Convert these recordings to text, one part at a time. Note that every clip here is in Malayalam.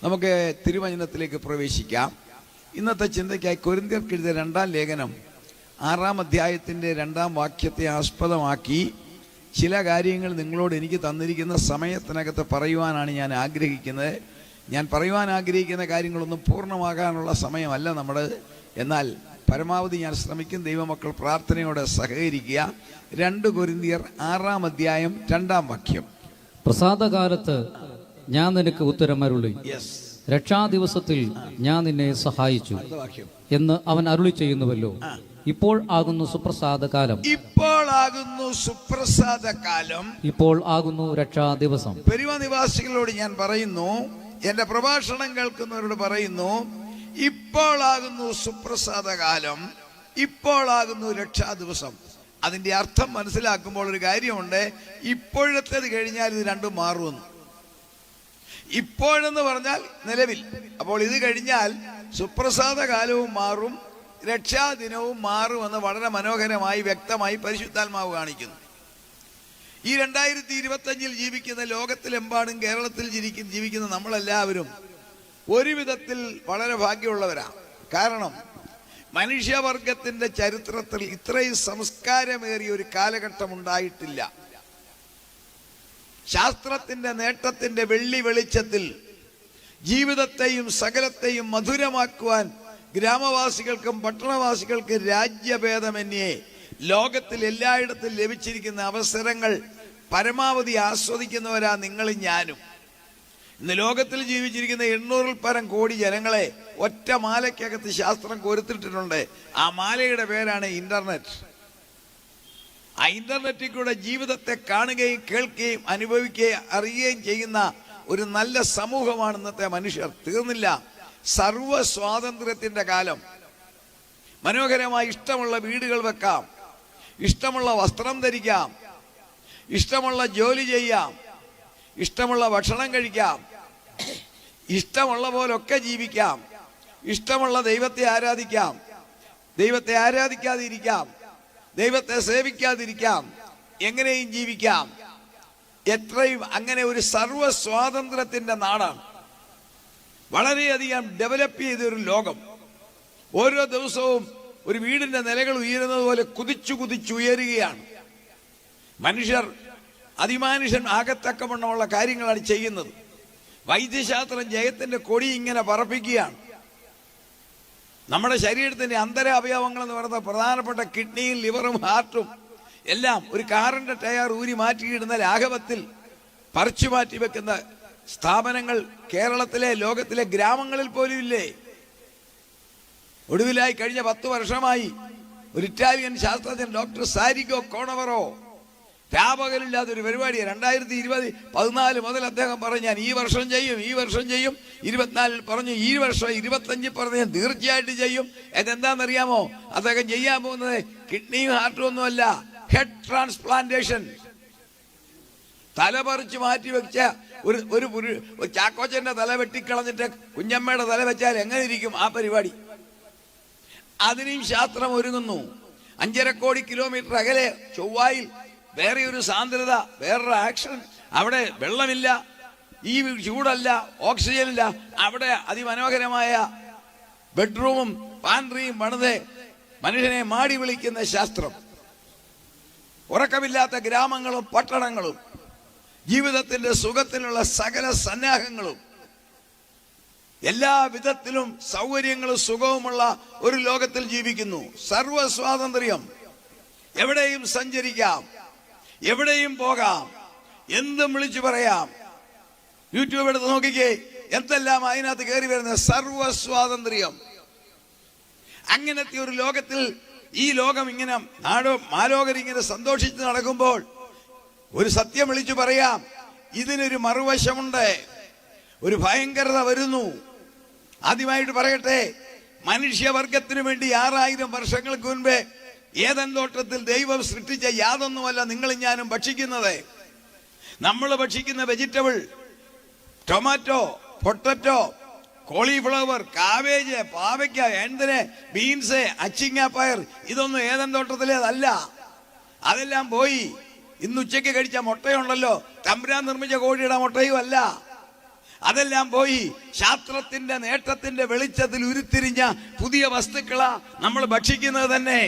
നമുക്ക് തിരുവചനത്തിലേക്ക് പ്രവേശിക്കാം. ഇന്നത്തെ ചിന്തയ്ക്കായി കൊരിന്ത്യർക്ക് എഴുതിയ 2-ാം ലേഖനം 6-ാം അധ്യായത്തിൻ്റെ 2-ാം വാക്യത്തെ ആസ്പദമാക്കി ചില കാര്യങ്ങൾ നിങ്ങളോട് എനിക്ക് തന്നിരിക്കുന്ന സമയത്തിനകത്ത് പറയുവാനാണ് ഞാൻ ആഗ്രഹിക്കുന്നത്. ഞാൻ പറയുവാൻ ആഗ്രഹിക്കുന്ന കാര്യങ്ങളൊന്നും പൂർണ്ണമാകാനുള്ള സമയമല്ല നമ്മുടെ, എന്നാൽ പരമാവധി ഞാൻ ശ്രമിക്കും. ദൈവമക്കൾ പ്രാർത്ഥനയോടെ സഹകരിക്കുക. 2 കൊരിന്ത്യർ 6-ാം അധ്യായം 2-ാം വാക്യം. പ്രസാദകാലത്ത് ഞാൻ നിനക്ക് ഉത്തരമരുളി, രക്ഷാദിവസത്തിൽ ഞാൻ നിന്നെ സഹായിച്ചു എന്ന് അവൻ അരുളി ചെയ്യുന്നുവല്ലോ. ഇപ്പോൾ ആകുന്നു സുപ്രസാദകാലം, ഇപ്പോൾ ആകുന്നു സുപ്രസാദകാലം, ഇപ്പോൾ ആകുന്നു രക്ഷാദിവസം. പെരുവ നിവാസികളോട് ഞാൻ പറയുന്നു, എന്റെ പ്രഭാഷണം കേൾക്കുന്നവരോട് പറയുന്നു, ഇപ്പോൾ ആകുന്നു സുപ്രസാദകാലം, ഇപ്പോൾ ആകുന്നു രക്ഷാദിവസം. അതിന്റെ അർത്ഥം മനസ്സിലാക്കുമ്പോൾ ഒരു കാര്യമുണ്ട്, ഇപ്പോഴത്തേത് കഴിഞ്ഞാൽ ഇത് രണ്ടും മാറുമെന്ന്. ഇപ്പോഴെന്ന് പറഞ്ഞാൽ നിലവിൽ, അപ്പോൾ ഇത് കഴിഞ്ഞാൽ സുപ്രസാദകാലവും മാറും, രക്ഷാദിനവും മാറുമെന്ന് വളരെ മനോഹരമായി വ്യക്തമായി പരിശുദ്ധാത്മാവ് കാണിക്കുന്നു. ഈ 2025 ജീവിക്കുന്ന, ലോകത്തിലെമ്പാടും കേരളത്തിൽ ജീവിക്കുന്ന നമ്മളെല്ലാവരും ഒരു വിധത്തിൽ വളരെ ഭാഗ്യമുള്ളവരാണ്. കാരണം മനുഷ്യവർഗത്തിന്റെ ചരിത്രത്തിൽ ഇത്രയും സംസ്കാരമേറിയ ഒരു കാലഘട്ടം ഉണ്ടായിട്ടില്ല. ശാസ്ത്രത്തിന്റെ നേട്ടത്തിന്റെ വെള്ളി വെളിച്ചത്തിൽ ജീവിതത്തെയും സകലത്തെയും മധുരമാക്കുവാൻ ഗ്രാമവാസികൾക്കും പട്ടണവാസികൾക്കും രാജ്യഭേദമന്യേ ലോകത്തിൽ എല്ലായിടത്തും ലഭിച്ചിരിക്കുന്ന അവസരങ്ങൾ പരമാവധി ആസ്വദിക്കുന്നവരാ നിങ്ങളും ഞാനും. ഇന്ന് ലോകത്തിൽ ജീവിച്ചിരിക്കുന്ന 800-ൽ പരം കോടി ജനങ്ങളെ ഒറ്റ മാലയ്ക്കകത്ത് ശാസ്ത്രം കൊരുത്തിട്ടിട്ടുണ്ട്. ആ മാലയുടെ പേരാണ് ഇന്റർനെറ്റ്. ആ ഇന്റർനെറ്റിൽ കൂടെ ജീവിതത്തെ കാണുകയും കേൾക്കുകയും അനുഭവിക്കുകയും അറിയുകയും ചെയ്യുന്ന ഒരു നല്ല സമൂഹമാണ് ഇന്നത്തെ മനുഷ്യർ. തീർന്നില്ല, സർവ സ്വാതന്ത്ര്യത്തിന്റെ കാലം. മനോഹരമായി ഇഷ്ടമുള്ള വീടുകൾ വെക്കാം, ഇഷ്ടമുള്ള വസ്ത്രം ധരിക്കാം, ഇഷ്ടമുള്ള ജോലി ചെയ്യാം, ഇഷ്ടമുള്ള ഭക്ഷണം കഴിക്കാം, ഇഷ്ടമുള്ള പോലൊക്കെ ജീവിക്കാം, ഇഷ്ടമുള്ള ദൈവത്തെ ആരാധിക്കാം, ദൈവത്തെ ആരാധിക്കാതിരിക്കാം, ദൈവത്തെ സേവിക്കാതിരിക്കാം, എങ്ങനെയും ജീവിക്കാം. എത്രയും അങ്ങനെ ഒരു സർവ സ്വാതന്ത്ര്യത്തിന്റെ നാടാണ്. വളരെയധികം ഡെവലപ്പ് ചെയ്തൊരു ലോകം. ഓരോ ദിവസവും ഒരു വീടിന്റെ നിലകൾ ഉയരുന്നത് പോലെ കുതിച്ചുയരുകയാണ്. മനുഷ്യർ അതിമാനുഷ്യൻ ആകത്തക്കവണ്ണമുള്ള കാര്യങ്ങളാണ് ചെയ്യുന്നത്. വൈദ്യശാസ്ത്രം ജയത്തിന്റെ കൊടി ഇങ്ങനെ പറപ്പിക്കുകയാണ്. നമ്മുടെ ശരീരത്തിന്റെ അന്തരാവയവങ്ങൾ എന്ന് പറയുന്ന പ്രധാനപ്പെട്ട കിഡ്നിയും ലിവറും ഹാർട്ടും എല്ലാം ഒരു കാറിന്റെ ടയർ ഊരി മാറ്റിയിടുന്ന ലാഘവത്തിൽ പറിച്ചു മാറ്റി വെക്കുന്ന സ്ഥാപനങ്ങൾ കേരളത്തിലെ, ലോകത്തിലെ ഗ്രാമങ്ങളിൽ പോലും ഇല്ലേ? ഒടുവിലായി കഴിഞ്ഞ 10 വർഷമായി ഒരു ഇറ്റാലിയൻ ശാസ്ത്രജ്ഞൻ ഡോക്ടർ സാരിഗോ കോണവറോ വ്യാപകമില്ലാത്ത ഒരു പരിപാടിയാണ്. 2014 മുതൽ അദ്ദേഹം പറഞ്ഞു, ഞാൻ ഈ വർഷം ചെയ്യും, 24 പറഞ്ഞു, ഈ വർഷം 25 പറഞ്ഞു, ഞാൻ തീർച്ചയായിട്ടും ചെയ്യും. അതെന്താണെന്നറിയാമോ? അദ്ദേഹം ചെയ്യാൻ പോകുന്നത് കിഡ്നിയും ഹാർട്ടും ഒന്നുമല്ല, ഹെഡ് ട്രാൻസ്പ്ലാന്റേഷൻ. തല പറിച്ച് മാറ്റി വെച്ച ഒരു ചാക്കോച്ചന്റെ തല വെട്ടിക്കളഞ്ഞിട്ട് കുഞ്ഞമ്മയുടെ തല വെച്ചാൽ എങ്ങനെ ഇരിക്കും ആ പരിപാടി? അതിനും ശാസ്ത്രം ഒരുങ്ങുന്നു. 5.5 കോടി കിലോമീറ്റർ അകലെ ചൊവ്വായിൽ വേറെ ഒരു സാന്ദ്രത, വേറൊരു ആക്ഷൻ. അവിടെ വെള്ളമില്ല, ഈ ചൂടല്ല, ഓക്സിജൻ ഇല്ല. അവിടെ അതിമനോഹരമായ ബെഡ്റൂമും പാൻട്രിയും പണിത് മനുഷ്യനെ മാടി വിളിക്കുന്ന ശാസ്ത്രം. ഉറക്കമില്ലാത്ത ഗ്രാമങ്ങളും പട്ടണങ്ങളും ജീവിതത്തിന്റെ സുഖത്തിനുള്ള സകല സന്നാഹങ്ങളും എല്ലാ വിധത്തിലും സൗകര്യങ്ങളും സുഖവുമുള്ള ഒരു ലോകത്തിൽ ജീവിക്കുന്നു. സർവ സ്വാതന്ത്ര്യം. എവിടെയും സഞ്ചരിക്കാം, എവിടെയും പോകാം, എന്തും വിളിച്ചു പറയാം. യൂട്യൂബ് എടുത്ത് നോക്കിക്കേ, എന്തെല്ലാം അതിനകത്ത് കയറി വരുന്നത്. സർവ സ്വാതന്ത്ര്യം. അങ്ങനത്തെ ഒരു ലോകത്തിൽ ഈ ലോകം ഇങ്ങനെ മാലോകരിങ്ങനെ സന്തോഷിച്ച് നടക്കുമ്പോൾ ഒരു സത്യം വിളിച്ചു പറയാം, ഇതിനൊരു മറുവശമുണ്ട്. ഒരു ഭയങ്കരത വരുന്നു. ആദ്യമായിട്ട് പറയട്ടെ, മനുഷ്യവർഗത്തിനു വേണ്ടി 6000 വർഷങ്ങൾക്ക് മുൻപേ ഏദൻ തോട്ടത്തിൽ ദൈവം സൃഷ്ടിച്ച യാതൊന്നുമല്ല നിങ്ങളും ഞാനും ഭക്ഷിക്കുന്നത്. നമ്മൾ ഭക്ഷിക്കുന്ന vegetable, tomato, potato, cauliflower, cabbage, പാവയ്ക്ക, എന്തിന് ബീൻസ്, അച്ചിങ്ങാപ്പയർ, ഇതൊന്നും ഏദൻ തോട്ടത്തിലേതല്ല. അതെല്ലാം പോയി. ഇന്ന് ഉച്ചയ്ക്ക് കഴിച്ച മുട്ടയുണ്ടല്ലോ, തമ്പുരാൻ നിർമ്മിച്ച കോഴിയുടെ മുട്ടയും അല്ല. അതെല്ലാം പോയി ശാസ്ത്രത്തിന്റെ നേട്ടത്തിന്റെ വെളിച്ചത്തിൽ ഉരുത്തിരിഞ്ഞ പുതിയ വസ്തുക്കളാ നമ്മൾ ഭക്ഷിക്കുന്നത് തന്നെ.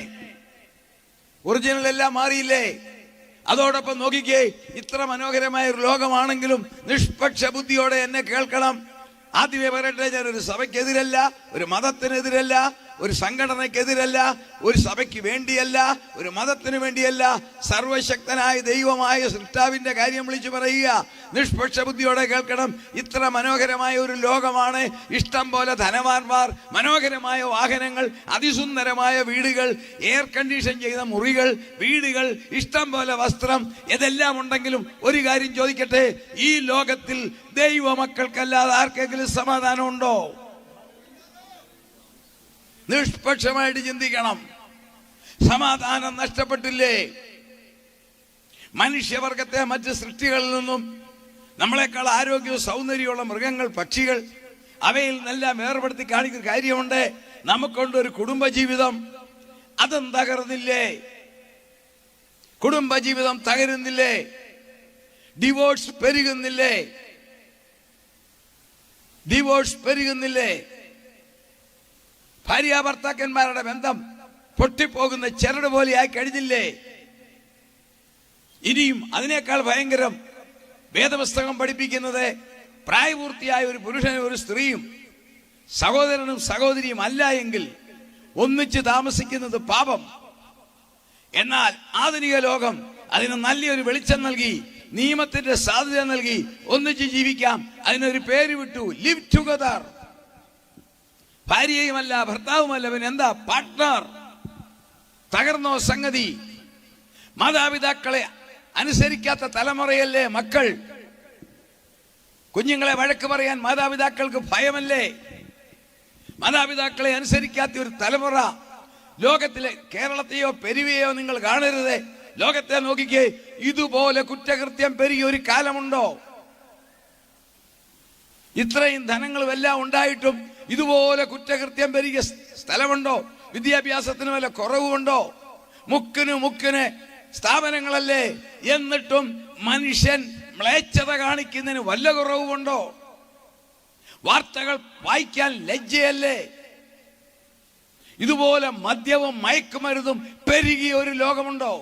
ഒറിജിനൽ എല്ലാം മാറിയില്ലേ? അതോടൊപ്പം നോക്കിക്കേ, ഇത്ര മനോഹരമായ ഒരു ലോകമാണെങ്കിലും നിഷ്പക്ഷ ബുദ്ധിയോടെ എന്നെ കേൾക്കണം. ആദ്യമേ പറയട്ടെ, ഞാൻ ഒരു സഭയ്ക്കെതിരല്ല, ഒരു മതത്തിനെതിരല്ല, ഒരു സംഘടനയ്ക്കെതിരല്ല, ഒരു സഭയ്ക്ക് വേണ്ടിയല്ല, ഒരു മതത്തിന് വേണ്ടിയല്ല. സർവശക്തനായ ദൈവമായ സൃഷ്ടാവിന്റെ കാര്യം വിളിച്ചു പറയുക. നിഷ്പക്ഷ ബുദ്ധിയോടെ കേൾക്കണം. ഇത്ര മനോഹരമായ ഒരു ലോകമാണ്. ഇഷ്ടം പോലെ ധനവാന്മാർ, മനോഹരമായ വാഹനങ്ങൾ, അതിസുന്ദരമായ വീടുകൾ, എയർ കണ്ടീഷൻ ചെയ്ത മുറികൾ, വീടുകൾ, ഇഷ്ടം പോലെ വസ്ത്രം, ഇതെല്ലാം ഉണ്ടെങ്കിലും ഒരു കാര്യം ചോദിക്കട്ടെ, ഈ ലോകത്തിൽ ദൈവമക്കൾക്കല്ലാതെ ആർക്കെങ്കിലും സമാധാനം ഉണ്ടോ? നിഷ്പക്ഷമായിട്ട് ചിന്തിക്കണം. സമാധാനം നഷ്ടപ്പെട്ടില്ലേ? മനുഷ്യവർഗത്തെ മറ്റ് സൃഷ്ടികളിൽ നിന്നും നമ്മളെക്കാൾ ആരോഗ്യവും സൗന്ദര്യമുള്ള മൃഗങ്ങൾ, പക്ഷികൾ, അവയിൽ നിന്നെല്ലാം വേർപെടുത്തി കാണിക്കുന്ന കാര്യമുണ്ട്. നമുക്കൊണ്ടൊരു കുടുംബജീവിതം, അതും തകർന്നില്ലേ? കുടുംബജീവിതം തകരുന്നില്ലേ? ഡിവോഴ്സ് പെരുകുന്നില്ലേ? ഡിവോഴ്സ് പെരുകുന്നില്ലേ? ഭാര്യ ഭർത്താക്കന്മാരുടെ ബന്ധം പൊട്ടിപ്പോകുന്ന ചരട് പോലെയായി കഴിഞ്ഞില്ലേ? ഇനിയും അതിനേക്കാൾ ഭയങ്കരം വേദപുസ്തകം പഠിപ്പിക്കുന്നത് പ്രായപൂർത്തിയായ ഒരു പുരുഷനും ഒരു സ്ത്രീയും സഹോദരനും സഹോദരിയും അല്ല എങ്കിൽ ഒന്നിച്ച് താമസിക്കുന്നത് പാപം. എന്നാൽ ആധുനിക ലോകം അതിന് നല്ലൊരു വെളിച്ചം നൽകി, നിയമത്തിന്റെ സാധ്യത നൽകി. ഒന്നിച്ച് ജീവിക്കാം, അതിനൊരു പേര് വിട്ടു, ലിവ് ടുഗദർ. ഭാര്യയുമല്ല ഭർത്താവുമല്ല, പിന്നെ എന്താ? പാർട്ട്ണർ. തകർന്നോ സംഗതി? മാതാപിതാക്കളെ അനുസരിക്കാത്ത തലമുറയല്ലേ മക്കൾ? കുഞ്ഞുങ്ങളെ വഴക്ക് പറയാൻ മാതാപിതാക്കൾക്ക് ഭയമല്ലേ? മാതാപിതാക്കളെ അനുസരിക്കാത്ത ഒരു തലമുറ ലോകത്തിലെ, കേരളത്തെയോ പെരുവയോ നിങ്ങൾ കാണരുത്. ലോകത്തെ നോക്കിക്കേ, ഇതുപോലെ കുറ്റകൃത്യം പെരുകിയ ഒരു കാലമുണ്ടോ? ഇത്രയും ധനങ്ങളും എല്ലാം ഉണ്ടായിട്ടും ഇതുപോലെ കുറ്റകൃത്യം പെരുകിയ സ്ഥലമുണ്ടോ? വിദ്യാഭ്യാസത്തിന് വല്ല കുറവുണ്ടോ? മുക്കിന് സ്ഥാപനങ്ങളല്ലേ? എന്നിട്ടും മനുഷ്യൻ മ്ലേച്ഛത കാണിക്കുന്നതിന് വല്ല കുറവുണ്ടോ? വാർത്തകൾ വായിക്കാൻ ലജ്ജയല്ലേ? ഇതുപോലെ മദ്യവും മയക്കുമരുന്നും പെരുകിയ ഒരു ലോകമുണ്ടോ?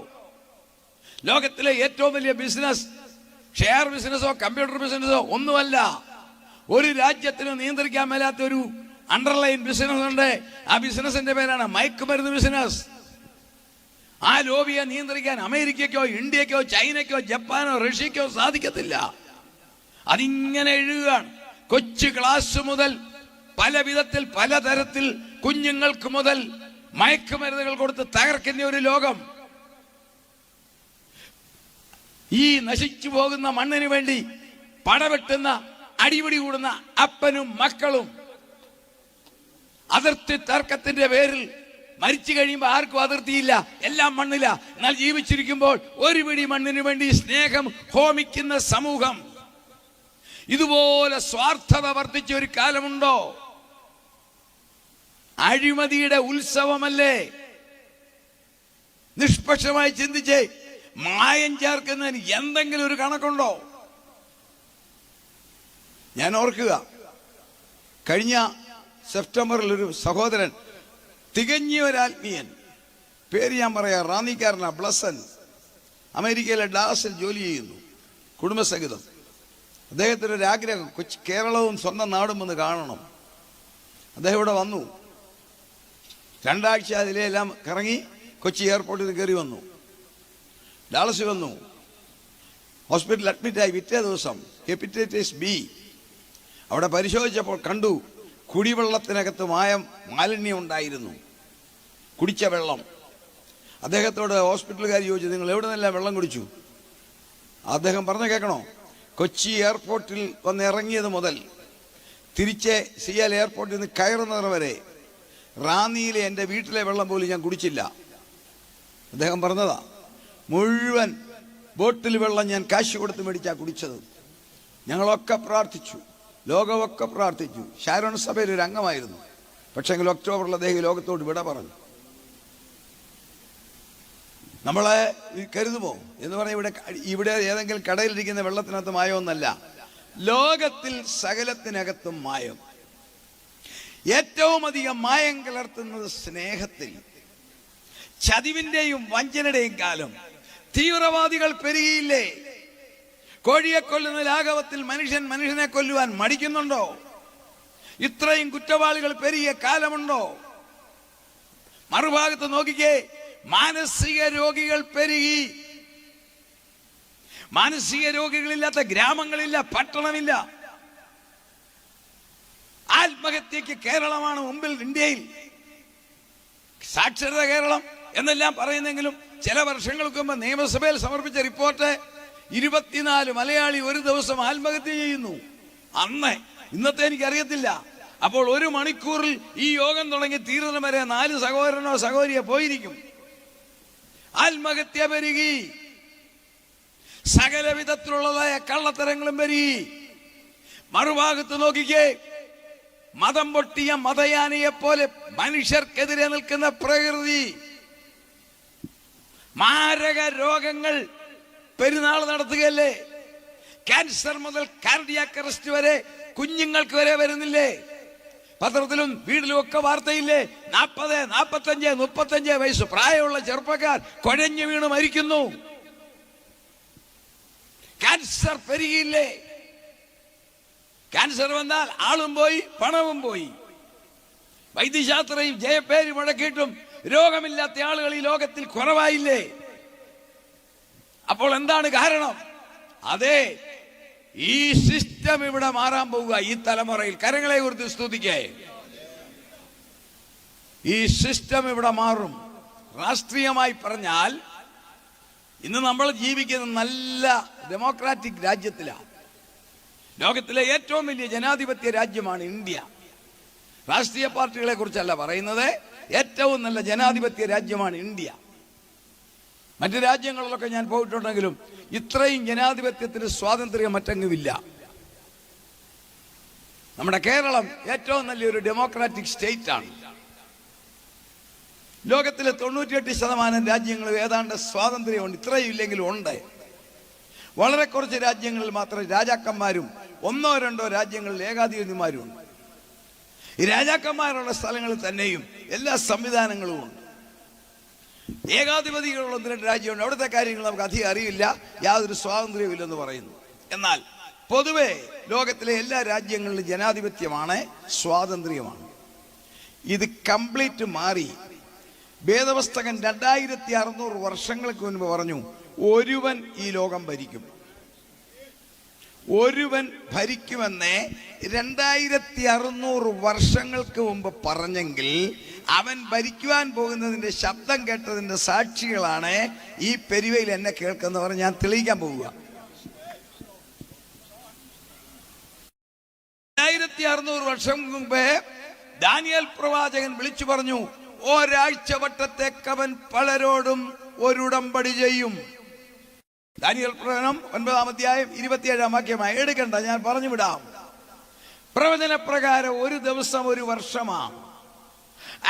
ലോകത്തിലെ ഏറ്റവും വലിയ ബിസിനസ് ഷെയർ ബിസിനസ്സോ കമ്പ്യൂട്ടർ ബിസിനസ്സോ ഒന്നുമല്ല. ഒരു രാജ്യത്തിന് നിയന്ത്രിക്കാൻ മേലാത്ത ഒരു അണ്ടർലൈൻ ബിസിനസ് ഉണ്ട്. ആ ബിസിനസിന്റെ പേരാണ് മയക്കുമരുന്ന് ബിസിനസ്. ആ ലോബിയെ നിയന്ത്രിക്കാൻ അമേരിക്കയ്ക്കോ ഇന്ത്യക്കോ ചൈനയ്ക്കോ ജപ്പാനോ റഷ്യക്കോ സാധിക്കത്തില്ല. അതിങ്ങനെ എഴുതുകയാണ്. കൊച്ചു ക്ലാസ് മുതൽ പല വിധത്തിൽ പലതരത്തിൽ കുഞ്ഞുങ്ങൾക്ക് മുതൽ മയക്കുമരുന്നുകൾ കൊടുത്ത് തകർക്കുന്ന ഒരു ലോകം. ഈ നശിച്ചു പോകുന്ന മണ്ണിന് വേണ്ടി പടവെട്ടുന്ന, അടിപിടി കൂടുന്ന അപ്പനും മക്കളും അതിർത്തി തർക്കത്തിന്റെ പേരിൽ മരിച്ചു കഴിയുമ്പോൾ ആർക്കും അതിർത്തിയില്ല, എല്ലാം മണ്ണില്ല. എന്നാൽ ജീവിച്ചിരിക്കുമ്പോൾ ഒരു പിടി മണ്ണിന് വേണ്ടി സ്നേഹം ഹോമിക്കുന്ന സമൂഹം. ഇതുപോലെ സ്വാർത്ഥത വർദ്ധിച്ച ഒരു കാലമുണ്ടോ? അഴിമതിയുടെ ഉത്സവമല്ലേ? നിഷ്പക്ഷമായി ചിന്തിച്ചേ, മായം ചേർക്കുന്നതിന് എന്തെങ്കിലും ഒരു കണക്കുണ്ടോ? ഞാൻ ഓർക്കുക, കഴിഞ്ഞ സെപ്റ്റംബറിൽ ഒരു സഹോദരൻ, തികഞ്ഞ ഒരാത്മീയൻ, പേര് ഞാൻ പറയാം, റാന്നിക്കാരനാ, ബ്ലസൻ, അമേരിക്കയിലെ ഡാലസിൽ ജോലി ചെയ്യുന്നു, കുടുംബസഹിതം. അദ്ദേഹത്തിന് ഒരു ആഗ്രഹം, കൊച്ചി കേരളവും സ്വന്തം നാടും ഒന്ന് കാണണം. അദ്ദേഹം ഇവിടെ വന്നു, 2 ആഴ്ച അതിലെല്ലാം കറങ്ങി കൊച്ചി എയർപോർട്ടിൽ നിന്ന് കയറി വന്നു, ഡാലസിൽ വന്നു, ഹോസ്പിറ്റലിൽ അഡ്മിറ്റായി. പിറ്റേ ദിവസം ഹെപ്പറ്റൈറ്റിസ് ബി. അവിടെ പരിശോധിച്ചപ്പോൾ കണ്ടു, കുടിവെള്ളത്തിനകത്ത് മാലിന്യം ഉണ്ടായിരുന്നു, കുടിച്ച വെള്ളം. അദ്ദേഹത്തോട് ഹോസ്പിറ്റലുകാർ ചോദിച്ചു, നിങ്ങൾ എവിടെ നിന്നെല്ലാം വെള്ളം കുടിച്ചു? അദ്ദേഹം പറഞ്ഞു കേൾക്കണോ, കൊച്ചി എയർപോർട്ടിൽ വന്ന് ഇറങ്ങിയത് മുതൽ തിരിച്ച് സിയാൽ എയർപോർട്ടിൽ നിന്ന് കയറുന്നത് വരെ റാന്നിയിലെ എൻ്റെ വീട്ടിലെ വെള്ളം പോലും ഞാൻ കുടിച്ചില്ല. അദ്ദേഹം പറഞ്ഞതാ, മുഴുവൻ ബോട്ടിൽ വെള്ളം ഞാൻ കാശ് കൊടുത്ത് മേടിച്ചാ കുടിച്ചത്. ഞങ്ങളൊക്കെ പ്രാർത്ഥിച്ചു, ലോകമൊക്കെ പ്രാർത്ഥിച്ചു. ഷാരോൺ സഭയിൽ ഒരു അംഗമായിരുന്നു. പക്ഷെങ്കിൽ ഒക്ടോബറിൽ അദ്ദേഹം ലോകത്തോട് വിട പറഞ്ഞു. നമ്മളെ കരുതുമോ എന്ന് പറഞ്ഞാൽ ഇവിടെ ഏതെങ്കിലും കടയിലിരിക്കുന്ന വെള്ളത്തിനകത്ത് മായമൊന്നല്ല. ലോകത്തിൽ സകലത്തിനകത്തും മായം. ഏറ്റവും അധികം മായം കലർത്തുന്നത് സ്നേഹത്തിൽ. ചതിവിന്റെയും വഞ്ചനയുടെയും കാലം. തീവ്രവാദികൾ പെരുകിയില്ലേ? കോഴിയെ കൊല്ലുന്ന ലാഘവത്തിൽ മനുഷ്യൻ മനുഷ്യനെ കൊല്ലുവാൻ മടിക്കുന്നുണ്ടോ? ഇത്രയും കുറ്റവാളികൾ പെരുകിയ കാലമുണ്ടോ? മറുഭാഗത്ത് നോക്കിക്കേ, മാനസിക രോഗികൾ പെരുകി. മാനസിക രോഗികളില്ലാത്ത ഗ്രാമങ്ങളില്ല, പട്ടണമില്ല. ആത്മഹത്യക്ക് കേരളമാണ് മുമ്പിൽ. ഇന്ത്യയിൽ സാക്ഷരത കേരളം എന്നെല്ലാം പറയുന്നെങ്കിലും ചില വർഷങ്ങൾക്ക് മുമ്പ് നിയമസഭയിൽ സമർപ്പിച്ച റിപ്പോർട്ട് 24 മലയാളി ഒരു ദിവസം ആത്മഹത്യ ചെയ്യുന്നു. അന്ന് ഇന്നത്തെ എനിക്കറിയത്തില്ല. അപ്പോൾ 1 മണിക്കൂറിൽ ഈ യോഗം തുടങ്ങി തീരുന്ന വരെ 4 സഹോദരനോ സഹോദരിയോ പോയിരിക്കും. ആത്മഹത്യ പെരുകി. സകല വിധത്തിലുള്ളതായ കള്ളത്തരങ്ങളും പെരുകി. മറുഭാഗത്ത് നോക്കിക്കേ, മതം പൊട്ടിയ മതയാനയെ പോലെ മനുഷ്യർക്കെതിരെ നിൽക്കുന്ന പ്രകൃതി. മാരക രോഗങ്ങൾ പെരുന്നാൾ നടത്തുകയല്ലേ? ക്യാൻസർ മുതൽ കാർഡിയാക് അറസ്റ്റ് വരെ കുഞ്ഞുങ്ങൾക്ക് വരെ വരുന്നില്ലേ? പത്രത്തിലും വീട്ടിലും ഒക്കെ വാർത്തയില്ലേ? 40, 45, 35 വയസ്സ് പ്രായമുള്ള ചെറുപ്പക്കാർ കുഴഞ്ഞു വീണ് മരിക്കുന്നു. ക്യാൻസർ പെരുകിയില്ലേ? ക്യാൻസർ വന്നാൽ ആളും പോയി, പണവും പോയി. വൈദ്യശാസ്ത്രയും ജയപ്പേര് മുഴക്കിയിട്ടും രോഗമില്ലാത്ത ആളുകൾ ഈ ലോകത്തിൽ കുറവായില്ലേ? അപ്പോൾ എന്താണ് കാരണം? അതെ, ഈ സിസ്റ്റം ഇവിടെ മാറാൻ പോവുക. ഈ തലമുറയിൽ കരങ്ങളെ കുറിച്ച് സ്തുതിക്കേ. ഈ സിസ്റ്റം ഇവിടെ മാറും. രാഷ്ട്രീയമായി പറഞ്ഞാൽ ഇന്ന് നമ്മൾ ജീവിക്കുന്ന നല്ല ഡെമോക്രാറ്റിക് രാജ്യത്തിലാണ്. ലോകത്തിലെ ഏറ്റവും വലിയ ജനാധിപത്യ രാജ്യമാണ് ഇന്ത്യ. രാഷ്ട്രീയ പാർട്ടികളെ കുറിച്ചല്ല പറയുന്നത്, ഏറ്റവും നല്ല ജനാധിപത്യ രാജ്യമാണ് ഇന്ത്യ. മറ്റു രാജ്യങ്ങളിലൊക്കെ ഞാൻ പോയിട്ടുണ്ടെങ്കിലും ഇത്രയും ജനാധിപത്യത്തിന് സ്വാതന്ത്ര്യം മറ്റെങ്ങുമില്ല. നമ്മുടെ കേരളം ഏറ്റവും നല്ലൊരു ഡെമോക്രാറ്റിക് സ്റ്റേറ്റ് ആണ്. ലോകത്തിലെ 98% രാജ്യങ്ങളും ഏതാണ്ട് സ്വാതന്ത്ര്യമുണ്ട്. ഇത്രയും ഇല്ലെങ്കിലും ഉണ്ട്. വളരെ കുറച്ച് രാജ്യങ്ങളിൽ മാത്രം രാജാക്കന്മാരും 1-2 രാജ്യങ്ങളിൽ ഏകാധിപതിമാരും ഉണ്ട്. ഈ രാജാക്കന്മാരുള്ള സ്ഥലങ്ങളിൽ തന്നെയും എല്ലാ സംവിധാനങ്ങളും ഉണ്ട്. ഏകാധിപതികളുള്ള 1-2 രാജ്യമുണ്ട്. അവിടുത്തെ കാര്യങ്ങൾ നമുക്ക് അധികം അറിയില്ല, യാതൊരു സ്വാതന്ത്ര്യവും ഇല്ലെന്ന് പറയുന്നു. എന്നാൽ പൊതുവെ ലോകത്തിലെ എല്ലാ രാജ്യങ്ങളിലും ജനാധിപത്യമാണ്, സ്വാതന്ത്ര്യമാണ്. ഇത് കംപ്ലീറ്റ് മാറി. വേദപുസ്തകൻ 2600 വർഷങ്ങൾക്ക് മുൻപ് പറഞ്ഞു, ഒരുവൻ ഈ ലോകം ഭരിക്കും. ഒരുവൻ ഭരിക്കുമെന്ന് 2600 വർഷങ്ങൾക്ക് മുമ്പ് പറഞ്ഞെങ്കിൽ അവൻ ഭരിക്കുവാൻ പോകുന്നതിന്റെ ശബ്ദം കേട്ടതിന്റെ സാക്ഷികളാണ് ഈ പെരുവയിൽ എന്നെ കേൾക്കുന്നവർ. ഞാൻ തെളിയിക്കാൻ പോവുക. 2600 വർഷം മുമ്പ് ദാനിയേൽ പ്രവാചകൻ വിളിച്ചു പറഞ്ഞു, ഒരാഴ്ച വട്ടത്തേക്കവൻ പലരോടും ഒരുടമ്പടി ചെയ്യും. ദാനിയേൽ പ്രവചനം 9-ാം അധ്യായം 27-ാം വാക്യമായി. എടുക്കണ്ട, ഞാൻ പറഞ്ഞു വിടാം. പ്രവചന പ്രകാരം ഒരു ദിവസം ഒരു വർഷമാണ്.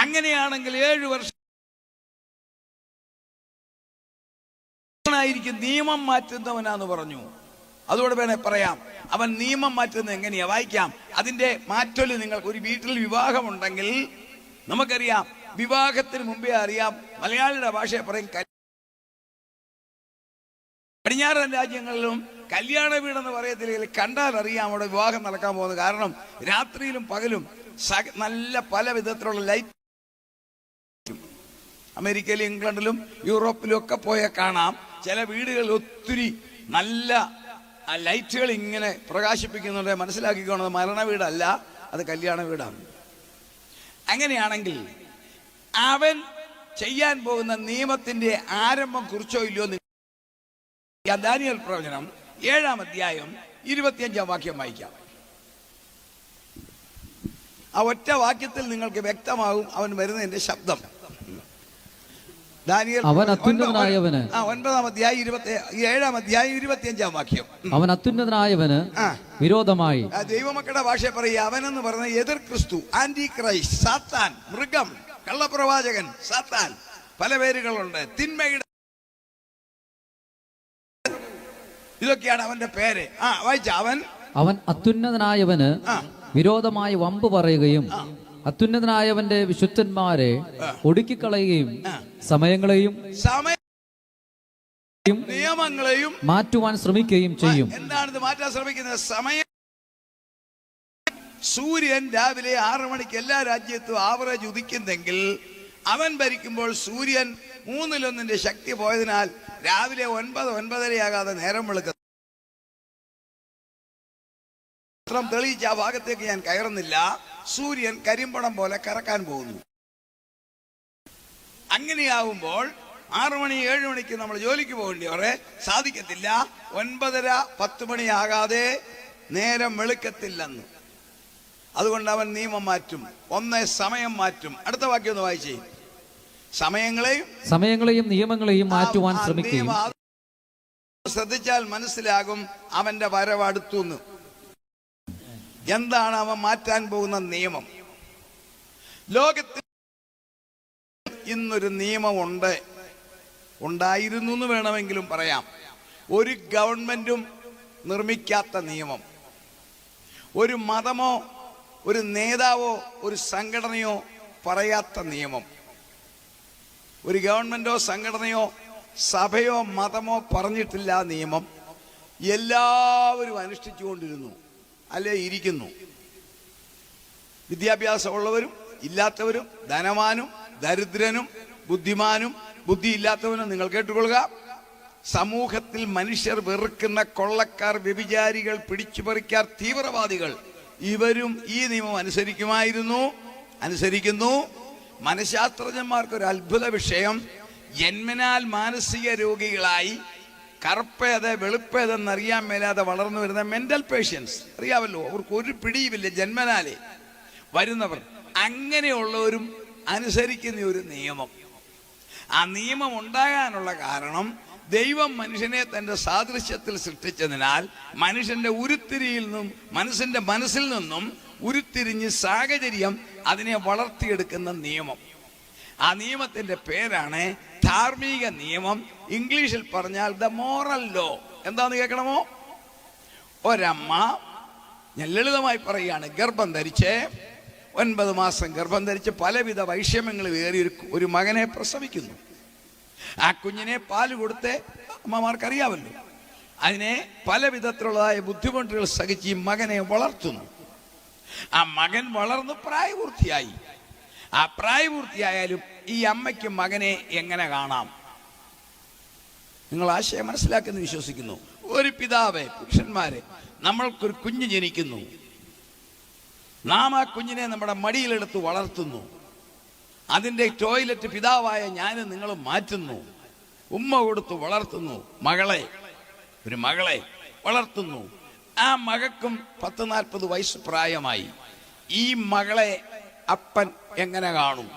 അങ്ങനെയാണെങ്കിൽ 7 വർഷമായിരിക്കും. നിയമം മാറ്റുന്നവനാന്ന് പറഞ്ഞു. അതുകൊണ്ട് വേണേ പറയാം, അവൻ നിയമം മാറ്റുന്നത് എങ്ങനെയാ? വായിക്കാം. അതിന്റെ മാറ്റൊലി നിങ്ങൾക്ക്. ഒരു വീട്ടിൽ വിവാഹമുണ്ടെങ്കിൽ നമുക്കറിയാം, വിവാഹത്തിന് മുമ്പേ അറിയാം. മലയാളിയുടെ ഭാഷയെ പറയും. പടിഞ്ഞാറൻ രാജ്യങ്ങളിലും കല്യാണ വീടെന്ന് പറയത്തില്ലെങ്കിൽ കണ്ടാൽ അറിയാം അവിടെ വിവാഹം നടക്കാൻ പോകുന്നത്. കാരണം രാത്രിയിലും പകലും നല്ല പല വിധത്തിലുള്ള ലൈറ്റ്. അമേരിക്കയിലും ഇംഗ്ലണ്ടിലും യൂറോപ്പിലും ഒക്കെ പോയാൽ കാണാം, ചില വീടുകളിൽ ഒത്തിരി നല്ല ലൈറ്റുകൾ ഇങ്ങനെ പ്രകാശിപ്പിക്കുന്നുണ്ട്. മനസ്സിലാക്കിക്കോണത് മരണ വീടല്ല, അത് കല്യാണ വീടാണ്. അങ്ങനെയാണെങ്കിൽ അവൻ ചെയ്യാൻ പോകുന്ന നിയമത്തിന്റെ ആരംഭം കുറിച്ചോ ഇല്ലയോ? ദാനിയേൽ പ്രവചനം 7-ാം അധ്യായം 25-ാം വാക്യം വായിക്കാം. ആ ഒറ്റ വാക്യത്തിൽ നിങ്ങൾക്ക് വ്യക്തമാകും അവൻ വരുന്നതിന്റെ ശബ്ദം. ദാനിയേൽ അവൻ അത്യുന്നതനായവന് 9-ാം അധ്യായം 7-ാം അധ്യായം 25-ാം വാക്യം. അവൻ അത്യുന്നതനായവന് വിരോധമായി. ദൈവമക്കളുടെ ഭാഷ പറയുക. അവനെന്ന് പറഞ്ഞ എതിർ ക്രിസ്തു, ആന്റി ക്രൈസ്റ്റ്, സാത്താൻ, മൃഗം, കള്ളപ്രവാചകൻ, സാത്താൻ, പല പേരുകളുണ്ട്. തിന്മയുടെ ഇതൊക്കെയാണ് അവന്റെ പേര്. വായിച്ച അവൻ അവൻ അത്യുന്നതനായവന് വിരോധമായി വമ്പ് പറയുകയും അത്യുന്നതനായവന്റെ വിശുദ്ധന്മാരെ ഒടുക്കിക്കളയുകയും സമയങ്ങളെയും നിയമങ്ങളെയും മാറ്റുവാൻ ശ്രമിക്കുകയും ചെയ്യും. എന്താണ് ഇത് മാറ്റാൻ ശ്രമിക്കുന്നത്? സമയം. സൂര്യൻ രാവിലെ 6 മണിക്ക് എല്ലാ രാജ്യത്തും ആവറേജ് ഉദിക്കുന്നെങ്കിൽ അവൻ ഭരിക്കുമ്പോൾ സൂര്യൻ 1/3 ശക്തി പോയതിനാൽ രാവിലെ 9-9:30 നേരം വെളുക്കുന്നു. തെളിയിച്ച ആ ഭാഗത്തേക്ക് ഞാൻ കയറുന്നില്ല. സൂര്യൻ കരിമ്പടം പോലെ കറക്കാൻ പോകുന്നു. അങ്ങനെയാവുമ്പോൾ 6 മണി 7 മണിക്ക് നമ്മൾ ജോലിക്ക് പോകേണ്ടിയവരെ സാധിക്കത്തില്ല. 9:30-10 മണിയാകാതെ നേരം വെളുക്കത്തില്ലെന്ന്. അതുകൊണ്ട് അവൻ നിയമം മാറ്റും. സമയം മാറ്റും. അടുത്ത വാക്യം ഒന്ന് വായിച്ചേ. സമയങ്ങളെയും നിയമങ്ങളെയും മാറ്റുവാൻ ശ്രമിക്കുകയും. ശ്രദ്ധിച്ചാൽ മനസ്സിലാകും അവന്റെ വരവ് അടുത്തുനിന്ന്. എന്താണ് അവൻ മാറ്റാൻ പോകുന്ന നിയമം? ലോകത്തിൽ ഇന്നൊരു നിയമമുണ്ട്, ഉണ്ടായിരുന്നു എന്ന് വേണമെങ്കിലും പറയാം. ഒരു ഗവൺമെന്റും നിർമ്മിക്കാത്ത നിയമം, ഒരു മതമോ ഒരു നേതാവോ ഒരു സംഘടനയോ പറയാത്ത നിയമം. ഒരു ഗവൺമെന്റോ സംഘടനയോ സഭയോ മതമോ പറഞ്ഞിട്ടില്ല നിയമം. എല്ലാവരും അനുഷ്ഠിച്ചുകൊണ്ടിരുന്നു, അല്ലെ ഇരിക്കുന്നു. വിദ്യാഭ്യാസമുള്ളവരും ഇല്ലാത്തവരും, ധനവാനും ദരിദ്രനും, ബുദ്ധിമാനും ബുദ്ധിയില്ലാത്തവനും. നിങ്ങൾ കേട്ടുകൊള്ളുക. സമൂഹത്തിൽ മനുഷ്യർ വെറുക്കുന്ന കൊള്ളക്കാർ, വ്യഭിചാരികൾ, പിടിച്ചുപറിക്കാർ, തീവ്രവാദികൾ, ഇവരും ഈ നിയമം അനുസരിക്കുന്നു. മനഃശാസ്ത്രജ്ഞന്മാർക്കൊരു അത്ഭുത വിഷയം, ജന്മനാൽ മാനസിക രോഗികളായി കറുപ്പേത് വെളുപ്പേതെന്നറിയാൻ മേലാതെ വളർന്നു വരുന്ന മെന്റൽ പേഷ്യൻസ് അറിയാമല്ലോ. അവർക്ക് ഒരു പിടിയുമില്ല, ജന്മനാലേ വരുന്നവർ. അങ്ങനെയുള്ളവരും അനുസരിക്കുന്ന ഒരു നിയമം. ആ നിയമം ഉണ്ടാകാനുള്ള കാരണം ദൈവം മനുഷ്യനെ തന്റെ സാദൃശ്യത്തിൽ സൃഷ്ടിച്ചതിനാൽ മനുഷ്യന്റെ ഉരുത്തിരിയിൽ നിന്നും മനസ്സിൽ നിന്നും ഉരുത്തിരിഞ്ഞ് സാഹചര്യം അതിനെ വളർത്തിയെടുക്കുന്ന നിയമം. ആ നിയമത്തിന്റെ പേരാണ് ധാർമ്മിക നിയമം. ഇംഗ്ലീഷിൽ പറഞ്ഞാൽ ദ മോറൽ ലോ. എന്താന്ന് കേൾക്കണമോ? ഒരമ്മ, ഞാൻ ലളിതമായി പറയുകയാണ്, ഗർഭം ധരിച്ച് 9 മാസം ഗർഭം ധരിച്ച് പലവിധ വൈഷമ്യങ്ങൾ ഏറി ഒരു മകനെ പ്രസവിക്കുന്നു. ആ കുഞ്ഞിനെ പാല് കൊടുത്ത്, അമ്മമാർക്കറിയാമല്ലോ, അതിനെ പല വിധത്തിലുള്ളതായ ബുദ്ധിമുട്ടുകൾ സഹിച്ച് ഈ മകനെ വളർത്തുന്നു. ആ മകൻ വളർന്ന് പ്രായപൂർത്തിയായി. ആ പ്രായപൂർത്തിയായാലും ഈ അമ്മയ്ക്ക് മകനെ എങ്ങനെ കാണാം? നിങ്ങൾ ആശയം മനസ്സിലാക്കുന്നു വിശ്വസിക്കുന്നു. ഒരു പിതാവ്, പുരുഷന്മാരെ, നമ്മൾക്കൊരു കുഞ്ഞ് ജനിക്കുന്നു. നാം ആ കുഞ്ഞിനെ നമ്മുടെ മടിയിലെടുത്ത് വളർത്തുന്നു. അതിൻ്റെ ടോയ്ലറ്റ് പിതാവായ ഞാനും നിങ്ങളും മാറ്റുന്നു. ഉമ്മ കൊടുത്ത് വളർത്തുന്നു. ഒരു മകളെ വളർത്തുന്നു. ആ മകൾക്കും 10-40 വയസ്സ് പ്രായമായി. ഈ മകളെ അപ്പൻ എങ്ങനെ കാണും?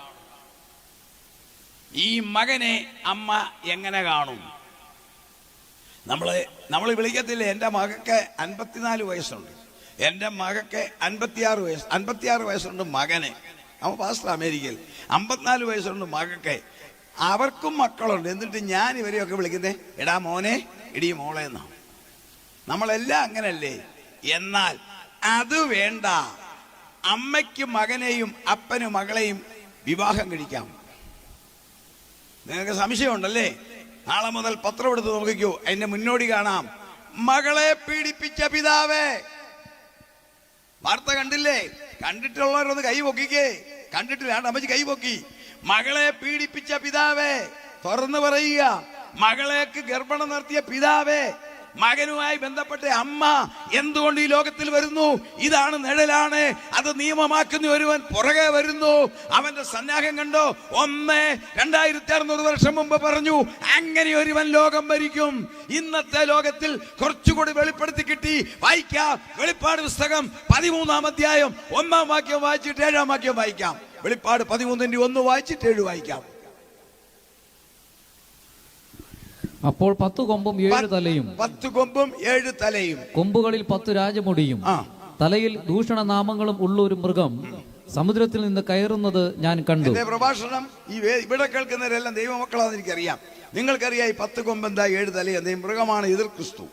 ഈ മകനെ അമ്മ എങ്ങനെ കാണും? നമ്മൾ വിളിക്കത്തില്ലേ, എൻ്റെ മകൾക്ക് 54 വയസ്സുണ്ട്, എൻ്റെ മകൾക്ക് 56 വയസ്സുണ്ട് മകന്. അവൻ പാസ്റ്റർ അമേരിക്കയിൽ. 54 വയസ്സുണ്ട് മകൾക്ക്. അവർക്കും മക്കളുണ്ട്. എന്നിട്ട് ഞാൻ ഇവരെയൊക്കെ വിളിക്കുന്നേ എടാ മോനെ, എടീ മോളെ എന്നാണ്. നമ്മളെല്ലാം അങ്ങനല്ലേ? എന്നാൽ അത് വേണ്ട. അമ്മയ്ക്ക് മകനെയും അപ്പന് മകളെയും വിവാഹം കഴിക്കാം. നിങ്ങൾക്ക് സംശയമുണ്ടല്ലേ? നാളെ മുതൽ പത്രം എടുത്ത് നോക്കിക്കോ, അതിന്റെ മുന്നോടി കാണാം. മകളെ പീഡിപ്പിച്ച പിതാവേ. വാർത്ത കണ്ടില്ലേ? കണ്ടിട്ടുള്ളവരൊന്ന് കൈ പൊക്കിക്കേ. കണ്ടിട്ടില്ല, അമ്മച്ചി കൈ പൊക്കി. മകളെ പീഡിപ്പിച്ച പിതാവേ, തുറന്നു പറയുക. മകളേക്ക് ഗർഭണം നടത്തിയ പിതാവേ, മകനുമായി ബന്ധപ്പെട്ട അമ്മ എന്തുകൊണ്ട് ഈ ലോകത്തിൽ വരുന്നു? ഇതാണ് നിഴലാണ്. അത് നിയമമാക്കുന്ന ഒരുവൻ പുറകെ വരുന്നു. അവന്റെ സന്നാഹം കണ്ടോ? 2600 വർഷം മുമ്പ് പറഞ്ഞു, അങ്ങനെ ഒരുവൻ ലോകം ഭരിക്കും. ഇന്നത്തെ ലോകത്തിൽ കുറച്ചുകൂടി വെളിപ്പെടുത്തി കിട്ടി. വായിക്കാം, വെളിപ്പാട് പുസ്തകം 13-ാം അധ്യായം 1-ാം വാക്യം വായിച്ചിട്ട് 7-ാം വാക്യം വായിക്കാം. വെളിപ്പാട് 13-ന്റെ 1 വായിച്ചിട്ട് 7 വായിക്കാം. അപ്പോൾ 10 കൊമ്പും 7 തലയും, 10 കൊമ്പും 7 തലയും, കൊമ്പുകളിൽ 10 രാജമുടിയും, തലയിൽ ദൂഷണനാമങ്ങളും ഉള്ള ഒരു മൃഗം സമുദ്രത്തിൽ നിന്ന് കയറുന്നത് ഞാൻ കണ്ടു. എന്റെ പ്രഭാഷണം ഇവിടെ കേൾക്കുന്നവരെല്ലാം ദൈവമക്കളാണെന്ന് എനിക്കറിയാം. നിങ്ങൾക്കറിയാം ഈ 10 കൊമ്പെന്താ 7 തല എന്താ? മൃഗമാണ്, എതിർ ക്രിസ്തു.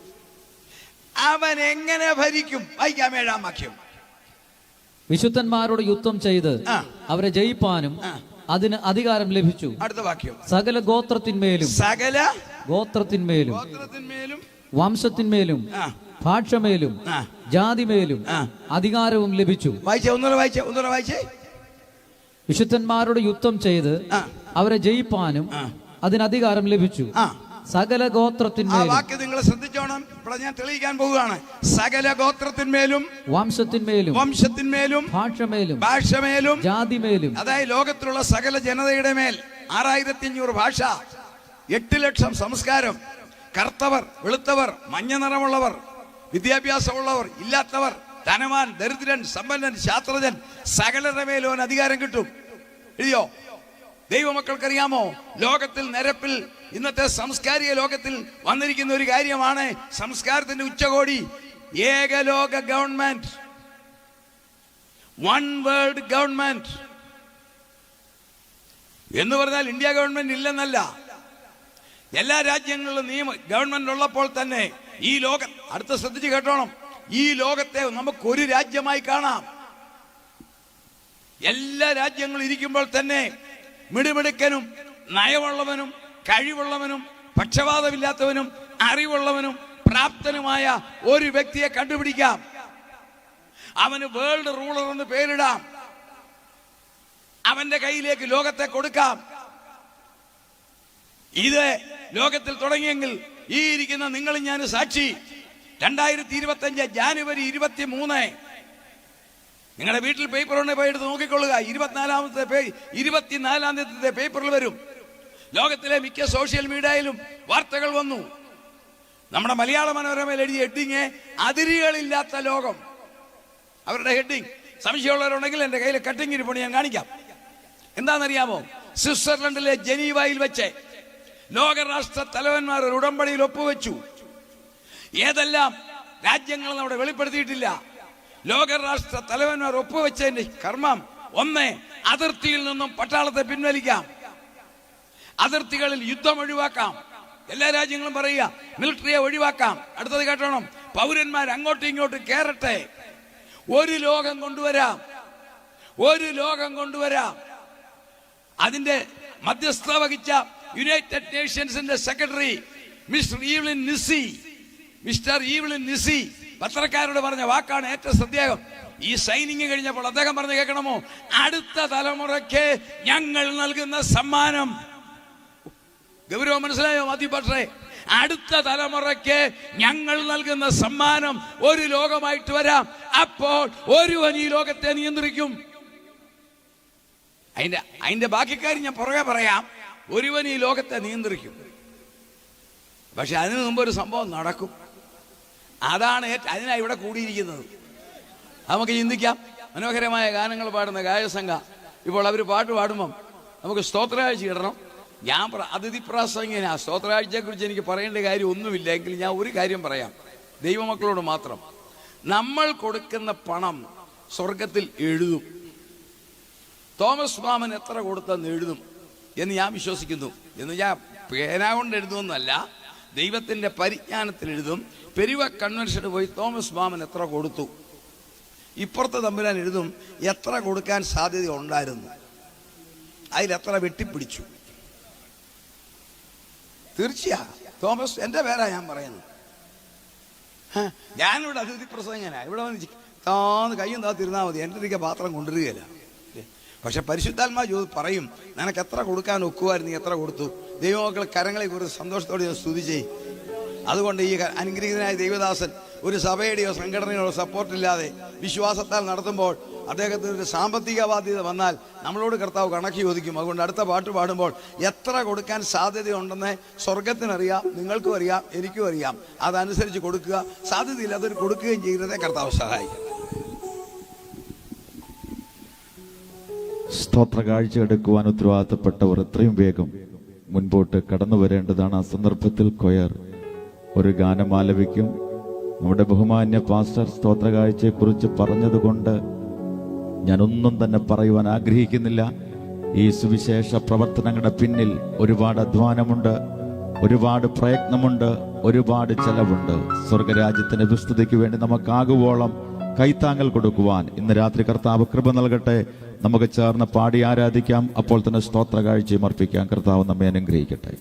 അവൻ എങ്ങനെ ഭരിക്കും? വായിക്കാം 7-ാം വാക്യം. വിശുദ്ധന്മാരോട് യുദ്ധം ചെയ്ത് അവരെ ജയിപ്പാനും അതിന് അധികാരം ലഭിച്ചു. അടുത്ത വാക്യം. സകല ഗോത്രത്തിന്മേലും വംശത്തിന്മേലും ഭാഷമേലും ജാതിമേലും അധികാരവും ലഭിച്ചു. വായിച്ചേ. വിശുദ്ധന്മാരോട് യുദ്ധം ചെയ്ത് അവരെ ജയിപ്പാനും അതിന് അധികാരം ലഭിച്ചു. സകല ഗോത്രത്തിന്മേലും. വാക്യം നിങ്ങൾ ശ്രദ്ധിച്ചോണം. ഇവിടെ ഞാൻ തെളിയിക്കാൻ പോവുകയാണ്. സകല ഗോത്രത്തിന്മേലും വംശത്തിന്മേലും ഭാഷമേലും ജാതിമേലും. അതായത് ലോകത്തിലുള്ള സകല ജനതയുടെ മേൽ 6500 ഭാഷ, 8 ലക്ഷം സംസ്കാരം, കറുത്തവർ, വെളുത്തവർ, മഞ്ഞ നിറമുള്ളവർ, വിദ്യാഭ്യാസമുള്ളവർ, ഇല്ലാത്തവർ, ധനവാൻ, ദരിദ്രൻ, സമ്പന്നൻ, ശാസ്ത്രജ്ഞൻ, സകലരുടെ മേലും അധികാരം കിട്ടും. എഴുതിയോ? ദൈവമക്കൾക്കറിയാമോ, ലോകത്തിൽ നിരപ്പിൽ ഇന്നത്തെ സാംസ്കാരിക ലോകത്തിൽ വന്നിരിക്കുന്ന ഒരു കാര്യമാണ് സംസ്കാരത്തിന്റെ ഉച്ചകോടി. ഏകലോക ഗവൺമെന്റ്, വൺ വേൾഡ് ഗവൺമെന്റ് എന്ന് പറഞ്ഞാൽ ഇന്ത്യ ഗവൺമെന്റ് ഇല്ലെന്നല്ല. എല്ലാ രാജ്യങ്ങളിലും ഗവൺമെന്റ് ഉള്ളപ്പോൾ തന്നെ ഈ ലോകം, അടുത്ത ശ്രദ്ധിച്ച് കേട്ടോണം, ഈ ലോകത്തെ നമുക്കൊരു രാജ്യമായി കാണാം. എല്ലാ രാജ്യങ്ങളും ഇരിക്കുമ്പോൾ തന്നെ മിടുമിടുക്കനും നയമുള്ളവനും കഴിവുള്ളവനും പക്ഷപാതമില്ലാത്തവനും അറിവുള്ളവനും പ്രാപ്തനുമായ ഒരു വ്യക്തിയെ കണ്ടുപിടിക്കാം. അവന് വേൾഡ് റൂളർ എന്ന് പേരിടാം. അവന്റെ കയ്യിലേക്ക് ലോകത്തെ കൊടുക്കാം. ഇത് ലോകത്തിൽ തുടങ്ങിയെങ്കിൽ ഈ ഇരിക്കുന്ന നിങ്ങളും ഞാൻ സാക്ഷി. 2025 ജാനുവരി 23 നിങ്ങളുടെ വീട്ടിൽ പേപ്പർ ഉണ്ടെ പോയി എടുത്ത് നോക്കിക്കൊള്ളുക. 24-ാം തീയതി പേപ്പറിൽ വരും. ലോകത്തിലെ മിക്ക സോഷ്യൽ മീഡിയയിലും വാർത്തകൾ വന്നു. നമ്മുടെ മലയാള മനോരമയിൽ എഴുതിയ ഹെഡിങ് അതിരുകളില്ലാത്ത ലോകം. അവരുടെ ഹെഡിങ്. സംശയമുള്ളവരുണ്ടെങ്കിൽ എന്റെ കയ്യിൽ കട്ടിങ് ഇരിപ്പുണ്ട്, ഞാൻ കാണിക്കാം. എന്താണെന്നറിയാമോ? സ്വിറ്റ്സർലൻഡിലെ ജനീവയിൽ വെച്ച് ലോകരാഷ്ട്ര തലവന്മാർ ഒരു ഉടമ്പടിയിൽ ഒപ്പുവെച്ചു. ഏതെല്ലാം രാജ്യങ്ങൾ അവിടെ വെളിപ്പെടുത്തിയിട്ടില്ല. ലോകരാഷ്ട്ര തലവന്മാർ ഒപ്പുവെച്ചതിന്റെ കർമ്മം 1, അതിർത്തിയിൽ നിന്നും പട്ടാളത്തെ പിൻവലിക്കാം. അതിർത്തികളിൽ യുദ്ധം ഒഴിവാക്കാം. എല്ലാ രാജ്യങ്ങളും പറയുക മിലിറ്ററിയെ ഒഴിവാക്കാം. അടുത്തത് കേട്ടോണം, പൗരന്മാർ അങ്ങോട്ടും ഇങ്ങോട്ടും കേറട്ടെ. ഒരു ലോകം കൊണ്ടുവരാം. അതിന്റെ മധ്യസ്ഥത വഹിച്ച യുണൈറ്റഡ് നേഷൻസിന്റെ സെക്രട്ടറി മിസ്റ്റർ ഈവ്ലിൻ നിസി പത്രക്കാരോട് പറഞ്ഞ വാക്കാണ് ഏറ്റവും ശ്രദ്ധേയം. ഈ സൈനിങ് കഴിഞ്ഞപ്പോൾ അദ്ദേഹം പറഞ്ഞു, കേൾക്കണമോ? അടുത്ത തലമുറയ്ക്ക് ഞങ്ങൾ നൽകുന്ന സമ്മാനം. ഗൗരവം മനസ്സിലായോ മാത്യു പക്ഷേ? അടുത്ത തലമുറയ്ക്ക് ഞങ്ങൾ നൽകുന്ന സമ്മാനം ഒരു ലോകമായിട്ട് വരാം. അപ്പോൾ ഒരുവൻ ഈ ലോകത്തെ നിയന്ത്രിക്കും. അതിന്റെ ബാക്കിക്കാര്യം ഞാൻ പുറകെ പറയാം. ഒരുവൻ ഈ ലോകത്തെ നിയന്ത്രിക്കും. പക്ഷെ അതിനു മുമ്പ് ഒരു സംഭവം നടക്കും. അതിനാ ഇവിടെ കൂടിയിരിക്കുന്നത്. നമുക്ക് ചിന്തിക്കാം. മനോഹരമായ ഗാനങ്ങൾ പാടുന്ന ഗായകസംഘ ഇപ്പോൾ അവർ പാട്ട് പാടുമ്പം നമുക്ക് സ്തോത്രകാഴ്ച ഇടണം. ഞാൻ അതിഥി പ്രാസംഗികനാ. സ്തോത്രകാഴ്ചയെ കുറിച്ച് എനിക്ക് പറയേണ്ട കാര്യം ഒന്നുമില്ല. എങ്കിൽ ഞാൻ ഒരു കാര്യം പറയാം, ദൈവമക്കളോട് മാത്രം. നമ്മൾ കൊടുക്കുന്ന പണം സ്വർഗത്തിൽ എഴുതും. തോമസ് മാമൻ എത്ര കൊടുത്തെന്ന് എഴുതും എന്ന് ഞാൻ വിശ്വസിക്കുന്നു. എന്ന് ഞാൻ പേന കൊണ്ട് എഴുതുമെന്നല്ല, ദൈവത്തിന്റെ പരിജ്ഞാനത്തിൽ എഴുതും. പെരുവ കൺവെൻഷന് പോയി തോമസ് മാമൻ എത്ര കൊടുത്തു, ഇപ്പുറത്തെ തമ്പുരാൻ എഴുതും എത്ര കൊടുക്കാൻ സാധ്യത ഉണ്ടായിരുന്നു, അതിലെത്ര വെട്ടിപ്പിടിച്ചു. തീർച്ചയാ തോമസ് എൻ്റെ പേരാ ഞാൻ പറയുന്നത്. ഞാനിവിടെ അതിഥി പ്രസംഗനാ. ഇവിടെ വന്ന് താന്ന് കയ്യും താത്തിരുന്നാൽ മതി, എൻ്റെ അടുക്ക പാത്രം കൊണ്ടുവരികയില്ല. പക്ഷെ പരിശുദ്ധാത്മാ പറയും, നിനക്ക് എത്ര കൊടുക്കാൻ ഒക്കുമായിരുന്നു, എത്ര കൊടുത്തു. ദൈവമക്കൾ കരങ്ങളെ കുറിച്ച് സന്തോഷത്തോടെ സ്തുതി ചെയ്യും. അതുകൊണ്ട് ഈ അനുഗ്രഹീതനായ ദൈവദാസൻ ഒരു സഭയുടെയോ സംഘടനയോ സപ്പോർട്ടില്ലാതെ വിശ്വാസത്താൽ നടത്തുമ്പോൾ അദ്ദേഹത്തിന് ഒരു സാമ്പത്തിക ബാധ്യത വന്നാൽ നമ്മളോട് കർത്താവ് കണക്ക് ചോദിക്കും. അതുകൊണ്ട് അടുത്ത പാട്ട് പാടുമ്പോൾ എത്ര കൊടുക്കാൻ സാധ്യതയുണ്ടെന്ന് സ്വർഗത്തിനറിയാം, നിങ്ങൾക്കും അറിയാം, എനിക്കും അറിയാം. അതനുസരിച്ച് കൊടുക്കുക. സാധ്യതയില്ല അതൊരു കൊടുക്കുകയും ചെയ്യുന്നതേ കർത്താവ് സഹായിക്കും. സ്തോത്ര കാഴ്ച എടുക്കുവാൻ ഉത്തരവാദിത്തപ്പെട്ടവർ എത്രയും വേഗം മുൻപോട്ട് കടന്നു വരേണ്ടതാണ്. ആ സന്ദർഭത്തിൽ കൊയർ ഒരു ഗാനം ആലപിക്കും. നമ്മുടെ ബഹുമാന്യ പാസ്റ്റർ സ്തോത്ര കാഴ്ചയെക്കുറിച്ച് പറഞ്ഞതുകൊണ്ട് ഞാനൊന്നും തന്നെ പറയുവാൻ ആഗ്രഹിക്കുന്നില്ല. ഈ സുവിശേഷ പ്രവർത്തനങ്ങളുടെ പിന്നിൽ ഒരുപാട് അധ്വാനമുണ്ട്, ഒരുപാട് പ്രയത്നമുണ്ട്, ഒരുപാട് ചെലവുണ്ട്. സ്വർഗരാജ്യത്തിന്റെ വിസ്തുതിക്ക് വേണ്ടി നമുക്കാകുവോളം കൈത്താങ്ങൽ കൊടുക്കുവാൻ ഇന്ന് രാത്രി കർത്താവ് കൃപ നൽകട്ടെ. നമുക്ക് ചേർന്ന് പാടി ആരാധിക്കാം. അപ്പോൾ തന്നെ സ്തോത്ര കാഴ്ചയും അർപ്പിക്കാം. കർത്താവ് നമ്മെ അനുഗ്രഹിക്കട്ടെ.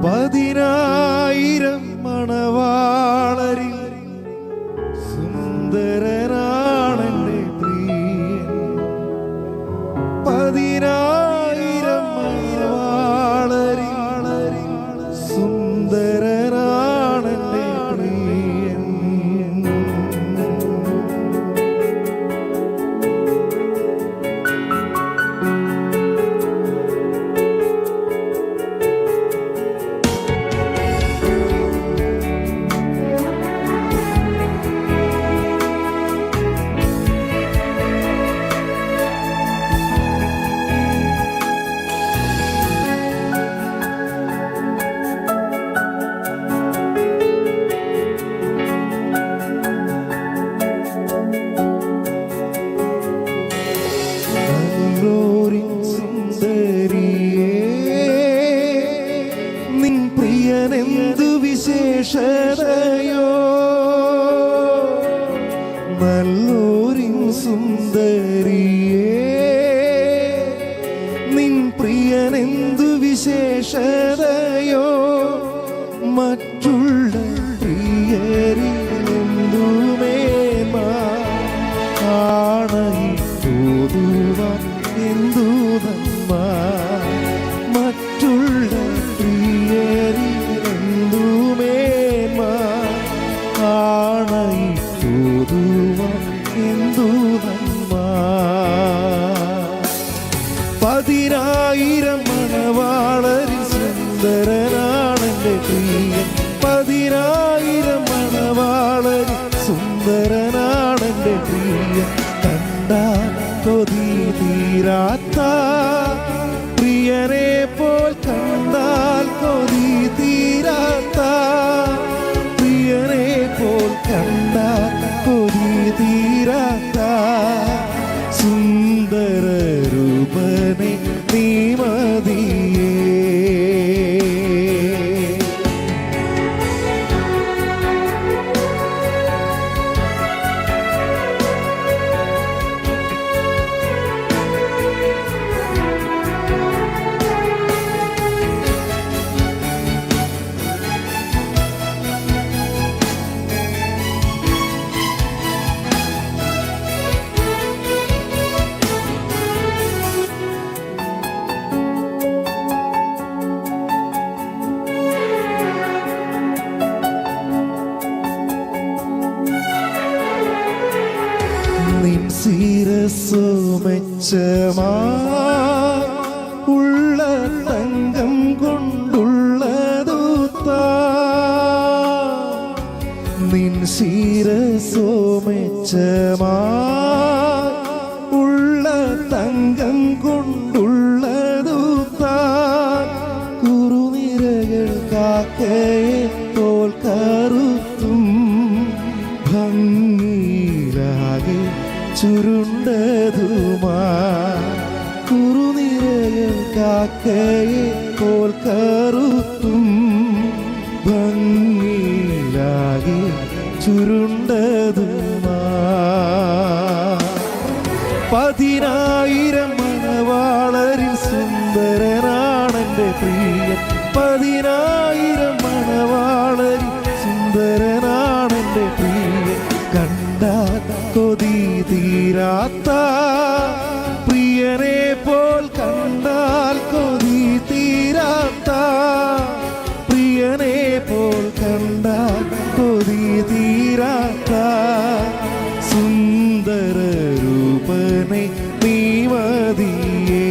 പതിനായിരം മണവാളരിൽ സുന്ദരനാണെന്റെ പ്രിയൻ. പതിനായിരം മണവാളരിൽ സുന്ദരനാണെന്റെ പ്രിയൻ. നല്ലോരിൻ സുന്ദരിയേ, നിൻ പ്രിയനെന്തു വിശേഷതയോ. നല്ലോരിൻ സുന്ദരിയേ, നിൻ പ്രിയനെന്തു വിശേഷതയോ. മറ്റുള്ള പ്രിയരിലെന്തുമേന്മ ആണയിട്ടോതുവാൻ എന്തു നന്മ. മറ്റുള്ള പ്രിയരിലെന്തുമേന്മ ആണയിട്ടോതുവാൻ എന്തു നന്മ. പതിനായിരം മണവാളരിൽ സുന്ദരനാണെന്റെ പ്രിയൻ. പതിനായിരം മണവാളരിൽ സുന്ദരനാണെന്റെ പ്രിയൻ. കണ്ടാൽ കൊതി തീരാത്ത പ്രിയനെ പോൽ, കണ്ടാൽ കൊതി തീരാത്ത പ്രിയനെ പോൽ, കണ്ടാൽ കൊതി തീരാത്ത സുന്ദര രൂപനെ നീ മതിയേ. നിൻ ശിരസ്സു മെച്ചമാ ഉള്ള തങ്കം കൊണ്ടുള്ളതുത്താ. നിൻ ശിരസ്സു മെച്ചമാ ഉള്ള തങ്കം കൊണ്ടുള്ളതുത്താ. കുറുനിരകൾ കാക്കയെ പോൽ കറുത്തും ഭംഗിയിലാകെ ചുരുണ്ടതുമാ. കുറുനിരകൾ കാക്കയെ പോൽ കറുത്തും ഭംഗിയിലാകെ ചുരുണ്ടതുമാ. പതിനായിരം മണവാളരിൽ സുന്ദരനാണെന്റെ പ്രിയൻ. പതിനായിരം മണവാളരിൽ സുന്ദരനാണെന്റെ പ്രിയൻ. കണ്ടാൽ കൊതി തീരാത്ത പ്രിയനെ പോൽ, കണ്ടാൽ കൊതി തീരാത്ത പ്രിയനെ പോൽ, കണ്ടാൽ കൊതി തീരാത്ത സുന്ദര രൂപനെ നീ മതിയേ.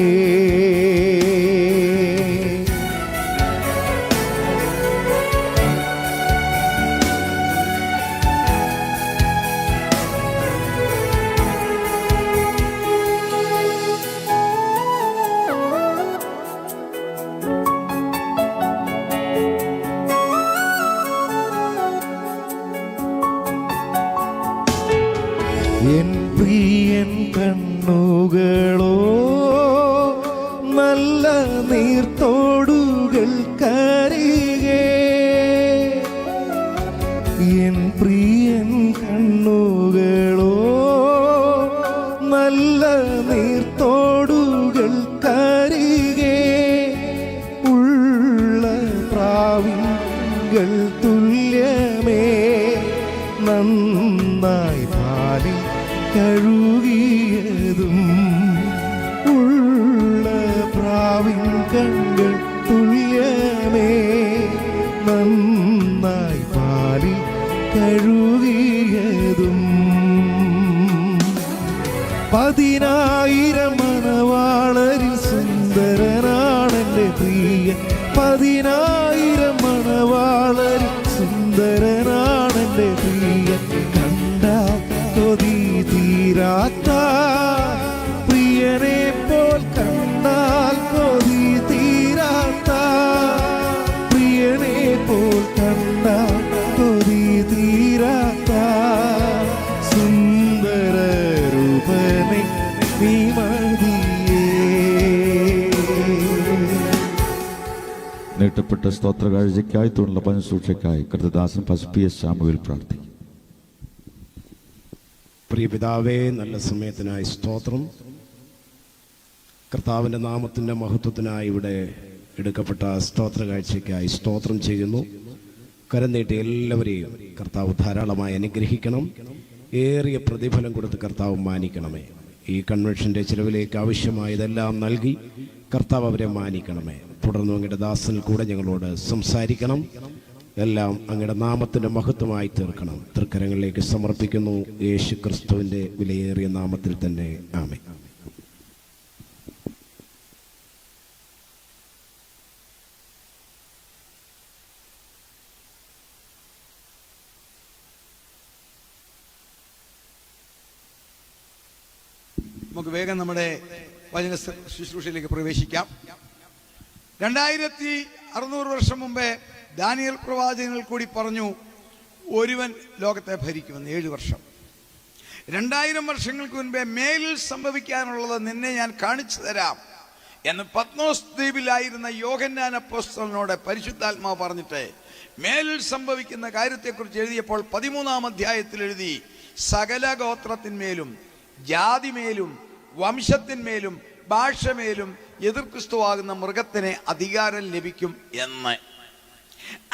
എൻ പ്രിയൻ കണ്ണുകൾ എൻ പ്രിയൻ കണ്ണുകളോ നല്ല നീർത്തോടുകൾ കരികെ ഉള്ള പ്രാവിൻകൾ തുല്യമേ നന്നായി പാലിൽ കഴുകിയതും ഉള്ള പ്രാവിൻ കണ്ണുകൾ തുല്യമേ നന്നായി പാലിൽ കഴുകിയതും 10,000 മണവാളരിൽ സുന്ദരനാണെൻ്റെ പ്രിയൻ 10,000 മണവാളരിൽ സുന്ദരനാണെൻ്റെ പ്രിയൻ കണ്ടാൽ കൊതി തീരാത്ത പ്രിയനെ പോൽ കണ്ടാൽ കൊതി തീരാത്ത പ്രിയനെ പോൽ കണ്ടാൽ കൊതി തീരാത്ത സുന്ദര രൂപനെ നീ മതിയേ. നീട്ടപ്പെട്ട സ്തോത്ര കാഴ്ചയ്ക്കായി തുടർന്നുള്ള പഞ്ചസൂക്ഷയ്ക്കായി കൃതദാസൻ പി എസ് ശാമുവിൽ പ്രാർത്ഥിക്കും. പ്രിയ പിതാവേ, നല്ല സമയത്തിനായി സ്തോത്രം. കർത്താവിൻ്റെ നാമത്തിൻ്റെ മഹത്വത്തിനായി ഇവിടെ എടുക്കപ്പെട്ട സ്തോത്ര കാഴ്ചയ്ക്കായി സ്തോത്രം ചെയ്യുന്നു. കരം നീട്ടി എല്ലാവരെയും കർത്താവ് ധാരാളമായി അനുഗ്രഹിക്കണം. ഏറിയ പ്രതിഫലം കൊടുത്ത് കർത്താവ് മാനിക്കണമേ. ഈ കൺവെൻഷൻ്റെ ചിലവിലേക്ക് ആവശ്യമായതെല്ലാം നൽകി കർത്താവ് അവരെ മാനിക്കണമേ. തുടർന്ന് അങ്ങയുടെ ദാസനിൽ കൂടെ ഞങ്ങളോട് സംസാരിക്കണം. എല്ലാം അങ്ങയുടെ നാമത്തിൻ്റെ മഹത്വമായി തീർക്കണം. തൃക്കരങ്ങളിലേക്ക് സമർപ്പിക്കുന്നു, യേശു ക്രിസ്തുവിൻ്റെ വിലയേറിയ നാമത്തിൽ തന്നെ. ആമേൻ. നമുക്ക് വേഗം നമ്മുടെ വചന ശുശ്രൂഷയിലേക്ക് പ്രവേശിക്കാം. 2600 വർഷം മുമ്പേ ദാനിയേൽ പ്രവാചകനിൽ കൂടി പറഞ്ഞു, ഒരുവൻ ലോകത്തെ ഭരിക്കുമെന്ന്. 7 വർഷം. 2000 വർഷങ്ങൾക്ക് മുൻപേ മേലിൽ സംഭവിക്കാനുള്ളത് നിന്നെ ഞാൻ കാണിച്ചു തരാം എന്ന് പത്മോസ് ദ്വീപിലായിരുന്ന യോഹന്നാൻ അപ്പോസ്തലനോട് പരിശുദ്ധാത്മാവ് പറഞ്ഞിട്ട് മേലിൽ സംഭവിക്കുന്ന കാര്യത്തെക്കുറിച്ച് എഴുതിയപ്പോൾ 13-ാം അധ്യായത്തിൽ എഴുതി, സകല ഗോത്രത്തിന്മേലും ജാതിമേലും വംശത്തിന്മേലും ഭാഷമേലും എതിർക്രിസ്തുവാകുന്ന മൃഗത്തിന് അധികാരം ലഭിക്കും എന്ന്.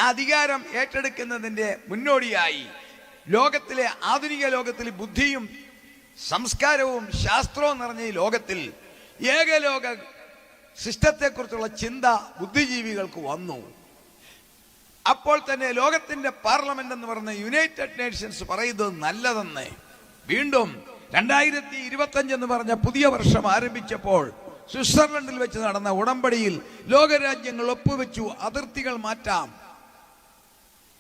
അധികാരം ഏറ്റെടുക്കുന്നതിൻ്റെ മുന്നോടിയായി ലോകത്തിലെ ആധുനിക ലോകത്തിൽ ബുദ്ധിയും സംസ്കാരവും ശാസ്ത്രവും നിറഞ്ഞ ഈ ലോകത്തിൽ ഏകലോക സിസ്റ്റത്തെക്കുറിച്ചുള്ള ചിന്ത ബുദ്ധിജീവികൾക്ക് വന്നു. അപ്പോൾ തന്നെ ലോകത്തിന്റെ പാർലമെന്റ് എന്ന് പറയുന്ന യുണൈറ്റഡ് നേഷൻസ് പറയുന്നത് നല്ലതെന്ന്. വീണ്ടും 2025 എന്ന് പറഞ്ഞ പുതിയ വർഷം ആരംഭിച്ചപ്പോൾ സ്വിറ്റ്സർലൻഡിൽ വെച്ച് നടന്ന ഉടമ്പടിയിൽ ലോകരാജ്യങ്ങൾ ഒപ്പുവെച്ചു, അതിർത്തികൾ മാറ്റാം,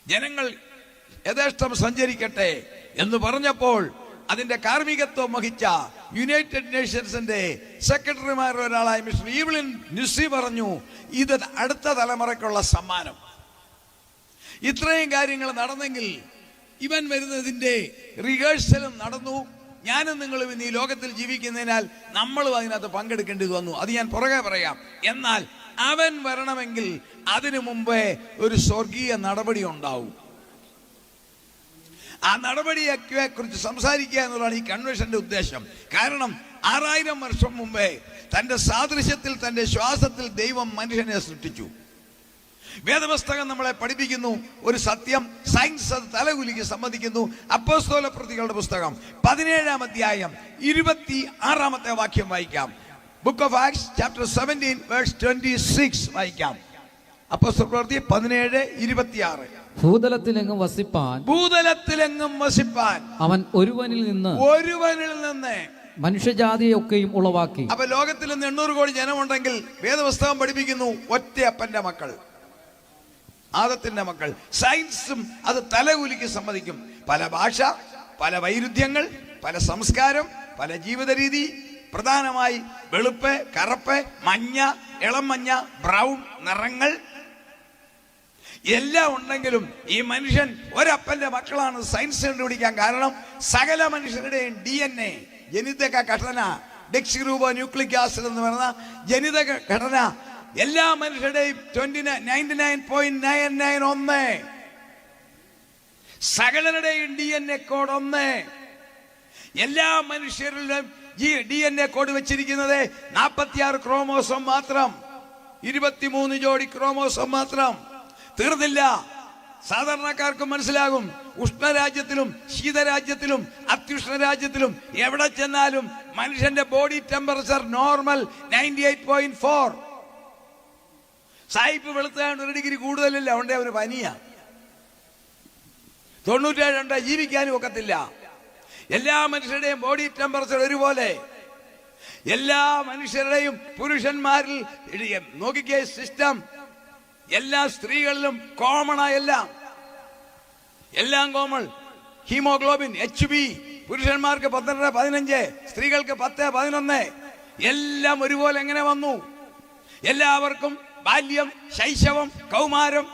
ജനങ്ങൾ യഥേഷ്ടം സഞ്ചരിക്കട്ടെ എന്ന് പറഞ്ഞപ്പോൾ അതിന്റെ കാർമ്മികത്വം വഹിച്ച യുണൈറ്റഡ് നേഷൻസിന്റെ സെക്രട്ടറിമാരിൽ ഒരാളായ മിസ്റ്റർ ഈവ്ലിൻ ന്യൂസി പറഞ്ഞു, ഇത് അടുത്ത തലമുറയ്ക്കുള്ള സമ്മാനം. ഇത്രയും കാര്യങ്ങൾ നടന്നെങ്കിൽ ഇവൻ വരുന്നതിന്റെ റിഹേഴ്സലും നടന്നു. ഞാനും നിങ്ങളും ഇന്ന് ഈ ലോകത്തിൽ ജീവിക്കുന്നതിനാൽ നമ്മളും അതിനകത്ത് പങ്കെടുക്കേണ്ടത് വന്നു. അത് ഞാൻ പുറകെ പറയാം. എന്നാൽ അവൻ വരണമെങ്കിൽ അതിനു മുമ്പേ ഒരു സ്വർഗീയ നടപടി ഉണ്ടാവും. ആ നടപടിയെ കുറിച്ച് സംസാരിക്കുക എന്നുള്ളതാണ് ഈ കൺവെൻഷന്റെ ഉദ്ദേശം. കാരണം 6000 വർഷം മുമ്പേ തന്റെ സാദൃശ്യത്തിൽ തന്റെ ശ്വാസത്തിൽ ദൈവം മനുഷ്യനെ സൃഷ്ടിച്ചു. വേദപുസ്തകം നമ്മളെ പഠിപ്പിക്കുന്നു ഒരു സത്യം. സയൻസ് അത് തലകുലുക്കി സമ്മതിക്കുന്നു. അപ്പോസ്തല പ്രവൃത്തികളുടെ പുസ്തകം 17-ാം അധ്യായം 26-ാമത്തെ വാക്യം വായിക്കാം. Book of Acts chapter 17 verse 26 വായിക്കാം. അപ്പോസ്തല പ്രവൃത്തി 17:26. ഭൂതലത്തിലെങ്ങും വസിപ്പാൻ അവൻ ഒരുവനിൽ നിന്ന് മനുഷ്യജാതിയൊക്കെയും ഉളവാക്കി. അപ്പൊ ലോകത്തിൽ നിന്ന് 800 കോടി ജനമുണ്ടെങ്കിൽ വേദപുസ്തകം പഠിപ്പിക്കുന്നു ഒറ്റയപ്പന്റെ മക്കൾ, ആദത്തിന്റെ മക്കൾ. സയൻസും അത് തലകുലുക്കി സമ്മതിക്കും. പല ഭാഷ, പല വൈരുദ്ധ്യങ്ങൾ, പല സംസ്കാരം, പല ജീവിത രീതി, പ്രധാനമായി വെളുപ്പ്, കറുപ്പ്, മഞ്ഞ, ഇളം മഞ്ഞ, ബ്രൗൺ നിറങ്ങൾ എല്ലാം ഉണ്ടെങ്കിലും ഈ മനുഷ്യൻ ഒരപ്പന്റെ മക്കളാണ് സയൻസ് കണ്ടുപിടിക്കാൻ കാരണം. സകല മനുഷ്യരുടെയും DNA ജനിതക ഘടന, ഡെക്സിറൂബോ ന്യൂക്ലിക് ആസിഡ് എന്ന് പറയുന്ന ജനിതക ഘടന എല്ലാ മനുഷ്യരുടെയും 99.991 സകലരുടെയും DNA കോഡ് ഒന്ന്. എല്ലാ മനുഷ്യരിലും DNA കോഡ് വെച്ചിരിക്കുന്നത് 46 ക്രോമോസോം മാത്രം, 23 ജോഡി ക്രോമോസോം മാത്രം. തീർന്നില്ല. സാധാരണക്കാർക്ക് മനസ്സിലാകും. ഉഷ്ണരാജ്യത്തിലും ശീതരാജ്യത്തിലും അത്യുഷ്ണരാജ്യത്തിലും എവിടെ ചെന്നാലും മനുഷ്യന്റെ ബോഡി ടെമ്പറേച്ചർ നോർമൽ 98.4. സായിപ്പ് വെളുത്താണ്ട് 1 ഡിഗ്രി കൂടുതലില്ല, അതുകൊണ്ട് അവന് പനിയാ. 97 ജീവിക്കാനും ഒക്കത്തില്ല. എല്ലാ മനുഷ്യരുടെയും ബോഡി ടെമ്പറേച്ചർ ഒരുപോലെ. എല്ലാ മനുഷ്യരുടെയും പുരുഷന്മാരിൽ നോക്കിക്കേ സിസ്റ്റം, എല്ലാ സ്ത്രീകളിലും കോമണായ എല്ലാം കോമൺ. ഹീമോഗ്ലോബിൻ HB പുരുഷന്മാർക്ക് 12-15, സ്ത്രീകൾക്ക് 10-11. എല്ലാം ഒരുപോലെ എങ്ങനെ വന്നു? എല്ലാവർക്കും ബാല്യം, ശൈശവം, കൗമാരം,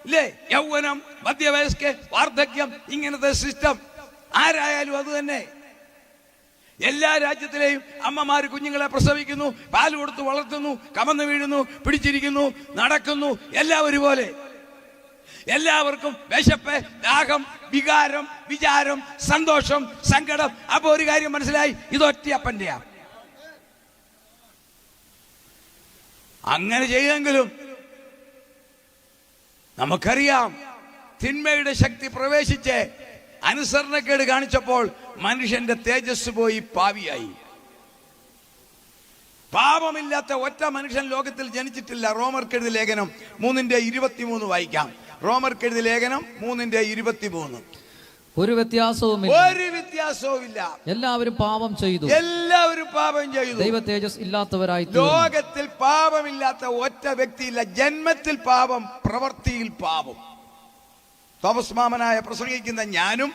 ഇല്ലേ, യൗവനം, മധ്യവയസ്ക, വാർദ്ധക്യം, ഇങ്ങനത്തെ സിസ്റ്റം. ആരായാലും അത് തന്നെ. എല്ലാ രാജ്യത്തിലെയും അമ്മമാര് കുഞ്ഞുങ്ങളെ പ്രസവിക്കുന്നു, പാൽ കൊടുത്ത് വളർത്തുന്നു, കമന്ന് വീഴുന്നു, പിടിച്ചിരിക്കുന്നു, നടക്കുന്നു, എല്ലാം ഒരുപോലെ. എല്ലാവർക്കും വിശപ്പ്, ദാഹം, വികാരം, വിചാരം, സന്തോഷം, സങ്കടം. അപ്പൊ ഒരു കാര്യം മനസ്സിലായി, ഇതൊറ്റയപ്പന്റെയാ. അങ്ങനെ ചെയ്തെങ്കിലും നമുക്കറിയാം, തിന്മയുടെ ശക്തി പ്രവേശിച്ച് അനുസരണക്കേട് കാണിച്ചപ്പോൾ മനുഷ്യന്റെ തേജസ് പോയി, പാവിയായി. പാപമില്ലാത്ത ഒറ്റ മനുഷ്യൻ ലോകത്തിൽ ജനിച്ചിട്ടില്ല. റോമർക്കെഴുതിയ ലേഖനം 3:23 വായിക്കാം. റോമർക്കെഴുതിയ ലേഖനം 3:23. ഒരു വ്യത്യാസവും ഇല്ല. എല്ലാവരും പാപം ചെയ്തു. ദൈവ തേജസ് ഇല്ലാത്തവരായി. ലോകത്തിൽ പാപമില്ലാത്ത ഒറ്റ വ്യക്തിയില്ല. ജന്മത്തിൽ പാപം, പ്രവൃത്തിയിൽ പാപം. തോമസ് മാമനായ പ്രസംഗിക്കുന്ന ഞാനും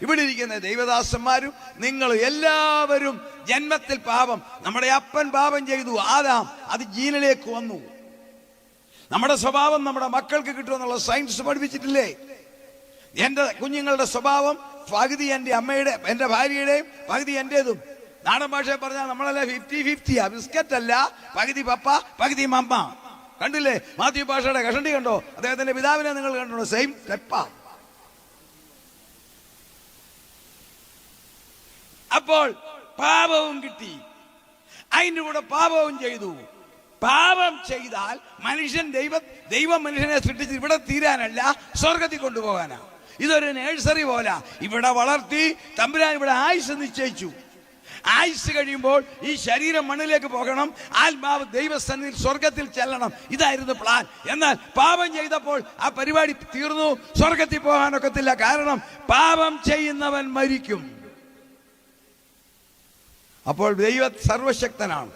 ഇവിടെ ഇരിക്കുന്ന ദൈവദാസന്മാരും നിങ്ങൾ എല്ലാവരും ജന്മത്തിൽ പാപം. നമ്മുടെ അപ്പൻ പാപം ചെയ്തു, ആദാം. അത് ജീനിലേക്ക് വന്നു. നമ്മുടെ സ്വഭാവം നമ്മുടെ മക്കൾക്ക് കിട്ടുമെന്നുള്ള സയൻസ് പഠിപ്പിച്ചിട്ടില്ലേ? എന്റെ കുഞ്ഞുങ്ങളുടെ സ്വഭാവം പകുതി എന്റെ അമ്മയുടെ, എന്റെ ഭാര്യയുടെയും പകുതി എന്റേതും. നാടൻ ഭാഷയെ പറഞ്ഞാൽ നമ്മളെല്ലാം 50-50. ബിസ്ക്കറ്റ് അല്ല, പകുതി പപ്പ പകുതി മമ്മ. കണ്ടില്ലേ മാത്യു ഭാഷയുടെ കഷണ്ടി കണ്ടോ? അദ്ദേഹത്തിന്റെ പിതാവിനെ നിങ്ങൾ കണ്ടോ? സെയിം സ്റ്റെപ്പ. അപ്പോൾ പാപവും കിട്ടി, അതിൻ്റെ കൂടെ പാപവും ചെയ്തു. പാപം ചെയ്താൽ മനുഷ്യൻ ദൈവം മനുഷ്യനെ സൃഷ്ടിച്ച് ഇവിടെ തീരാനല്ല, സ്വർഗത്തിൽ കൊണ്ടുപോകാനാ. ഇതൊരു നേഴ്സറി പോലെ ഇവിടെ വളർത്തി തമ്പുരാൻ ഇവിടെ ആയുസ് നിശ്ചയിച്ചു. ആയുസ് കഴിയുമ്പോൾ ഈ ശരീരം മണ്ണിലേക്ക് പോകണം, ആത്മാവ് ദൈവസന്നിധിയിൽ സ്വർഗത്തിൽ ചെല്ലണം. ഇതായിരുന്നു പ്ലാൻ. എന്നാൽ പാപം ചെയ്തപ്പോൾ ആ പരിപാടി തീർന്നു. സ്വർഗത്തിൽ പോകാനൊക്കത്തില്ല. കാരണം പാപം ചെയ്യുന്നവൻ മരിക്കും. അപ്പോൾ ദൈവം സർവശക്തനാണ്.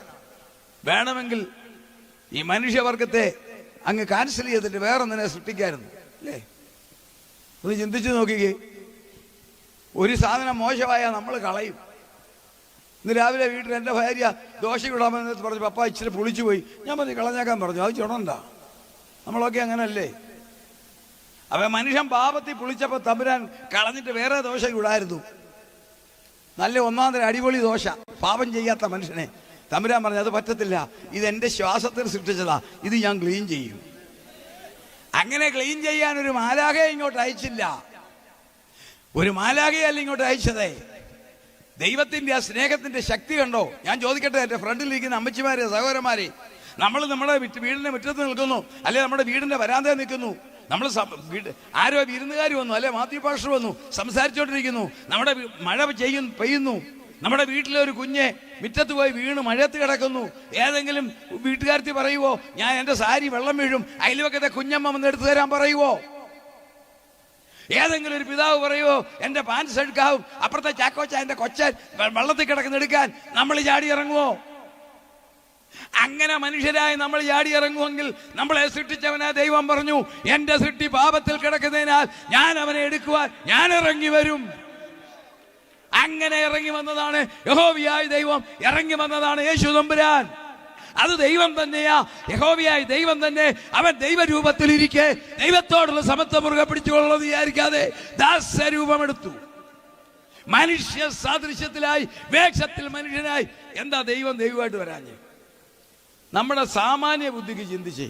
വേണമെങ്കിൽ ഈ മനുഷ്യവർഗത്തെ അങ്ങ് ക്യാൻസൽ ചെയ്തിട്ട് വേറൊന്നിനെ സൃഷ്ടിക്കായിരുന്നു, അല്ലേ? ഒന്ന് ചിന്തിച്ചു നോക്കിക്കേ. ഒരു സാധനം മോശമായാൽ നമ്മൾ കളയും. ഇന്ന് രാവിലെ വീട്ടിൽ എൻ്റെ ഭാര്യ ദോശ ഇടാമെന്ന് പറഞ്ഞു, പപ്പ ഇച്ചിരി പുളിച്ചു പോയി. ഞാൻ പറഞ്ഞു കളഞ്ഞേക്കാൻ പറഞ്ഞു. അത് ചുടണ്ട. നമ്മളൊക്കെ അങ്ങനല്ലേ? അപ്പൊ മനുഷ്യൻ പാപത്തിൽ പുളിച്ചപ്പോൾ തമ്പുരാൻ കളഞ്ഞിട്ട് വേറെ ദോശ ഇടായിരുന്നു. നല്ല ഒന്നാം തരം അടിപൊളി ദോശ. പാപം ചെയ്യാത്ത മനുഷ്യനെ തമ്പുരാൻ പറഞ്ഞു അത് പറ്റത്തില്ല, ഇതെന്റെ ശ്വാസത്തിൽ സൃഷ്ടിച്ചതാ, ഇത് ഞാൻ ക്ലീൻ ചെയ്യും. അങ്ങനെ ക്ലീൻ ചെയ്യാൻ ഒരു മാലാഖയെ ഇങ്ങോട്ട് അയച്ചില്ല. ഒരു മാലാഖയല്ല ഇങ്ങോട്ട് അയച്ചതേ. ദൈവത്തിന്റെ ആ സ്നേഹത്തിന്റെ ശക്തി കണ്ടോ? ഞാൻ ചോദിക്കട്ടെ, എന്റെ ഫ്രണ്ടിലിരിക്കുന്ന അമ്മച്ചിമാരെ, സഹോദരന്മാരെ, നമ്മൾ നമ്മുടെ വീടിന്റെ മുറ്റത്ത് നിൽക്കുന്നു, അല്ലെ നമ്മുടെ വീടിന്റെ വരാന്തയിൽ നിൽക്കുന്നു. നമ്മൾ ആരോ വിരുന്നുകാർ വന്നു, അല്ലെ മാത്യു പാസ്റ്റർ വന്നു, സംസാരിച്ചോണ്ടിരിക്കുന്നു. നമ്മുടെ മഴ പെയ്യുന്നു. നമ്മുടെ വീട്ടിലെ ഒരു കുഞ്ഞ് മുറ്റത്ത് പോയി വീണ് മഴയത്ത് കിടക്കുന്നു. ഏതെങ്കിലും വീട്ടുകാരത്തി പറയുവോ ഞാൻ എൻ്റെ സാരി വെള്ളം വീഴും, അയൽവക്കത്തെ കുഞ്ഞമ്മ വന്ന് എടുത്തു തരാൻ പറയുവോ? ഏതെങ്കിലും ഒരു പിതാവ് പറയുവോ എൻ്റെ പാൻസ് എടുക്കാവും, അപ്പുറത്തെ ചാക്കോച്ച എൻ്റെ കൊച്ചൻ വെള്ളത്തിൽ കിടക്കുന്ന എടുക്കാൻ നമ്മൾ ചാടി ഇറങ്ങുവോ? അങ്ങനെ മനുഷ്യരായി നമ്മൾ ചാടി ഇറങ്ങുമെങ്കിൽ നമ്മളെ സൃഷ്ടിച്ചവനാ ദൈവം പറഞ്ഞു, എൻ്റെ സൃഷ്ടി പാപത്തിൽ കിടക്കുന്നതിനാൽ ഞാൻ അവനെ എടുക്കുവാൻ ഞാൻ ഇറങ്ങി വരും. അങ്ങനെ ഇറങ്ങി വന്നതാണ് യഹോവയായ ദൈവം, ഇറങ്ങി വന്നതാണ് യേശു തമ്പുരാൻ. അത് ദൈവം തന്നെയാ, യഹോവയായ ദൈവം തന്നെ. അവൻ ദൈവരൂപത്തിൽ ഇരിക്കെ ദൈവത്തോടുള്ള സമത്വം മുറുകെ പിടിച്ചുകൊള്ളുന്നത് വിചാരിക്കാതെ ദാസരൂപമെടുത്തു. മനുഷ്യ സാദൃശ്യത്തിലായി, വേഷത്തിൽ മനുഷ്യനായി. എന്താ ദൈവമായിട്ട് വരാഞ്ഞ്? നമ്മുടെ സാമാന്യ ബുദ്ധിക്ക് ചിന്തിച്ചേ.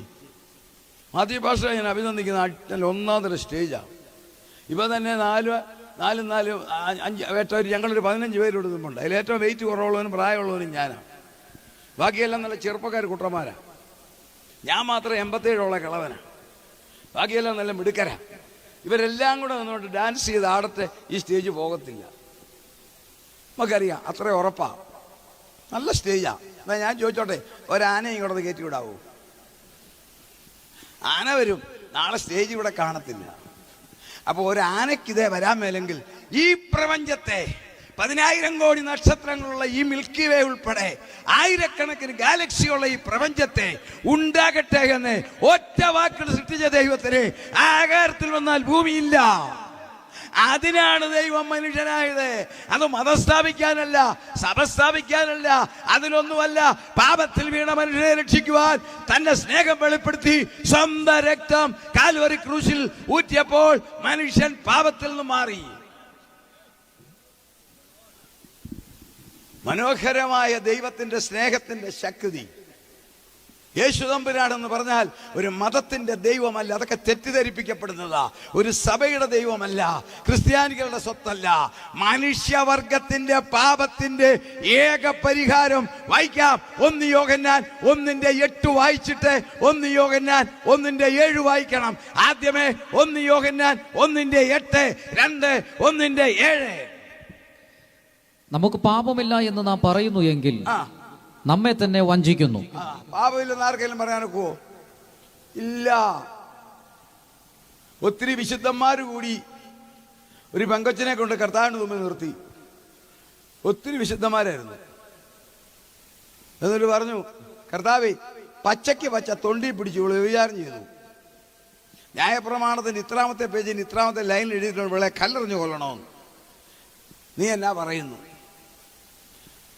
മാത്യു പാസ്റ്റർ ഞാൻ അഭിനന്ദിക്കുന്ന ഒന്നാം തരം സ്റ്റേജാണ്. ഇപ്പം തന്നെ നാലും അഞ്ച് ഏറ്റവും ഞങ്ങളൊരു 15 പേര് കൊടുക്കുന്നുണ്ട്. അതിൽ ഏറ്റവും വെയിറ്റ് കുറവുള്ളവനും പ്രായമുള്ളവനും ഞാനാണ്. ബാക്കിയെല്ലാം നല്ല ചെറുപ്പക്കാർ കുട്ടന്മാരാണ്. ഞാൻ മാത്രം 87 കിളവനാണ്. ബാക്കിയെല്ലാം നല്ല മിടുക്കരാ. ഇവരെല്ലാം കൂടെ നിന്നുകൊണ്ട് ഡാൻസ് ചെയ്ത് ആടത്തെ ഈ സ്റ്റേജ് പോകത്തില്ല. നമുക്കറിയാം, അത്ര ഉറപ്പാ. നല്ല സ്റ്റേജാ. എന്നാൽ ഞാൻ ചോദിച്ചോട്ടെ, ഒരാനയും ഇങ്ങോട്ട് കയറ്റി വിടാവൂ? ആന വരും, നാളെ സ്റ്റേജ് ഇവിടെ കാണത്തില്ല. അപ്പോൾ ഒരാനയ്ക്കിതേ വരാൻ മേലെങ്കിൽ ഈ പ്രപഞ്ചത്തെ 10,000 കോടി നക്ഷത്രങ്ങളുള്ള ഈ മിൽക്കി വേ ഉൾപ്പെടെ ആയിരക്കണക്കിന് ഗാലക്സിയുള്ള ഈ പ്രപഞ്ചത്തെ ഉണ്ടാകട്ടെ എന്ന് ഒറ്റ വാക്കിൽ സൃഷ്ടിച്ച ദൈവത്തിന് ആകാരത്തിൽ വന്നാൽ ഭൂമിയില്ല. അതിനാണ് ദൈവം മനുഷ്യനായത്. അത് മതം സ്ഥാപിക്കാനല്ല, സഭ സ്ഥാപിക്കാനല്ല, അതിലൊന്നുമല്ല. പാപത്തിൽ വീണ മനുഷ്യനെ രക്ഷിക്കുവാൻ തന്റെ സ്നേഹം വെളിപ്പെടുത്തി സ്വന്തം രക്തം കാൽവരി ക്രൂശിൽ ഊറ്റിയപ്പോൾ മനുഷ്യൻ പാപത്തിൽ നിന്ന് മാറി. മനോഹരമായ ദൈവത്തിന്റെ സ്നേഹത്തിന്റെ ശക്തി. യേശു തമ്പുരാനെന്ന് പറഞ്ഞാൽ ഒരു മതത്തിന്റെ ദൈവമല്ല, അതൊക്കെ തെറ്റിദ്ധരിപ്പിക്കപ്പെടുന്നതാ. ഒരു സഭയുടെ ദൈവമല്ല, ക്രിസ്ത്യാനികളുടെ സ്വത്തല്ല. മനുഷ്യവർഗത്തിന്റെ പാപത്തിന്റെ ഏക പരിഹാരം വായിക്കാം. 1 യോഹന്നാൻ 1:8 വായിച്ചിട്ട് 1 യോഹന്നാൻ 1:7 വായിക്കണം. ആദ്യമേ 1 യോഹന്നാൻ 1:8, 2 1:7. നമുക്ക് പാപമില്ല എന്ന് നാം പറയുന്നു എങ്കിൽ നമ്മെ തന്നെ വഞ്ചിക്കുന്നു. പാപമില്ലെന്ന് ആർക്കെങ്കിലും പറയാനൊക്കുവോ? ഇല്ല. ഒത്തിരി വിശുദ്ധന്മാർ കൂടി ഒരു പെങ്കൊച്ചിനെ കൊണ്ട് കർത്താവിന് മുമ്പിൽ നിർത്തി. ഒത്തിരി വിശുദ്ധന്മാരായിരുന്നു. എന്നിട്ട് പറഞ്ഞു, കർത്താവേ, പച്ചയ്ക്ക് പച്ച തൊണ്ടി പിടിച്ചു വിചാരം ചെയ്തു. ന്യായപ്രമാണത്തിന്റെ ഇത്രാമത്തെ പേജിന് ഇത്രാമത്തെ ലൈനിൽ എഴുതിയിട്ടുണ്ട്, വിളെ കല്ലെറിഞ്ഞു കൊല്ലണമെന്ന്. നീ എന്നാ പറയുന്നു?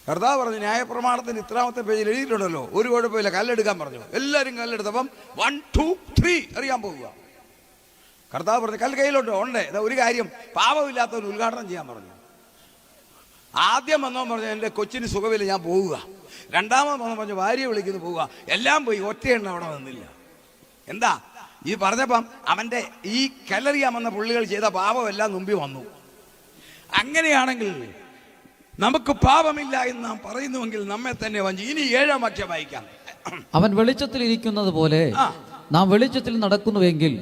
കർത്താവ് പറഞ്ഞു, ന്യായപ്രമാണത്തിന് ഇത്രാമത്തെ പേജിൽ എഴുതിയിട്ടുണ്ടല്ലോ, ഒരു കുഴപ്പമില്ല, കല്ലെടുക്കാൻ പറഞ്ഞു. എല്ലാവരും കല്ലെടുത്തപ്പം 1 2 3 അറിയാൻ പോവുക. കർത്താവ് പറഞ്ഞു, കല്ല് കയ്യിലുണ്ടോ? ഉണ്ട്. ഒരു കാര്യം, പാപമില്ലാത്തവന് ഉദ്ഘാടനം ചെയ്യാൻ പറഞ്ഞു. ആദ്യം വന്നവൻ പറഞ്ഞു, എൻ്റെ കൊച്ചിന് സുഖമില്ല, ഞാൻ പോവുക. രണ്ടാമത് വന്നു പറഞ്ഞു, ഭാര്യയെ വിളിക്കുന്നു, പോവുക. എല്ലാം പോയി, ഒറ്റയെണ്ണ അവിടെ വന്നില്ല. എന്താ ഈ പറഞ്ഞപ്പം അവൻ്റെ ഈ കല്ലെറിയാൻ വന്ന പുള്ളികൾ ചെയ്ത പാപമെല്ലാം മുമ്പിൽ വന്നു. അങ്ങനെയാണെങ്കിൽ നമുക്ക് പാപമില്ല എന്ന് നാം പറയുന്നുവെങ്കിൽ നമ്മെ തന്നെ വഞ്ചി. ഇനി 7-ാം വാക്യം വായിക്കാം. അവൻ വെളിച്ചത്തിൽ ഇരിക്കുന്നത് പോലെ നാം വെളിച്ചത്തിൽ നടക്കുന്നുവെങ്കിൽ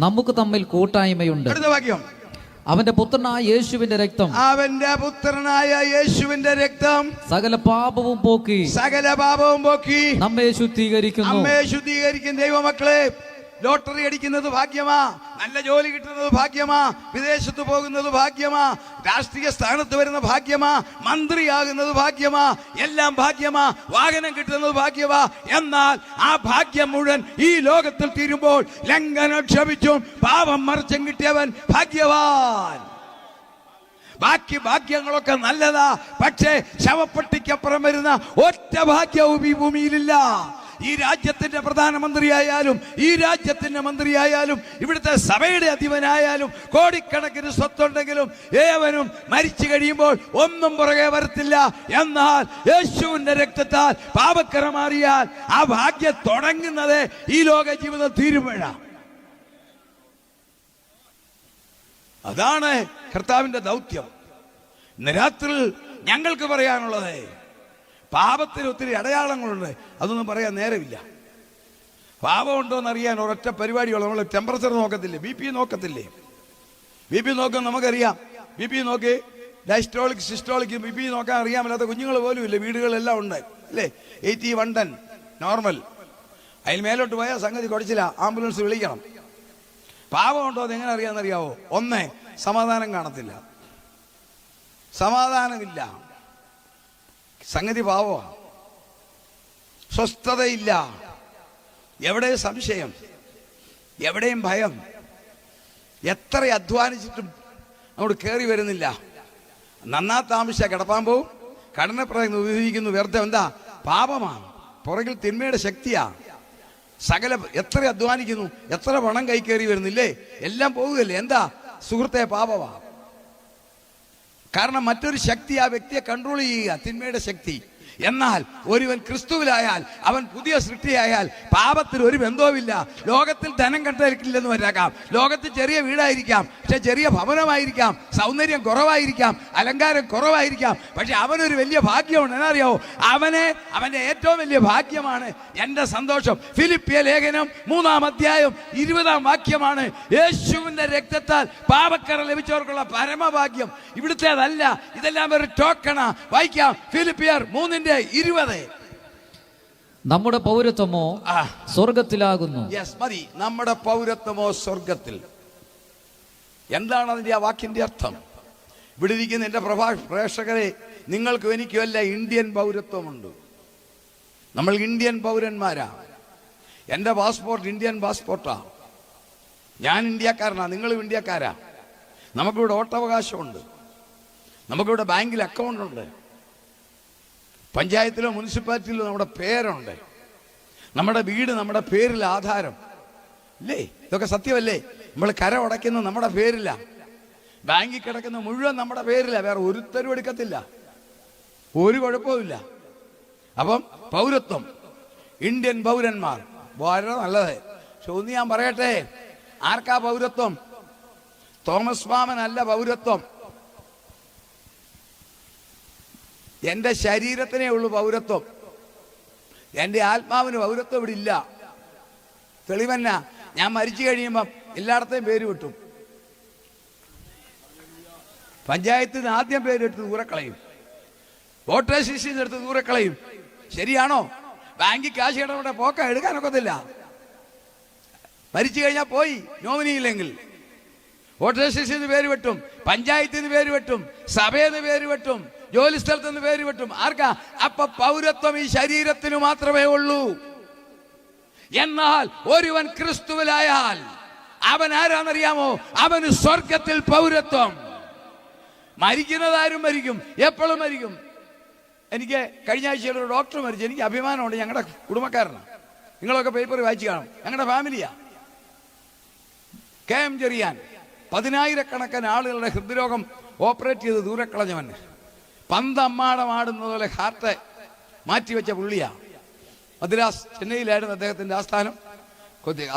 നമുക്ക് തമ്മിൽ കൂട്ടായ്മയുണ്ട്. അടുത്ത വാക്യം, അവന്റെ പുത്രനായ യേശുവിന്റെ രക്തം, അവന്റെ പുത്രനായ യേശുവിന്റെ രക്തം സകല പാപവും പോക്കി നമ്മെ ശുദ്ധീകരിക്കുന്നു. നമ്മെ ശുദ്ധീകരിക്കും. ദൈവമക്കളെ, ലോട്ടറി അടിക്കുന്നത് ഭാഗ്യമാ, നല്ല ജോലി കിട്ടുന്നത് ഭാഗ്യമാ, വിദേശത്ത് പോകുന്നത് ഭാഗ്യമാ, രാഷ്ട്രീയ സ്ഥാനത്ത് വരുന്ന ഭാഗ്യമാ, മന്ത്രിയാകുന്നത് ഭാഗ്യമാ, എല്ലാം ഭാഗ്യമാ, വാഹനം കിട്ടുന്നത് ഭാഗ്യമാ. എന്നാൽ ആ ഭാഗ്യം മുഴുവൻ ഈ ലോകത്തിൽ തീരുമ്പോൾ ലംഘനം ക്ഷമിച്ചും പാപം മറിച്ചും കിട്ടിയവൻ ഭാഗ്യവാൻ. ബാക്കി ഭാഗ്യങ്ങളൊക്കെ നല്ലതാ, പക്ഷേ ശവപ്പെട്ടിക്കപ്പുറം വരുന്ന ഒറ്റ ഭാഗ്യവും ഈ ഭൂമിയിലില്ല. ഈ രാജ്യത്തിന്റെ പ്രധാനമന്ത്രിയായാലും, ഈ രാജ്യത്തിന്റെ മന്ത്രിയായാലും, ഇവിടുത്തെ സഭയുടെ അധിപനായാലും, കോടിക്കണക്കിന് സ്വത്തുണ്ടെങ്കിലും ഏവനും മരിച്ചു കഴിയുമ്പോൾ ഒന്നും പുറകെ വരത്തില്ല. എന്നാൽ യേശുവിന്റെ രക്തത്താൽ പാപക്കറ മാറിയാൽ ആ ഭാഗ്യം തുടങ്ങുന്നത് ഈ ലോക ജീവിതം തീരുമ്പോഴാണ്. അതാണ് കർത്താവിന്റെ ദൗത്യം. ഇന്ന് രാത്രി ഞങ്ങൾക്ക് പറയാനുള്ളത്, പാപത്തിന് ഒത്തിരി അടയാളങ്ങളുണ്ട്, അതൊന്നും പറയാൻ നേരമില്ല. പാപമുണ്ടോന്ന് അറിയാൻ ഒരൊറ്റ പരിപാടിയുള്ളൂ. നമ്മൾ ടെമ്പറേച്ചർ നോക്കത്തില്ലേ, BP നോക്കത്തില്ലേ? BP നോക്കാൻ നമുക്കറിയാം. BP നോക്കി ഡയസ്റ്റോളിക് സിസ്റ്റോളിക് BP നോക്കാൻ അറിയാമല്ലാത്ത കുഞ്ഞുങ്ങൾ പോലും ഇല്ല. വീടുകളെല്ലാം ഉണ്ട് അല്ലേ? 80 110 നോർമൽ. അതിൽ മേലോട്ട് പോയാൽ സംഗതി കുഴച്ചില്ല, ആംബുലൻസ് വിളിക്കണം. പാപമുണ്ടോ എന്ന് എങ്ങനെ അറിയാമെന്നറിയാവോ? ഒന്ന്, സമാധാനം കാണത്തില്ല, സമാധാനമില്ല, സംഗതി പാവമാണ്, സ്വസ്ഥതയില്ല, എവിടെ സംശയം, എവിടെയും ഭയം, എത്ര അധ്വാനിച്ചിട്ടും അങ്ങോട്ട് കയറി വരുന്നില്ല. നന്നാ താമസിച്ച കിടപ്പാൻ പോവും, കടനപ്രയം ഉപയോഗിക്കുന്നു, വ്യർത്ഥം. എന്താ? പാപമാണ്, പുറകിൽ തിന്മയുടെ ശക്തിയാ. സകല എത്ര അധ്വാനിക്കുന്നു, എത്ര പണം കൈ കയറി വരുന്നില്ലേ, എല്ലാം പോകുകയല്ലേ. എന്താ സുഹൃത്തെ? പാപമാണ്. കാരണം മറ്റൊരു ശക്തി ആ വ്യക്തിയെ കൺട്രോൾ ചെയ്യുക, തിന്മയുടെ ശക്തി. എന്നാൽ ഒരുവൻ ക്രിസ്തുവിലായാൽ അവൻ പുതിയ സൃഷ്ടിയായാൽ പാപത്തിന് ഒരു ബന്ധവുമില്ല. ലോകത്തിൽ ധനം കണ്ടില്ലെന്ന് വരാക്കാം, ലോകത്തിൽ ചെറിയ വീടായിരിക്കാം, പക്ഷെ ചെറിയ ഭവനമായിരിക്കാം, സൗന്ദര്യം കുറവായിരിക്കാം, അലങ്കാരം കുറവായിരിക്കാം, പക്ഷെ അവനൊരു വലിയ ഭാഗ്യമുണ്ട്. എന്നറിയാവോ? അവന്റെ ഏറ്റവും വലിയ ഭാഗ്യമാണ് എൻ്റെ സന്തോഷം. ഫിലിപ്പിയ ലേഖനം 3-ാം അധ്യായം 20-ാം വാക്യമാണ്, യേശുവിന്റെ രക്തത്താൽ പാപക്കറ ലഭിച്ചവർക്കുള്ള പരമഭാഗ്യം ഇവിടുത്തേതല്ല, ഇതെല്ലാം ഒരു ടോക്കണാ. വായിക്കാം, ഫിലിപ്പിയർ 3:20. നമ്മുടെ പൗരത്വമോ സ്വർഗത്തിലാകുന്നു. മതി, നമ്മുടെ പൗരത്വമോ സ്വർഗത്തിൽ. എന്താണ് അതിന്റെ ആ വാക്കിന്റെ അർത്ഥം? ഇവിടെ ഇരിക്കുന്ന എന്റെ പ്രേക്ഷകരെ, നിങ്ങൾക്കും എനിക്കും അല്ല ഇന്ത്യൻ പൗരത്വമുണ്ട്. നമ്മൾ ഇന്ത്യൻ പൗരന്മാരാ. എൻ്റെ പാസ്പോർട്ട് ഇന്ത്യൻ പാസ്പോർട്ടാ. ഞാൻ ഇന്ത്യക്കാരനാ, നിങ്ങളും ഇന്ത്യക്കാരാ. നമുക്കിവിടെ വോട്ടവകാശമുണ്ട്, നമുക്കിവിടെ ബാങ്കിൽ അക്കൗണ്ട് ഉണ്ട്, പഞ്ചായത്തിലോ മുനിസിപ്പാലിറ്റിയിലോ നമ്മുടെ പേരുണ്ട്, നമ്മുടെ വീട് നമ്മുടെ പേരിൽ ആധാരം ഇല്ലേ? ഇതൊക്കെ സത്യമല്ലേ? നമ്മൾ കര ഉടയ്ക്കുന്നത് നമ്മുടെ പേരില്ല, ബാങ്കിൽ കിടക്കുന്ന മുഴുവൻ നമ്മുടെ പേരില്ല, വേറെ ഒരുത്തരും എടുക്കത്തില്ല, ഒരു കുഴപ്പമില്ല. അപ്പം പൗരത്വം, ഇന്ത്യൻ പൗരന്മാർ വളരെ നല്ലത്. പക്ഷെ ഒന്ന് ഞാൻ പറയട്ടെ, ആർക്കാ പൗരത്വം? തോമസ് മാമനല്ല പൗരത്വം. എൻ്റെ ശരീരത്തിനേ ഉള്ളൂ പൗരത്വം, എൻ്റെ ആത്മാവിന് പൗരത്വം ഇവിടെ ഇല്ല. തെളിവന്ന, ഞാൻ മരിച്ചു കഴിയുമ്പം എല്ലായിടത്തെയും പേര് കിട്ടും. പഞ്ചായത്തിൽ നിന്ന് ആദ്യം പേരെടുത്ത് ദൂരക്കളയും, വോട്ടേഴ്സ് ലിസ്റ്റിൽ എടുത്ത് ദൂരക്കളയും. ശരിയാണോ? ബാങ്കിൽ കാശ് ഇടപെട്ട പോക്ക എടുക്കാനൊക്കത്തില്ല. മരിച്ചു കഴിഞ്ഞാൽ പോയി, നോമിനിയില്ലെങ്കിൽ വോട്ടേഴ്സ് ലിസ്റ്റിൽ നിന്ന് പേര് വെട്ടും, പഞ്ചായത്തിൽ നിന്ന് പേര് വെട്ടും, സഭയിൽ നിന്ന് പേര് വെട്ടും, ജോലി സ്ഥലത്ത് നിന്ന് പേര് വെട്ടും. ആർക്കാ? അപ്പൊ പൗരത്വം ഈ ശരീരത്തിന് മാത്രമേ ഉള്ളൂ. എന്നാൽ ഒരുവൻ ക്രിസ്തുവിലായാൽ അവൻ ആരാന്നറിയാമോ? അവന് സ്വർഗത്തിൽ പൗരത്വം. മരിക്കുന്നതാരും മരിക്കും, എപ്പോഴും മരിക്കും. എനിക്ക് കഴിഞ്ഞ ആഴ്ചയിൽ ഒരു ഡോക്ടർ മരിച്ചു. എനിക്ക് അഭിമാനമുണ്ട്, ഞങ്ങളുടെ കുടുംബക്കാരനാണ്. നിങ്ങളൊക്കെ പേപ്പർ വായിച്ചു കാണും, ഞങ്ങളുടെ ഫാമിലിയാ. KM ചെറിയാൻ 10,000-കണക്കിന് ആളുകളുടെ ഹൃദ്രോഗം ഓപ്പറേറ്റ് ചെയ്ത് ദൂരെ കളഞ്ഞവൻ. പന്തമ്മാടമാടുന്നത് പോലെ ഹാർട്ട് മാറ്റിവെച്ച പുള്ളിയാ. മദ്രാസ്, ചെന്നൈയിലായിരുന്നു അദ്ദേഹത്തിന്റെ ആസ്ഥാനം.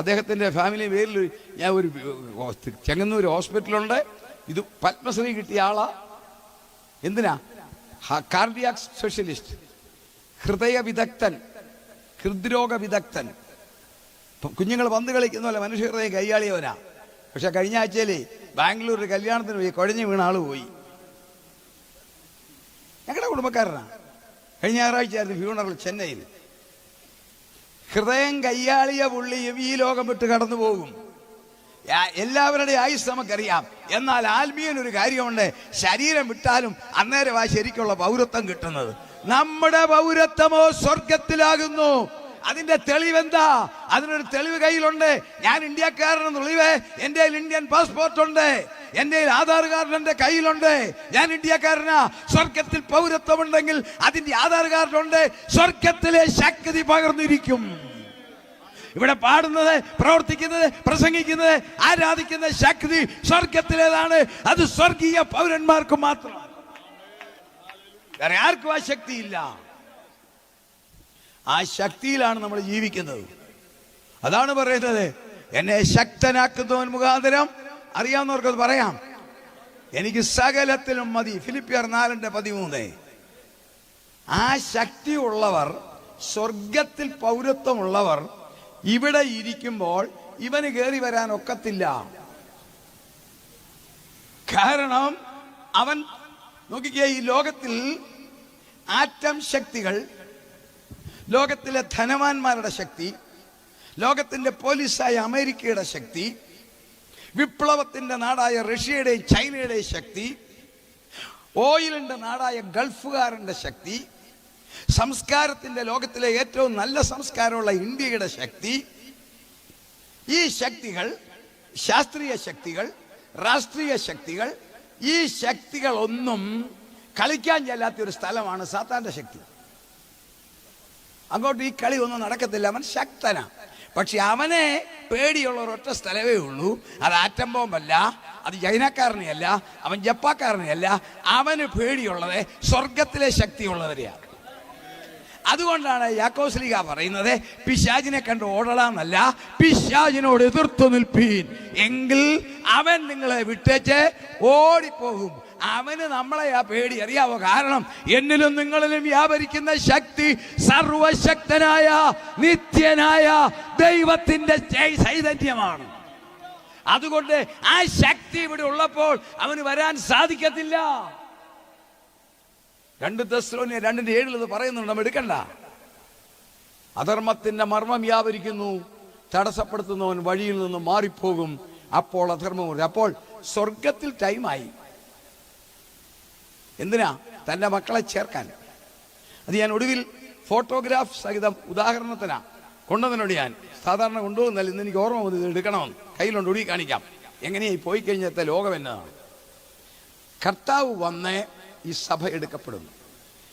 അദ്ദേഹത്തിന്റെ ഫാമിലി പേരിൽ ഞാൻ ഒരു ചെങ്ങന്നൂർ ഹോസ്പിറ്റലുണ്ട്. ഇത് പത്മശ്രീ കിട്ടിയ ആളാ. എന്തിനാ? കാർഡിയാക് സ്പെഷ്യലിസ്റ്റ്, ഹൃദയ വിദഗ്ധൻ, ഹൃദ്രോഗ വിദഗ്ധൻ. കുഞ്ഞുങ്ങൾ പന്ത് കളിക്കുന്ന പോലെ മനുഷ്യ ഹൃദയം കൈയാളിയവനാ. പക്ഷെ കഴിഞ്ഞ ആഴ്ചയിൽ ബാംഗ്ലൂർ ഒരു കല്യാണത്തിന് പോയി, കുഴഞ്ഞു വീണ ആള് പോയി. ഞങ്ങളുടെ കുടുംബക്കാരനാണ്. കഴിഞ്ഞ ഞായറാഴ്ചയായിരുന്നു ഫ്യൂണറൽ ചെന്നൈയിൽ. ഹൃദയം കയ്യാളിയ പുള്ളിയും ഈ ലോകം വിട്ട് കടന്നു പോകും. എല്ലാവരുടെയും ആയുസ് നമുക്കറിയാം. എന്നാൽ ആത്മീയനൊരു കാര്യമുണ്ട്, ശരീരം വിട്ടാലും അന്നേരം ആ ശരിക്കുള്ള പൗരത്വം കിട്ടുന്നത്. നമ്മുടെ പൗരത്വമോ സ്വർഗത്തിലാകുന്നു. അതിന്റെ തെളിവെന്താ? അതിനൊരു തെളിവ് കയ്യിലുണ്ട്. ഞാൻ ഇന്ത്യക്കാരനെന്ന് തെളിവ് എൻ്റെ ഇന്ത്യൻ പാസ്പോർട്ട് ഉണ്ട്, എൻ്റെ ആധാർ കാർഡ് എൻ്റെ കയ്യിലുണ്ട്. ഞാൻ ഇന്ത്യക്കാരനാ. സ്വർഗത്തിൽ പൗരത്വമുണ്ടെങ്കിൽ അതിന്റെ ആധാർ കാർഡുണ്ട്. സ്വർഗത്തിലെ ശക്തി പകർന്നിരിക്കും. ഇവിടെ പാടുന്നത്, പ്രവർത്തിക്കുന്നത്, പ്രസംഗിക്കുന്നത്, ആരാധിക്കുന്ന ശക്തി സ്വർഗത്തിലേതാണ്. അത് സ്വർഗീയ പൗരന്മാർക്ക് മാത്രം, വേറെ ആർക്കും ആ ശക്തിയില്ല. ആ ശക്തിയിലാണ് നമ്മൾ ജീവിക്കുന്നത്. അതാണ് പറയുന്നത്, എന്നെ ശക്തനാക്കുന്നവൻ മുഖാന്തരം. അറിയാവുന്നവർക്കത് പറയാം, എനിക്ക് സകലത്തിലും മതി. ഫിലിപ്പിയർ 4:13. ആ ശക്തിയുള്ളവർ, സ്വർഗത്തിൽ പൗരത്വമുള്ളവർ ഇവിടെ ഇരിക്കുമ്പോൾ ഇവന് കയറി വരാൻ ഒക്കത്തില്ല. കാരണം അവൻ നോക്കിക്കേ, ഈ ലോകത്തിൽ ആറ്റം ശക്തികൾ, ലോകത്തിലെ ധനവാന്മാരുടെ ശക്തി, ലോകത്തിന്റെ പോലീസായ അമേരിക്കയുടെ ശക്തി, വിപ്ലവത്തിന്റെ നാടായ റഷ്യയുടെയും ചൈനയുടെയും ശക്തി, ഓയിലിന്റെ നാടായ ഗൾഫുകാരന്റെ ശക്തി, സംസ്കാരത്തിന്റെ ലോകത്തിലെ ഏറ്റവും നല്ല സംസ്കാരമുള്ള ഇന്ത്യയുടെ ശക്തി, ഈ ശക്തികൾ, ശാസ്ത്രീയ ശക്തികൾ, രാഷ്ട്രീയ ശക്തികൾ, ഈ ശക്തികളൊന്നും കളിക്കാൻ ചെല്ലാത്ത ഒരു സ്ഥലമാണ് സാത്താന്റെ ശക്തി. അങ്ങോട്ട് ഈ കളി ഒന്നും നടക്കത്തില്ല. അവൻ ശക്തനാ. പക്ഷെ അവനെ പേടിയുള്ള ഒരൊറ്റ സ്ഥലമേ ഉള്ളൂ. അത് ആറ്റം ബോംബല്ല, അത് ചൈനക്കാരനെയല്ല, അവൻ ജപ്പാക്കാരനെയല്ല. അവന് പേടിയുള്ളത് സ്വർഗത്തിലെ ശക്തിയുള്ളവരെയാണ്. അതുകൊണ്ടാണ് യാക്കോസ്ലീഹ പറയുന്നത് പിശാചിനെ കണ്ട് ഓടലാന്നല്ല, പിശാചിനോട് എതിർത്തു നിൽപ്പീൻ, എങ്കിൽ അവൻ നിങ്ങളെ വിട്ടേച്ച് ഓടിപ്പോകും. അവന് നമ്മളെ ആ പേടി അറിയാവോ? കാരണം എന്നിലും നിങ്ങളിലും വ്യാപരിക്കുന്ന ശക്തി സർവശക്തനായ നിത്യനായ ദൈവത്തിന്റെ ചൈതന്യമാണ്. അതുകൊണ്ട് ആ ശക്തി ഇവിടെ ഉള്ളപ്പോൾ അവന് വരാൻ സാധിക്കത്തില്ല. 2 തെസ്സലോനിയർ 2:7 പറയുന്നുണ്ട്, നമ്മൾ എടുക്കണ്ട. അധർമ്മത്തിന്റെ മർമ്മം വ്യാപരിക്കുന്നു, തടസ്സപ്പെടുത്തുന്നവൻ വഴിയിൽ നിന്ന് മാറിപ്പോകും, അപ്പോൾ അധർമ്മം. അപ്പോൾ സ്വർഗത്തിൽ ടൈമായി. എന്തിനാ? തൻ്റെ മക്കളെ ചേർക്കാൻ. അത് ഞാൻ ഒടുവിൽ ഫോട്ടോഗ്രാഫ് സഹിതം ഉദാഹരണത്തിനാ കൊണ്ടുവന്നതിനോട് ഞാൻ സാധാരണ കൊണ്ടുപോകുന്നല്ല, ഇന്ന് എനിക്ക് ഓർമ്മ വന്നത് എടുക്കണമെന്ന്. കയ്യിലുണ്ട്, ഒടുവിൽ കാണിക്കാം. എങ്ങനെയായി പോയി കഴിഞ്ഞത്തെ ലോകം എന്നതാണ്. കർത്താവ് വന്ന് ഈ സഭ എടുക്കപ്പെടുന്നു.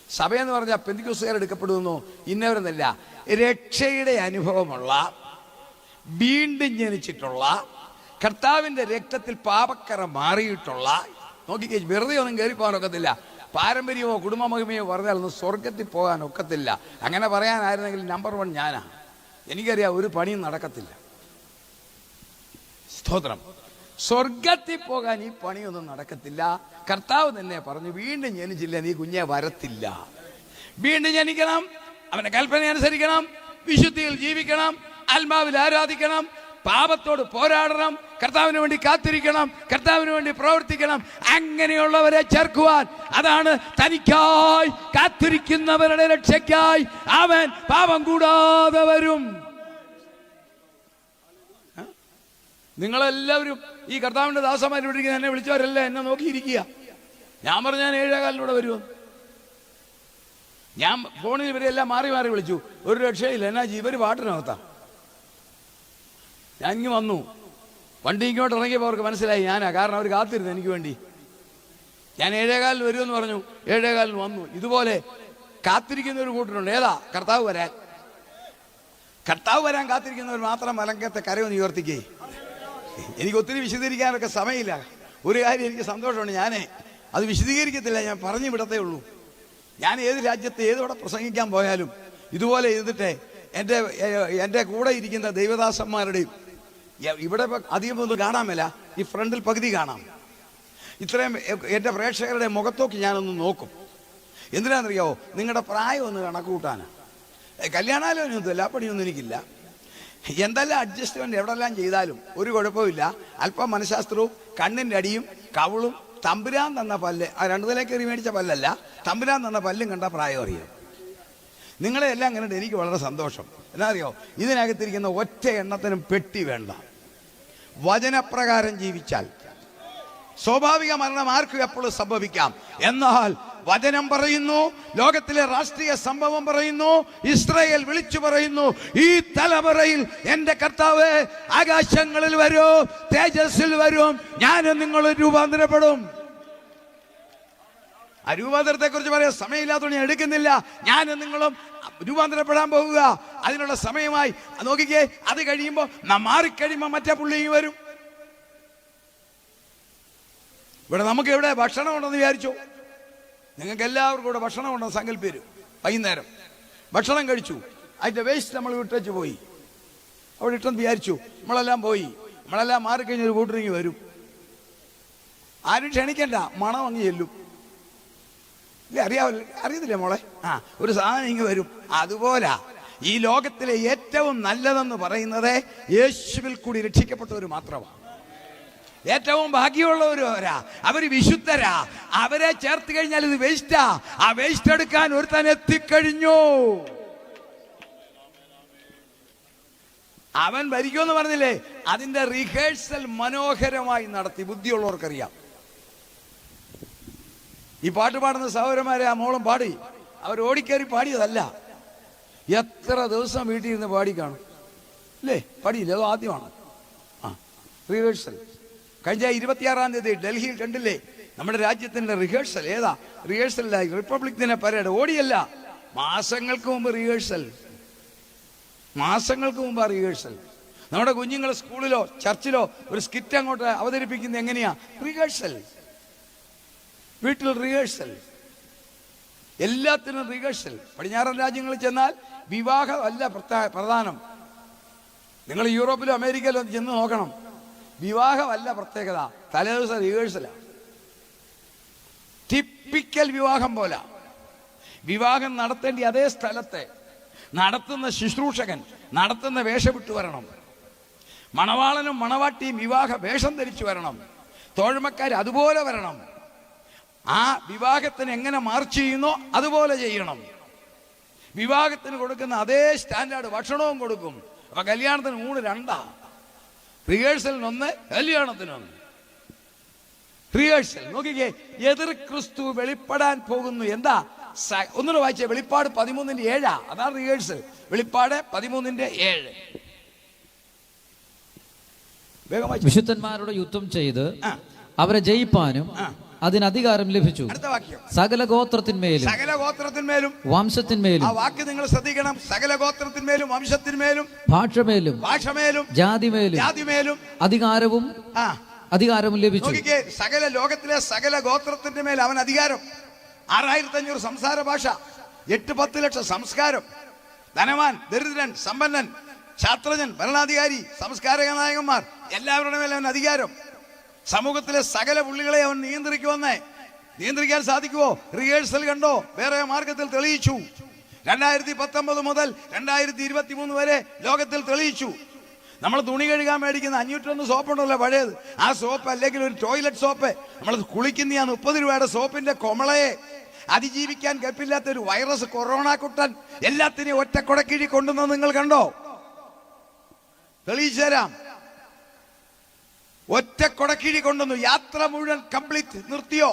സഭയെന്ന് പറഞ്ഞാൽ പെന്തിക്കോസ്തുകാർ എടുക്കപ്പെടുന്നു, ഇന്നവരെന്നല്ല. രക്ഷയുടെ അനുഭവമുള്ള, വീണ്ടും ജനിച്ചിട്ടുള്ള, കർത്താവിൻ്റെ രക്തത്തിൽ പാപക്കറ മാറിയിട്ടുള്ള, നോക്കിക്കേ, വെറുതെ ഒന്നും കയറി പോകാൻ ഒക്കത്തില്ല. പാരമ്പര്യമോ കുടുംബമഹിമയോ പറഞ്ഞാലൊന്നും സ്വർഗത്തിൽ പോകാൻ ഒക്കത്തില്ല. അങ്ങനെ പറയാനായിരുന്നെങ്കിൽ നമ്പർ 1 ഞാനാ. എനിക്കറിയാം ഒരു പണിയും നടക്കത്തില്ല. സ്തോത്രം. സ്വർഗത്തിൽ പോകാൻ ഈ പണിയൊന്നും നടക്കത്തില്ല. കർത്താവ് തന്നെ പറഞ്ഞു, വീണ്ടും ജനിച്ചില്ല നീ കുഞ്ഞെ വരത്തില്ല. വീണ്ടും ജനിക്കണം, അവന്റെ കൽപ്പന അനുസരിക്കണം, വിശുദ്ധിയിൽ ജീവിക്കണം, ആത്മാവിൽ ആരാധിക്കണം, പാപത്തോട് പോരാടണം, കർത്താവിന് വേണ്ടി കാത്തിരിക്കണം, കർത്താവിന് വേണ്ടി പ്രവർത്തിക്കണം. അങ്ങനെയുള്ളവരെ ചേർക്കുവാൻ, അതാണ് തനിക്കായി കാത്തിരിക്കുന്നവരുടെ രക്ഷയ്ക്കായി അവൻ പാപം കൂടാതെ വരും. നിങ്ങളെല്ലാവരും ഈ കർത്താവിന്റെ ദാസന്മാരിവിടിരിക്കുന്ന എന്നെ വിളിച്ചവരല്ല എന്നെ നോക്കിയിരിക്കുക. ഞാൻ പറഞ്ഞു ഞാൻ 7:15 വരുമോ. ഞാൻ ഫോണിൽ ഇവരെല്ലാം മാറി മാറി വിളിച്ചു, ഒരു രക്ഷയില്ല. എന്നാ ഇവര് പാട്ടിനകത്താ. ഞാൻ ഇങ്ങ് വന്നു, വണ്ടി ഇങ്ങോട്ട് ഇറങ്ങിയപ്പോൾ അവർക്ക് മനസ്സിലായി ഞാനാ. കാരണം അവർ കാത്തിരുന്നു എനിക്ക് വേണ്ടി. ഞാൻ 7:15 വരുമെന്ന് പറഞ്ഞു, 7:15 വന്നു. ഇതുപോലെ കാത്തിരിക്കുന്ന ഒരു കൂട്ടരുണ്ട്. ഏതാ? കർത്താവ് വരാൻ. കർത്താവ് വരാൻ കാത്തിരിക്കുന്നവർ മാത്രം മലങ്കത്തെ കരയൊന്ന് ഉയർത്തിക്കേ. എനിക്ക് ഒത്തിരി വിശദീകരിക്കാനൊക്കെ സമയമില്ല. ഒരു കാര്യം എനിക്ക് സന്തോഷമുണ്ട്, ഞാൻ അത് വിശദീകരിക്കത്തില്ല, ഞാൻ പറഞ്ഞു വിടത്തേ ഉള്ളൂ. ഞാൻ ഏത് രാജ്യത്ത് ഏതോടെ പ്രസംഗിക്കാൻ പോയാലും ഇതുപോലെ ചെയ്തിട്ട് എൻ്റെ കൂടെ ഇരിക്കുന്ന ദൈവദാസന്മാരുടെയും ഇവിടെ അധികം ഒന്നും കാണാമല്ല, ഈ ഫ്രണ്ടിൽ പകുതി കാണാം. ഇത്രയും എൻ്റെ പ്രേക്ഷകരുടെ മുഖത്തോക്ക് ഞാനൊന്ന് നോക്കും. എന്തിനാണെന്നറിയാവോ? നിങ്ങളുടെ പ്രായം ഒന്ന് കണക്ക് കൂട്ടാനാണ്. കല്യാണാലോചനയൊന്നും എല്ലാ പണിയൊന്നും എനിക്കില്ല. എന്തെല്ലാം അഡ്ജസ്റ്റ്മെന്റ് എവിടെല്ലാം ചെയ്താലും ഒരു കുഴപ്പമില്ല. അല്പം മനഃശാസ്ത്രവും കണ്ണിൻ്റെ അടിയും കവിളും തമ്പുരാൻ തന്ന പല്ല്, ആ 2 നില കയറി മേടിച്ച പല്ലല്ല, തമ്പുരാൻ തന്ന പല്ലും കണ്ട പ്രായം അറിയാം. നിങ്ങളെ എല്ലാം കണ്ടിട്ട് എനിക്ക് വളരെ സന്തോഷം. എന്നാ അറിയോ? ഇതിനകത്തിരിക്കുന്ന ഒറ്റ എണ്ണത്തിനും പെട്ടി വേണ്ട. വചനപ്രകാരം ജീവിച്ചാൽ സ്വാഭാവിക മരണം ആർക്കും എപ്പോഴും സംഭവിക്കാം. എന്നാൽ വചനം പറയുന്നു, ലോകത്തിലെ രാഷ്ട്രീയ സംഭവം പറയുന്നു, ഇസ്രായേൽ വിളിച്ചു പറയുന്നു, ഈ തലമുറയിൽ എന്റെ കർത്താവ് ആകാശങ്ങളിൽ വരും, തേജസ്സിൽ വരും, ഞാനും നിങ്ങൾ രൂപാന്തരപ്പെടും. ആ രൂപാന്തരത്തെ കുറിച്ച് പറയാൻ സമയമില്ലാത്തതുകൊണ്ട് ഞാൻ എടുക്കുന്നില്ല. ഞാനും നിങ്ങളും രൂപാന്തരപ്പെടാൻ പോകുക. അതിനുള്ള സമയമായി. നോക്കിക്കേ, അത് കഴിയുമ്പോൾ മാറിക്കഴിയുമ്പോൾ മറ്റേ പുള്ളിയും വരും. ഇവിടെ നമുക്ക് എവിടെ ഭക്ഷണം ഉണ്ടെന്ന് വിചാരിച്ചു? നിങ്ങൾക്ക് എല്ലാവർക്കും ഇവിടെ ഭക്ഷണം ഉണ്ടെന്ന് സങ്കല്പിച്ചു. വൈകുന്നേരം ഭക്ഷണം കഴിച്ചു, അതിന്റെ വേസ്റ്റ് നമ്മൾ വിട്ടേച്ച് പോയി. അവിടെ ഇട്ടെന്ന് വിചാരിച്ചു. നമ്മളെല്ലാം പോയി, നമ്മളെല്ലാം മാറിക്കഴിഞ്ഞൊരു കൂട്ടറിങ്ങി വരും. ആരും ക്ഷണിക്കണ്ട, മണം അങ്ങ് ചെല്ലും. ഇല്ല, അറിയത്തില്ലേ മോളെ? ഒരു സാധനം ഇങ്ങ് വരും. അതുപോലെ ഈ ലോകത്തിലെ ഏറ്റവും നല്ലതെന്ന് പറയുന്നത് യേശുവിൽ കൂടി രക്ഷിക്കപ്പെട്ടവർ മാത്രമാണ്. ഏറ്റവും ഭാഗ്യമുള്ളവരാ, അവര് വിശുദ്ധരാ. അവരെ ചേർത്ത് കഴിഞ്ഞാൽ ഇത് വേസ്റ്റാ. ആ വേസ്റ്റ് എടുക്കാൻ ഒരുത്തൻ എത്തിക്കഴിഞ്ഞു. അവൻ ഭരിക്കുമെന്ന് പറഞ്ഞില്ലേ? അതിന്റെ റിഹേഴ്സൽ മനോഹരമായി നടത്തി. ബുദ്ധിയുള്ളവർക്കറിയാം. ഈ പാട്ട് പാടുന്ന സഹോദരന്മാരെ ആ മോളും പാടി. അവർ ഓടിക്കയറി പാടിയതല്ല. എത്ര ദിവസം വീട്ടിൽ ഇരുന്ന് പാടി കാണും അല്ലേ? പാടിയില്ല, അതോ ആദ്യമാണ്. റിഹേഴ്സൽ കഴിഞ്ഞ 26-ാം തീയതി ഡൽഹിയിൽ കണ്ടില്ലേ? നമ്മുടെ രാജ്യത്തിന്റെ റിഹേഴ്സൽ. ഏതാ റിഹേഴ്സലായി? റിപ്പബ്ലിക് ദിന പരേഡ്. ഓടിയല്ല, മാസങ്ങൾക്ക് മുമ്പ് റിഹേഴ്സൽ. മാസങ്ങൾക്ക് മുമ്പാ റിഹേഴ്സൽ. നമ്മുടെ കുഞ്ഞുങ്ങൾ സ്കൂളിലോ ചർച്ചിലോ ഒരു സ്കിറ്റ് അങ്ങോട്ട് അവതരിപ്പിക്കുന്നത് എങ്ങനെയാ? റിഹേഴ്സൽ. വീട്ടിൽ റിഹേഴ്സൽ. എല്ലാത്തിനും റിഹേഴ്സൽ. പടിഞ്ഞാറൻ രാജ്യങ്ങളിൽ ചെന്നാൽ വിവാഹം അല്ല പ്രധാനം. നിങ്ങൾ യൂറോപ്പിലോ അമേരിക്കയിലോ ചെന്ന് നോക്കണം, വിവാഹമല്ല പ്രത്യേകത, തലേദിവസം റിഹേഴ്സലാണ്. ടിപ്പിക്കൽ വിവാഹം പോലെ വിവാഹം നടത്തേണ്ട അതേ സ്ഥലത്തെ നടത്തുന്ന ശുശ്രൂഷകൻ നടത്തുന്ന വേഷം വിട്ടു വരണം. മണവാളനും മണവാട്ടിയും വിവാഹ വേഷം ധരിച്ചു വരണം. തോഴ്മക്കാർ അതുപോലെ വരണം. ആ വിവാഹത്തിന് എങ്ങനെ മാർച്ച് ചെയ്യുന്നോ അതുപോലെ ചെയ്യണം. വിവാഹത്തിന് കൊടുക്കുന്ന അതേ സ്റ്റാൻഡേർഡ് ഭക്ഷണവും കൊടുക്കും. അപ്പൊ കല്യാണത്തിന് 3-2, റിഹേഴ്സലിനൊന്ന്, കല്യാണത്തിനൊന്ന്. റിഹേഴ്സൽ നോക്കിക്കേ, എതിർ ക്രിസ്തു വെളിപ്പെടാൻ പോകുന്നു. എന്താ? ഒന്നുകൂടെ വായിച്ചേ, വെളിപ്പാട് 13:7. അതാണ് റിഹേഴ്സൽ. വെളിപ്പാട് 13:7. വിശുദ്ധന്മാരോട് യുദ്ധം ചെയ്ത് അവരെ ജയിപ്പാനും അതിനധികാരം ലഭിച്ചു. അടുത്ത വാക്യം, സകല ഗോത്രത്തിന്മേലും സകല ഗോത്രത്തിന്മേലും വംശത്തിന്മേലും. ആ വാക്ക് നിങ്ങൾ ശ്രദ്ധിക്കണം. സകല ഗോത്രത്തിന്മേലും വംശത്തിന്മേലും ഭാഷമേലും ഭാഷമേലും ജാതിമേലും അധികാരവും ലഭിച്ചു. നോക്കിക്കേ, സകല ലോകത്തിലെ സകല ഗോത്രത്തിന്റെ മേൽ അവൻ അധികാരം. 6500 സംസാര ഭാഷ, 8-10 ലക്ഷം സംസ്കാരം. ധനവാൻ, ദരിദ്രൻ, സമ്പന്നൻ, ശാസ്ത്രജ്ഞൻ, ഭരണാധികാരി, സംസ്കാരക നായകന്മാർ, എല്ലാവരുടെ മേലെ അവൻ അധികാരം. സമൂഹത്തിലെ സകല പുള്ളികളെ അവൻ നിയന്ത്രിക്കാൻ സാധിക്കുമോ? റിഹേഴ്സൽ കണ്ടോ? വേറെ മാർഗത്തിൽ തെളിയിച്ചു. 2019 മുതൽ 2023 വരെ ലോകത്തിൽ തെളിയിച്ചു. നമ്മൾ തുണി കഴുകാൻ മേടിക്കുന്ന 501 സോപ്പുണ്ടല്ലോ പഴയത്, ആ സോപ്പ് അല്ലെങ്കിൽ ഒരു ടോയ്ലറ്റ് സോപ്പ്, നമ്മൾ കുളിക്കുന്ന ആ 30 രൂപയുടെ സോപ്പിന്റെ കൊമളയെ അതിജീവിക്കാൻ കെപ്പില്ലാത്ത ഒരു വൈറസ് കൊറോണ കുട്ടൻ എല്ലാത്തിനെയും ഒറ്റ കൊടക്കിഴി കൊണ്ടുവന്ന് നിങ്ങൾ കണ്ടോ? തെളിയിച്ചു തരാം. ഒറ്റ കൊടക്കിഴി കൊണ്ടുവന്നു. യാത്ര മുഴുവൻ കംപ്ലീറ്റ് നിർത്തിയോ?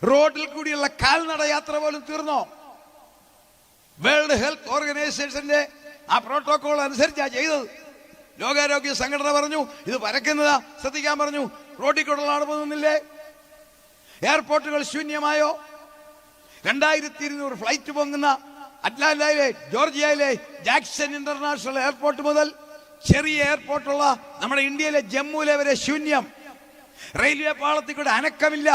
റോഡിൽ കൂടിയുള്ള കാൽനട യാത്ര പോലും തീർന്നോ? വേൾഡ് ഹെൽത്ത് ഓർഗനൈസേഷന്റെ ആ പ്രോട്ടോകോൾ അനുസരിച്ചാണ് ചെയ്തത്. ലോകാരോഗ്യ സംഘടന പറഞ്ഞു ഇത് പരക്കുന്നതാ, ശ്രദ്ധിക്കാൻ പറഞ്ഞു. റോഡിൽ കൂടെ പോകുന്നില്ലേ? എയർപോർട്ടുകൾ ശൂന്യമായോ? 2200 ഫ്ലൈറ്റ് പൊങ്ങുന്ന അറ്റ്ലാന്റയിലെ ജോർജിയയിലെ ജാക്സൺ ഇന്റർനാഷണൽ എയർപോർട്ട് മുതൽ ചെറിയ എയർപോർട്ടുള്ള നമ്മുടെ ഇന്ത്യയിലെ ജമ്മുവിലെ വരെ ശൂന്യം. റെയിൽവേ പാളത്തിൽ കൂടെ അനക്കമില്ല.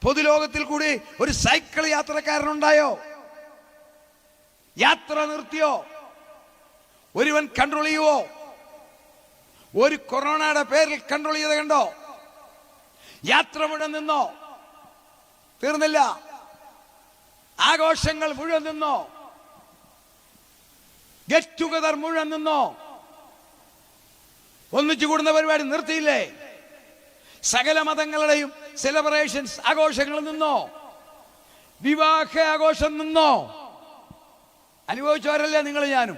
പൊതുലോകത്തിൽ കൂടി ഒരു സൈക്കിൾ യാത്രക്കാരനുണ്ടായോ? യാത്ര നിർത്തിയോ? ഒരുവൻ കൺട്രോൾ ചെയ്യുവോ? ഒരു കൊറോണയുടെ പേരിൽ കൺട്രോൾ ചെയ്ത് കണ്ടോ? യാത്ര മുഴുവൻ നിന്നോ? തീർന്നില്ല. ആഘോഷങ്ങൾ മുഴുവൻ നിന്നോ? ഗെറ്റ് ടുഗദർ മുഴുവൻ നിന്നോ? ഒന്നിച്ചു കൂടുന്ന പരിപാടി നിർത്തിയില്ലേ? സകല മതങ്ങളുടെയും സെലിബ്രേഷൻസ് ആഘോഷങ്ങൾ നിന്നോ? വിവാഹ ആഘോഷം നിന്നോ? അനുഭവിച്ചവരല്ലേ നിങ്ങൾ ഞാനും.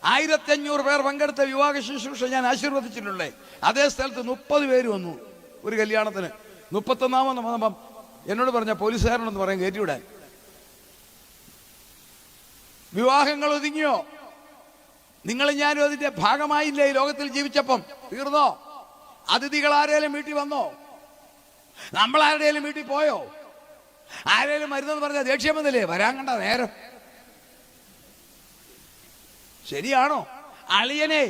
1500 പേർ പങ്കെടുത്ത വിവാഹ ശുശ്രൂഷ ഞാൻ ആശീർവദിച്ചിട്ടുള്ളേ. അതേ സ്ഥലത്ത് 30 പേര് വന്നു ഒരു കല്യാണത്തിന്. 31ാമത് വന്നപ്പം എന്നോട് പറഞ്ഞ പോലീസുകാരനെന്ന് പറയാൻ കയറ്റിവിടാൻ. വിവാഹങ്ങൾ ഒതുങ്ങിയോ? നിങ്ങൾ ഞാനും അതിന്റെ ഭാഗമായില്ലേ ഈ ലോകത്തിൽ ജീവിച്ചപ്പം? തീർന്നോ? അതിഥികൾ ആരേലും വീട്ടിൽ വന്നോ? നമ്മൾ ആരുടെയും വീട്ടിൽ പോയോ? ആരേലും മരുന്നെന്ന് പറഞ്ഞാൽ ദേഷ്യം വന്നില്ലേ? വരാൻ കണ്ട നേരം. ശരിയാണോ? അളിയനെ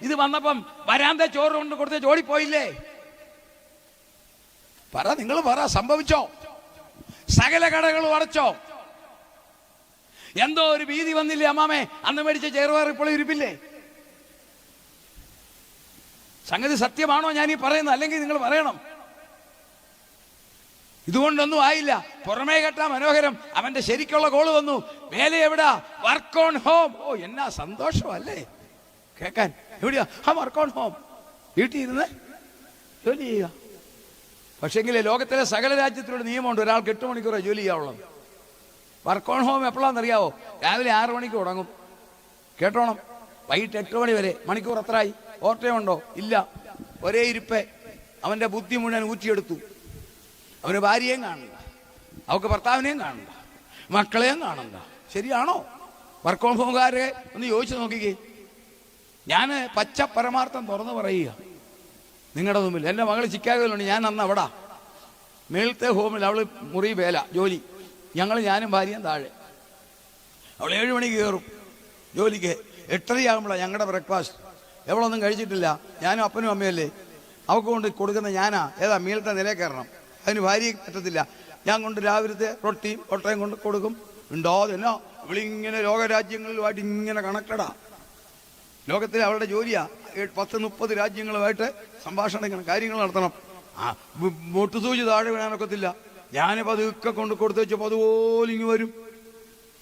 ഇത് വന്നപ്പം വരാന്ത ചോറ് കൊണ്ട് കൊടുത്ത് ചോടിപ്പോയില്ലേ? പറ, നിങ്ങൾ പറ, സംഭവിച്ചോ? സകല കടകളും അടച്ചോ? എന്തോ ഒരു ഭീതി വന്നില്ലേ അമ്മാമേ? അന്ന് മേടിച്ച ചെറുപയർ ഇപ്പോഴും ഇരിപ്പില്ലേ? സംഗതി സത്യമാണോ ഞാൻ ഈ പറയുന്നത്? അല്ലെങ്കിൽ നിങ്ങൾ പറയണം. ഇതുകൊണ്ടൊന്നും ആയില്ല. പുറമേ കേട്ടാ മനോഹരം. അവന്റെ ശരിക്കുള്ള കോള് വന്നു. വേല എവിടാ? Work on home. ഓ, എന്നാ സന്തോഷമല്ലേ കേക്കാൻ. എവിടെയാ? Work on home. വീട്ടിൽ ഇരുന്ന് ജോലി ചെയ്യുക. പക്ഷെങ്കിൽ ലോകത്തിലെ സകല രാജ്യത്തിലൂടെ നിയമമുണ്ട്, ഒരാൾക്ക് 8 മണിക്കൂറേ ജോലി ചെയ്യാവുള്ളത്. വർക്ക് ഓൺ ഹോം എപ്പോഴാണെന്നറിയാവോ? രാവിലെ 6 മണിക്ക് തുടങ്ങും, കേട്ടോണം. വൈകിട്ട് 8 മണി വരെ. മണിക്കൂർ എത്രയായി? ഓർട്ടയുണ്ടോ? ഇല്ല. ഒരേ ഇരിപ്പേ. അവന്റെ ബുദ്ധി മുഴുവൻ ഊറ്റിയെടുത്തു. അവന് ഭാര്യയും കാണണ്ട, അവൾക്ക് ഭർത്താവിനെയും കാണണ്ട, മക്കളെയും കാണണ്ട. ശരിയാണോ? വർക്ക് ഓൺ ഹോംകാരെ ഒന്ന് ചോദിച്ചു നോക്കിക്കേ. ഞാൻ പച്ച പരമാർത്ഥം തുറന്നു പറയുക നിങ്ങളുടെ മുമ്പിൽ. എൻ്റെ മകൾ ചിക്കാഗോയിലുണ്ട്. ഞാൻ അന്ന് അവിടെ മേളത്തെ ഹോമിൽ, അവൾ മുറി വേല ജോലി, ഞാനും ഭാര്യയും താഴെ. അവൾ 7 മണിക്ക് കയറും ജോലിക്ക്. 8:30 ഞങ്ങളുടെ ബ്രേക്ക്ഫാസ്റ്റ്. എവളൊന്നും കഴിച്ചിട്ടില്ല. ഞാനും അപ്പനും അമ്മയല്ലേ. അവൾക്ക് കൊണ്ട് കൊടുക്കുന്ന ഞാനാ. ഏതാ? മീലത്തെ നില കയറണം. അതിന് ഭാര്യയ്ക്ക് പറ്റത്തില്ല. ഞാൻ കൊണ്ട് രാവിലത്തെ റൊട്ടിയും ഒട്ടയും കൊണ്ട് കൊടുക്കും. ഉണ്ടോ എന്നോ ഇവളിങ്ങനെ ലോകരാജ്യങ്ങളുമായിട്ട് ഇങ്ങനെ കണക്റ്റഡാ. ലോകത്തിൽ അവളുടെ ജോലിയാ 10-30 രാജ്യങ്ങളുമായിട്ട് സംഭാഷണങ്ങൾ കാര്യങ്ങൾ നടത്തണം. മുട്ടുസൂചി താഴെ വീണാനൊക്കത്തില്ല. ഞാൻ പതുക്കെ കൊണ്ട് കൊടുത്തു വെച്ചപ്പോൾ അതുപോലെ ഇങ്ങ് വരും.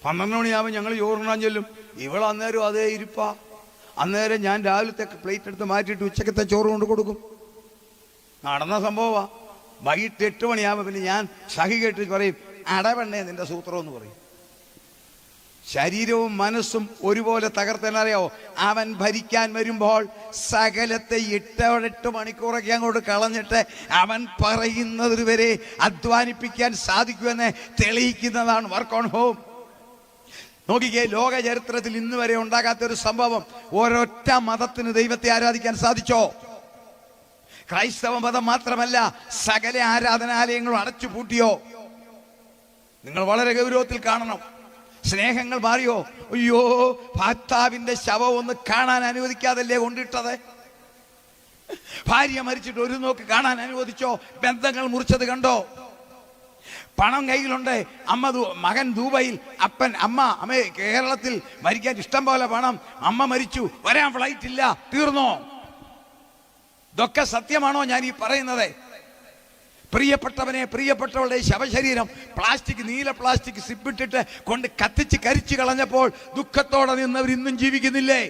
12 മണിയാകുമ്പോൾ ഞങ്ങൾ ചോറുണ്ണാൻ ചെല്ലും. ഇവൾ അന്നേരം അതേ ഇരിപ്പാ. അന്നേരം ഞാൻ രാവിലത്തെ പ്ലേറ്റ് എടുത്ത് മാറ്റിയിട്ട് ഉച്ചക്കത്തെ ചോറ് കൊണ്ട് കൊടുക്കും. നടന്ന സംഭവമാ. വൈകിട്ട് 8 മണിയാകുമ്പോൾ പിന്നെ ഞാൻ സഹി കേട്ട് പറയും, അടവെണ്ണേ നിന്റെ സൂത്രം എന്ന് പറയും. ശരീരവും മനസ്സും ഒരുപോലെ തകർത്തെന്നറിയാവോ? അവൻ ഭരിക്കാൻ വരുമ്പോൾ സകലത്തെ 8 മണിക്കൂറൊക്കെ അങ്ങോട്ട് കളഞ്ഞിട്ട് അവൻ പറയുന്നത് വരെ അധ്വാനിപ്പിക്കാൻ സാധിക്കുമെന്ന് തെളിയിക്കുന്നതാണ് വർക്ക് ഓൺ ഹോം. നോക്കിക്കേ, ലോക ചരിത്രത്തിൽ ഇന്ന് വരെ ഉണ്ടാകാത്തൊരു സംഭവം. ഒരൊറ്റ മതത്തിന് ദൈവത്തെ ആരാധിക്കാൻ സാധിച്ചോ? ക്രൈസ്തവ മതം മാത്രമല്ല, സകല ആരാധനാലയങ്ങളും അടച്ചു പൂട്ടിയോ? നിങ്ങൾ വളരെ ഗൗരവത്തിൽ കാണണം. സ്നേഹങ്ങൾ മാറിയോ? അയ്യോ, ഭർത്താവിന്റെ ശവം ഒന്ന് കാണാൻ അനുവദിക്കാതല്ലേ കൊണ്ടിട്ടത്? ഭാര്യ മരിച്ചിട്ട് ഒരു നോക്ക് കാണാൻ അനുവദിച്ചോ? ബന്ധങ്ങൾ മുറിച്ചത് കണ്ടോ? പണം കയ്യിലുണ്ട്. മകൻ ദുബൈയിൽ, അമ്മ കേരളത്തിൽ മരിക്കാൻ ഇഷ്ടം പോലെ പണം. അമ്മ മരിച്ചു, വരാൻ ഫ്ലൈറ്റ് ഇല്ല, തീർന്നോ? ഇതൊക്കെ സത്യമാണോ ഞാൻ ഈ പറയുന്നത്? പ്രിയപ്പെട്ടവനെ, പ്രിയപ്പെട്ടവളുടെ ശവശരീരം നീല പ്ലാസ്റ്റിക് സിപ്പിട്ടിട്ട് കൊണ്ട് കത്തിച്ച് കരിച്ചു കളഞ്ഞപ്പോൾ ദുഃഖത്തോടെ നിന്നവർ ഇന്നും ജീവിക്കുന്നില്ലേ?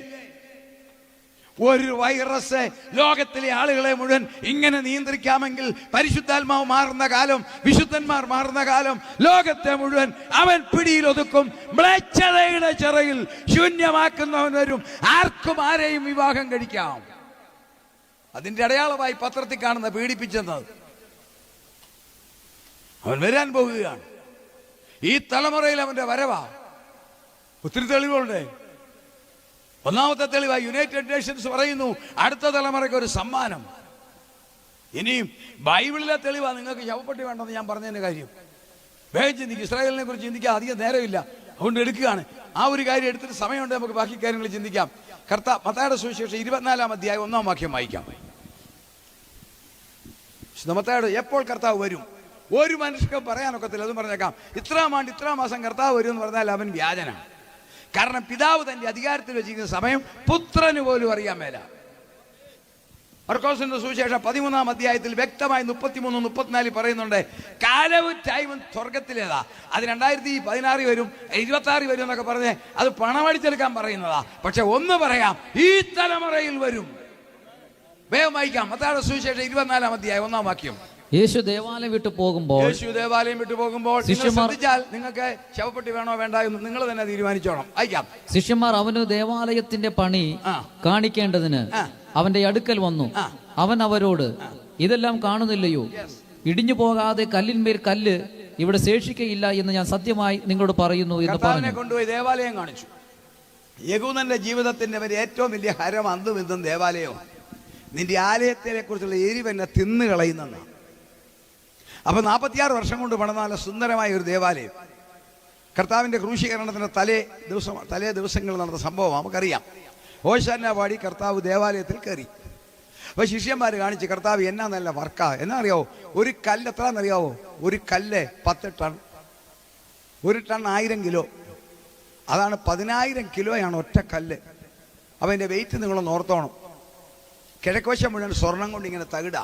ഒരു വൈറസ് ലോകത്തിലെ ആളുകളെ മുഴുവൻ ഇങ്ങനെ നിയന്ത്രിക്കാമെങ്കിൽ പരിശുദ്ധാത്മാവ് മാറുന്ന കാലം, വിശുദ്ധന്മാർ മാറുന്ന കാലം, ലോകത്തെ മുഴുവൻ അവൻ പിടിയിൽ ഒതുക്കും. മ്ലേച്ഛതയുടെ ചിറയിൽ ശൂന്യമാക്കുന്നവൻ വരും. ആർക്കും ആരെയും വിവാഹം കഴിക്കാം. അതിന്റെ അടയാളമായി പത്രത്തിൽ കാണുന്ന പീഡിപ്പിച്ചെന്നത്. അവൻ വരാൻ പോകുകയാണ്. ഈ തലമുറയിൽ അവന്റെ വരവാ. ഒത്തിരി തെളിവുകളുണ്ട്. ഒന്നാമത്തെ തെളിവായി യുണൈറ്റഡ് നേഷൻസ് പറയുന്നു അടുത്ത തലമുറയ്ക്ക് ഒരു സമ്മാനം. ഇനിയും ബൈബിളിലെ തെളിവാ. നിങ്ങൾക്ക് ശവപ്പെട്ടി വേണ്ടെന്ന് ഞാൻ പറഞ്ഞതിന്റെ കാര്യം വേഗം ചിന്തിക്കും. ഇസ്രായേലിനെ കുറിച്ച് ചിന്തിക്കാൻ അധികം നേരമില്ല, അതുകൊണ്ട് എടുക്കുകയാണ്. ആ ഒരു കാര്യം എടുത്തിട്ട് സമയമുണ്ട് നമുക്ക് ബാക്കി കാര്യങ്ങൾ ചിന്തിക്കാം. മത്തായിയുടെ സുവിശേഷം 24-ാം അധ്യായം 1-ാം വാക്യം വായിക്കാം. മത്തായിയുടെ എപ്പോൾ കർത്താവ് വരും? ഒരു മനുഷ്യർക്ക് പറയാനൊക്കത്തില്ല. അതും പറഞ്ഞേക്കാം, ഇത്രാം ആണ്ട് ഇത്രാം മാസം കർത്താവ് വരും എന്ന് പറഞ്ഞാൽ അവൻ വ്യാജനാണ്. കാരണം പിതാവ് തന്റെ അധികാരത്തിൽ വെച്ചിരിക്കുന്ന സമയം പുത്രന് പോലും അറിയാൻ മേല. മർക്കോസിന്റെ സുവിശേഷം 13-ാം അധ്യായത്തിൽ വ്യക്തമായി 33-34 പറയുന്നുണ്ട്, കാലവും ടൈമും സ്വർഗത്തിലേതാ. അത് 2016 വരും, 26 വരും എന്നൊക്കെ പറഞ്ഞ് അത് പണമടിച്ചെടുക്കാൻ പറയുന്നതാ. പക്ഷെ ഒന്ന് പറയാം, ഈ തലമുറയിൽ വരും. വേഗം വായിക്കാം. മത്തായിയുടെ സുവിശേഷം 24-ാം അധ്യായം 1-ാം വാക്യം. യേശു ദേവാലയം വിട്ടു പോകുമ്പോൾ ശ്രദ്ധിച്ചാൽ നിങ്ങൾക്ക് ശവപ്പെട്ടി വേണോ വേണ്ട എന്ന് നിങ്ങൾ തന്നെ തീരുമാനിച്ചോണം. അയക്കാം. ശിഷ്യന്മാർ അവന് ദേവാലയത്തിന്റെ പണി കാണിക്കേണ്ടതിന് അവന്റെ അടുക്കൽ വന്നു. അവൻ അവരോട്, ഇതെല്ലാം കാണുന്നില്ലയോ? ഇടിഞ്ഞു പോകാതെ കല്ലിന്മേൽ കല്ല് ഇവിടെ ശേഷിക്കയില്ല എന്ന് ഞാൻ സത്യമായി നിങ്ങളോട് പറയുന്നു എന്ന് പറഞ്ഞു. കൊണ്ടുപോയി ദേവാലയം കാണിച്ചു. യഹൂദന്റെ ജീവിതത്തിന്റെ ഏറ്റവും വലിയ ഹരം അന്നും ഇന്നും ദേവാലയവും. നിന്റെ ആലയത്തിനെ കുറിച്ചുള്ള എരിവെന്നെ തിന്നു കളയുന്നതാണ്. അപ്പൊ 46 വർഷം കൊണ്ട് പണിത നല്ല സുന്ദരമായ ഒരു ദേവാലയം. കർത്താവിന്റെ ക്രൂശീകരണത്തിന്റെ തലേ ദിവസങ്ങൾ നടന്ന സംഭവം നമുക്കറിയാം. ഹോശന്ന പാടി കർത്താവ് ദേവാലയത്തിൽ കയറി. അപ്പൊ ശിഷ്യന്മാർ കാണിച്ച്, കർത്താവ് എന്നാ നല്ല വർക്കാ. എന്നാ അറിയാവോ? ഒരു കല്ല് എത്രന്നറിയാവോ? ഒരു കല്ല് 10 ടൺ. 1 ton 1000 kilo. അതാണ് 10000 കിലോയാണ് ഒറ്റ കല്ല്. അപ്പൊ അതിന്റെ വെയിറ്റ് നിങ്ങളൊന്ന് ഓർത്തോണം. കിഴക്കുവശം മുഴുവൻ സ്വർണം കൊണ്ട് ഇങ്ങനെ തകിടാ.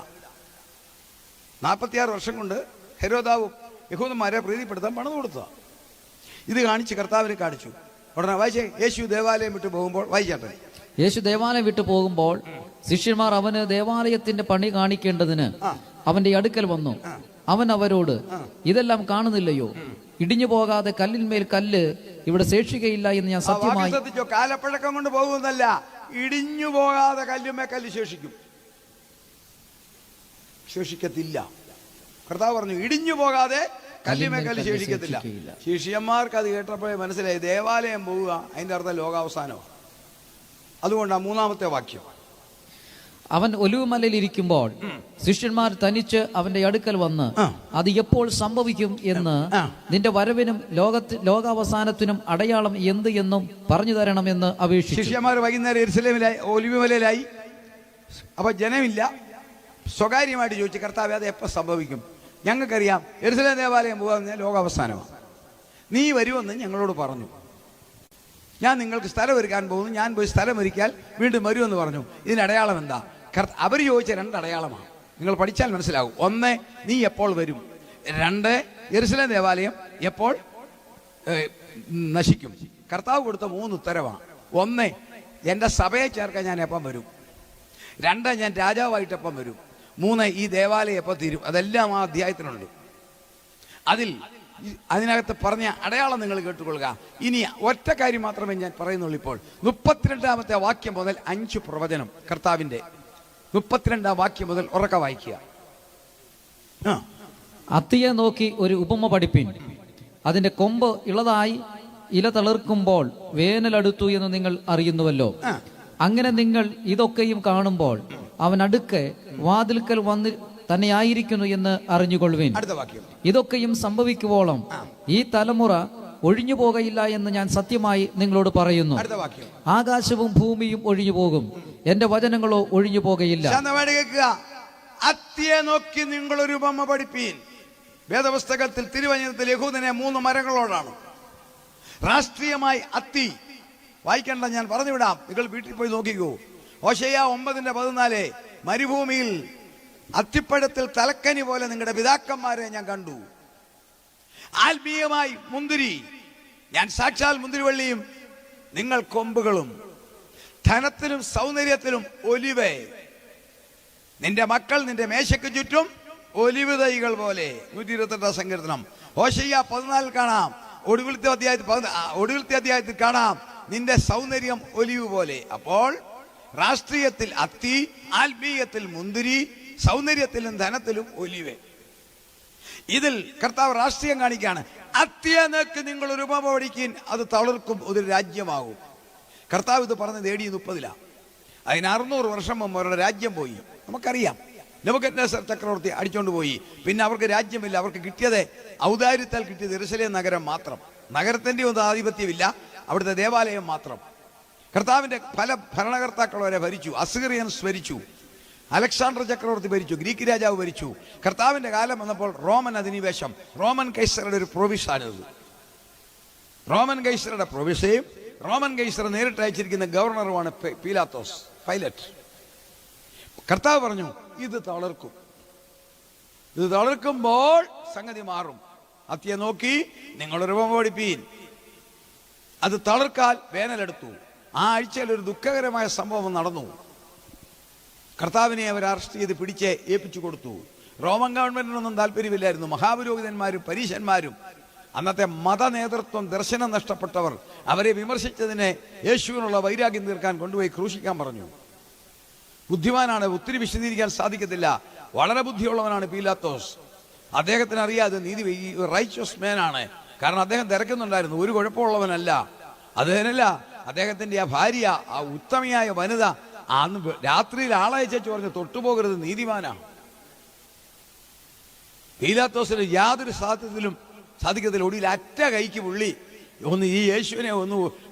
46 വർഷം കൊണ്ട് ഹെരോദാവും യഹൂദന്മാരെ പ്രീതിപ്പെടുത്താൻ പണം കൊടുത്തതാണ്. ഇത് കാണിച്ച് കർത്താവിനെ കാണിച്ചു. ഉടനെ വായിച്ചേ, യേശു ദേവാലയം വിട്ടു പോകുമ്പോൾ. വായിച്ചാട്ടെ. യേശു ദേവാലയം വിട്ടു പോകുമ്പോൾ ശിഷ്യന്മാർ അവന് ദേവാലയത്തിന്റെ പണി കാണിക്കേണ്ടതിന് അവന്റെ അടുക്കൽ വന്നു. അവൻ അവരോട്, ഇതെല്ലാം കാണുന്നില്ലയോ? ഇടിഞ്ഞു പോകാതെ കല്ലിന്മേൽ കല്ല് ഇവിടെ ശേഷിക്കയില്ല എന്ന് ഞാൻ സത്യമായി. ശ്രദ്ധിച്ചോ, കാലപ്പഴക്കം കൊണ്ട് പോകുന്നല്ല, ഇടിഞ്ഞു പോകാതെ കല്ലുമേ കല്ല് ശേഷിക്കത്തില്ല. കർത്താവ് പറഞ്ഞു, ഇടിഞ്ഞു പോകാതെ കല്ലുമേ കല്ല് ശേഷിക്കത്തില്ല. ശിഷ്യന്മാർക്ക് അത് കേട്ടപ്പോഴേ മനസ്സിലായി, ദേവാലയം പോവുക അതിന്റെ അർത്ഥം ലോകാവസാനമാണ്. അതുകൊണ്ടാണ് 3-ാമത്തെ വാക്യം. അവൻ ഒലിവുമലയിൽ ഇരിക്കുമ്പോൾ ശിഷ്യന്മാർ തനിച്ച് അവന്റെ അടുക്കൽ വന്ന്, അത് എപ്പോൾ സംഭവിക്കും എന്ന്, നിന്റെ വരവിനും ലോകാവസാനത്തിനും അടയാളം എന്ത് എന്നും പറഞ്ഞു തരണമെന്ന് അപേക്ഷിച്ചു. ശിഷ്യന്മാർ വൈകുന്നേരം യെരുശലേമിലായി, ഒലിവുമലയിലായി. അപ്പൊ ജനമില്ല. സ്വകാര്യമായിട്ട് ചോദിച്ചു, കർത്താവേ അത് എപ്പോൾ സംഭവിക്കും? ഞങ്ങൾക്കറിയാം യെരുശലേം ദേവാലയം പോകാൻ ലോകാവസാനമാണ്. നീ വരുമെന്ന് ഞങ്ങളോട് പറഞ്ഞു. ഞാൻ നിങ്ങൾക്ക് സ്ഥലം ഒരുക്കാൻ പോകുന്നു, ഞാൻ പോയി സ്ഥലം ഒരുക്കിയാൽ വീണ്ടും വരുമെന്ന് പറഞ്ഞു. ഇതിന് അടയാളം എന്താ? അവർ ചോദിച്ച 2 അടയാളമാണ്. നിങ്ങൾ പഠിച്ചാൽ മനസ്സിലാവും. 1, നീ എപ്പോൾ വരും. 2, യെരുശലേം ദേവാലയം എപ്പോൾ നശിക്കും. കർത്താവ് കൊടുത്ത 3 ഉത്തരവാണ്. 1, എൻ്റെ സഭയെ ചേർക്കാൻ ഞാൻ എപ്പം വരും. 2, ഞാൻ രാജാവായിട്ടെപ്പം വരും. 3, ഈ ദേവാലയം എപ്പോൾ തീരും. അതെല്ലാം ആ അധ്യായത്തിനുണ്ട്. അതിനകത്ത് പറഞ്ഞ അടയാളം നിങ്ങൾ കേട്ടുകൊള്ളുക. ഇനി ഒറ്റ കാര്യം മാത്രമേ ഞാൻ പറയുന്നുള്ളൂ. ഇപ്പോൾ 32-ാമത്തെ വാക്യം മുതൽ 5 പ്രവചനം കർത്താവിൻ്റെ 32-ാം വാക്യം മുതൽ ഉറക്ക വായിക്കുക. അത്തിയെ നോക്കി ഒരു ഉപമ പഠിപ്പിൻ. അതിന്റെ കൊമ്പ് ഇളതായി ഇല തളിർക്കുമ്പോൾ വേനലടുത്തു എന്ന് നിങ്ങൾ അറിയുന്നുവല്ലോ. അങ്ങനെ നിങ്ങൾ ഇതൊക്കെയും കാണുമ്പോൾ അവൻ അടുക്കെ വാതിൽക്കൽ വന്ന് തന്നെയായിരിക്കുന്നു എന്ന് അറിഞ്ഞുകൊള്ളുവിൻ. ഇതൊക്കെയും സംഭവിക്കുവോളം ഈ തലമുറ ഒഴിഞ്ഞു പോകയില്ല എന്ന് ഞാൻ സത്യമായി നിങ്ങളോട് പറയുന്നു. ആകാശവും ഭൂമിയും ഒഴിഞ്ഞു പോകും, എന്റെ വചനങ്ങളോ ഒഴിഞ്ഞു പോകയില്ല. അത്തിയെ നോക്കി നിങ്ങളൊരു ഉപമ പഠിപ്പീൻ. വേദപുസ്തകത്തിൽ തിരുവചനത്തിൽ യഹൂദനെ 3 മരങ്ങളോടാണ്. രാഷ്ട്രീയമായി അത്തി വായിക്കേണ്ട, ഞാൻ പറഞ്ഞുവിടാം, നിങ്ങൾ വീട്ടിൽ പോയി നോക്കിക്കോ. ഹോശയ്യ 9:14 മരുഭൂമിയിൽ അത്തിപ്പഴത്തിൽ തലക്കനി പോലെ നിങ്ങളുടെ പിതാക്കന്മാരെ ഞാൻ കണ്ടു. ആത്മീയമായി മുന്തിരി, ഞാൻ സാക്ഷാൽ മുന്തിരിവള്ളിയും നിങ്ങൾ കൊമ്പുകളും. ധനത്തിലും സൗന്ദര്യത്തിലും ഒലിവ്, നിന്റെ മക്കൾ നിന്റെ മേശയ്ക്ക് ചുറ്റും ഒലിവ് തൈകൾ പോലെ. 128 സങ്കീർത്തനം. ഹോശയ്യ 14 കാണാം. ഒടുവിലത്തെ അധ്യായത്തിൽ കാണാം നിന്റെ സൗന്ദര്യം ഒലിവ് പോലെ. അപ്പോൾ രാഷ്ട്രീയത്തിൽ അത്തി, ആത്മീയത്തിൽ മുന്തിരി, സൗന്ദര്യത്തിലും ധനത്തിലും ഒലിവ്. ഇതിൽ കർത്താവ് രാഷ്ട്രീയം കാണിക്കുകയാണ്. അത്തിയെ നോക്കി നിങ്ങൾ ഒരു ഉപമ പഠിക്കീൻ, അത് തളിർക്കും, ഒരു രാജ്യമാകും. കർത്താവ് ഇത് പറഞ്ഞത് AD 30-ലാണ്. അതിന് 600 വർഷം മുമ്പ് അവരുടെ രാജ്യം പോയി. നമുക്കറിയാം, നെബൂഖദ്നേസർ ചക്രവർത്തി അടിച്ചോണ്ട് പോയി. പിന്നെ അവർക്ക് രാജ്യമില്ല. അവർക്ക് കിട്ടിയത് ഔദാര്യത്താൽ കിട്ടിയത് യെരുശലേം നഗരം മാത്രം. നഗരത്തിന്റെ ഒന്നും ആധിപത്യമില്ല, അവിടുത്തെ ദേവാലയം മാത്രം. കർത്താവിന്റെ പല ഭരണകർത്താക്കൾ വരെ ഭരിച്ചു. അസീറിയൻസ് ഭരിച്ചു, അലക്സാണ്ടർ ചക്രവർത്തി ഭരിച്ചു, ഗ്രീക്ക് രാജാവ് ഭരിച്ചു. കർത്താവിന്റെ കാലം വന്നപ്പോൾ റോമൻ അധിനിവേശം, റോമൻ കൈസറുടെ ഒരു പ്രൊവിഷാണിത്. റോമൻ കൈസറുടെ പ്രൊവിഷയും റോമൻ കൈസർ നേരിട്ട് അയച്ചിരിക്കുന്ന ഗവർണറുമാണ് പൈലറ്റ്. കർത്താവ് പറഞ്ഞു, ഇത് തളർക്കും. ഇത് തളർക്കുമ്പോൾ സംഗതി മാറും. അത്തിയെ നോക്കി നിങ്ങളൊരു ഉപമ പഠിപ്പീൻ. അത് തളർക്കാൽ വേനലെടുത്തു. ആ ആഴ്ചയിൽ ഒരു ദുഃഖകരമായ സംഭവം നടന്നു. കർത്താവിനെ അവർ അറസ്റ്റ് ചെയ്ത് പിടിച്ച് ഏൽപ്പിച്ചു കൊടുത്തു. റോമൻ ഗവൺമെന്റിനൊന്നും താല്പര്യമില്ലായിരുന്നു. മഹാപുരോഹിതന്മാരും പരീശന്മാരും അന്നത്തെ മത നേതൃത്വം ദർശനം നഷ്ടപ്പെട്ടവർ അവരെ വിമർശിച്ചതിനെ യേശുവിനുള്ള വൈരാഗ്യം തീർക്കാൻ കൊണ്ടുപോയി ക്രൂശിക്കാൻ പറഞ്ഞു. ബുദ്ധിമാനാണ്, ഒത്തിരി വിശദീകരിക്കാൻ സാധിക്കത്തില്ല. വളരെ ബുദ്ധിയുള്ളവനാണ് പീലാത്തോസ്. അദ്ദേഹത്തിന് അറിയാതെ നീതി റൈച്ചസ് മാനാണ്. കാരണം അദ്ദേഹം തിരക്കുന്നുണ്ടായിരുന്നു, ഒരു കുഴപ്പമുള്ളവനല്ല. അതിനല്ല, അദ്ദേഹത്തിന്റെ ആ ഭാര്യ, ആ ഉത്തമയായ വനിത അന്ന് രാത്രിയിൽ ആളയച്ചു പറഞ്ഞ് തൊട്ടുപോകരുത്, നീതിമാനാണ്. പീലാത്തോസിന് യാതൊരു സാധിക്കത്തില്ല. ഒടുവിൽ അറ്റ കൈക്ക് പുള്ളി ഈ യേശുവിനെ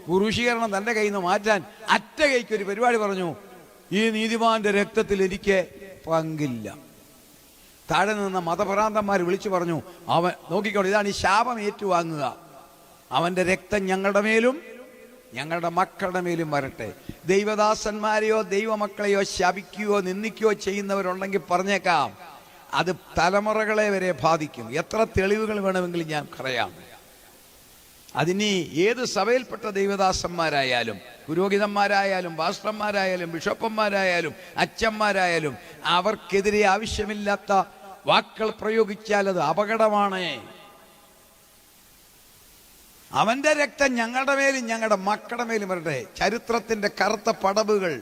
ക്രൂശീകരണം തന്റെ കയ്യിൽ നിന്ന് മാറ്റാൻ അറ്റ കൈക്ക് ഒരു പരിപാടി പറഞ്ഞു, ഈ നീതിമാന്റെ രക്തത്തിൽ എനിക്ക് പങ്കില്ല. താഴെ നിന്ന മതഭ്രാന്തന്മാർ വിളിച്ചു പറഞ്ഞു, അവൻ നോക്കിക്കോട്ടെ, ഇതാണ് ഈ ശാപം ഏറ്റുവാങ്ങുക. അവന്റെ രക്തം ഞങ്ങളുടെ മേലും ഞങ്ങളുടെ മക്കളുടെ മേലും വരട്ടെ. ദൈവദാസന്മാരെയോ ദൈവമക്കളെയോ ശപിക്കുകയോ നിന്ദിക്കുകയോ ചെയ്യുന്നവരുണ്ടെങ്കിൽ പറഞ്ഞേക്കാം, അത് തലമുറകളെ വരെ ബാധിക്കും. എത്ര തെളിവുകൾ വേണമെങ്കിലും ഞാൻ പറയാം. അതിനി ഏത് സഭയിൽപ്പെട്ട ദൈവദാസന്മാരായാലും പുരോഹിതന്മാരായാലും പാസ്റ്റർമാരായാലും ബിഷപ്പന്മാരായാലും അച്ഛന്മാരായാലും അവർക്കെതിരെ ആവശ്യമില്ലാത്ത വാക്കുകൾ പ്രയോഗിച്ചാൽ അത് അപകടമാണ്. അവന്റെ രക്തം ഞങ്ങളുടെ മേലും ഞങ്ങളുടെ മക്കളുടെ മേലും വരട്ടെ. ചരിത്രത്തിന്റെ കറുത്ത പടവുകൾ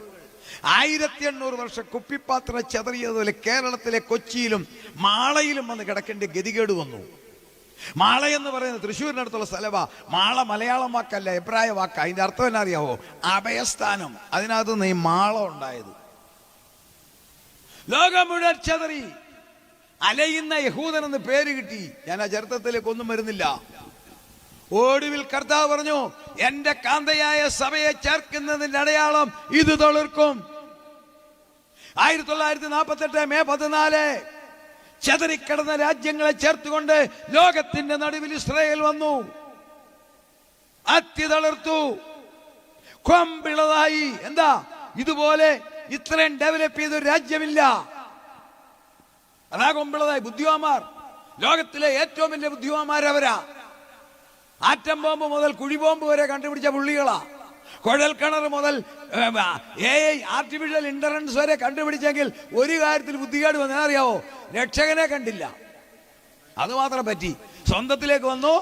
1800 വർഷം കുപ്പിപ്പാത്ര ചെതറിയതുപോലെ കേരളത്തിലെ കൊച്ചിയിലും മാളയിലും വന്ന് കിടക്കേണ്ട ഗതികേട് വന്നു. മാള എന്ന് പറയുന്നത് തൃശ്ശൂരിനടുത്തുള്ള സ്ഥലമാ. മാള മലയാളം വാക്കല്ല, എബ്രായ വാക്ക. അതിന്റെ അർത്ഥം എന്നാ അറിയാവോ? അഭയസ്ഥാനം. അതിനകത്ത് നിന്ന് ഈ മാള ഉണ്ടായത്. ലോകം മുഴുവൻ ചെതറി അലയുന്ന യഹൂദൻ എന്ന് പേര് കിട്ടി. ഞാൻ ആ ചരിത്രത്തിലേക്ക് ഒന്നും വരുന്നില്ല. ഒടുവിൽ കർത്താവ് പറഞ്ഞു, എന്റെ കാന്തയായ സഭയെ ചേർക്കുന്നതിന്റെ അടയാളം ഇത് തളിർക്കും. 1948 മെയ് 14 ചെതറിക്കിടന്ന രാജ്യങ്ങളെ ചേർത്തുകൊണ്ട് ലോകത്തിന്റെ നടുവിൽ ഇസ്രായേൽ വന്നു. അത്തി തളർത്തു, കൊമ്പിളതായി. എന്താ, ഇതുപോലെ ഇത്രയും ഡെവലപ്പ് ചെയ്ത ഒരു രാജ്യമില്ല. അതാ കൊമ്പിളതായി. ബുദ്ധിമാന്മാർ, ലോകത്തിലെ ഏറ്റവും വലിയ ബുദ്ധിമാന്മാരവരാ. ആറ്റം ബോംബ് മുതൽ കുഴിബോംബ് വരെ കണ്ടുപിടിച്ച പുള്ളികളാ. കുഴൽ കിണർ മുതൽ ആർട്ടിഫിഷ്യൽ ഇന്റലിജൻസ് വരെ കണ്ടുപിടിച്ചെങ്കിൽ ഒരു കാര്യത്തിൽ ബുദ്ധികേട് വന്നറിയാവോ? രക്ഷകനെ കണ്ടില്ല. അതുമാത്രം പറ്റി. സ്വന്തത്തിലേക്ക് വന്നു,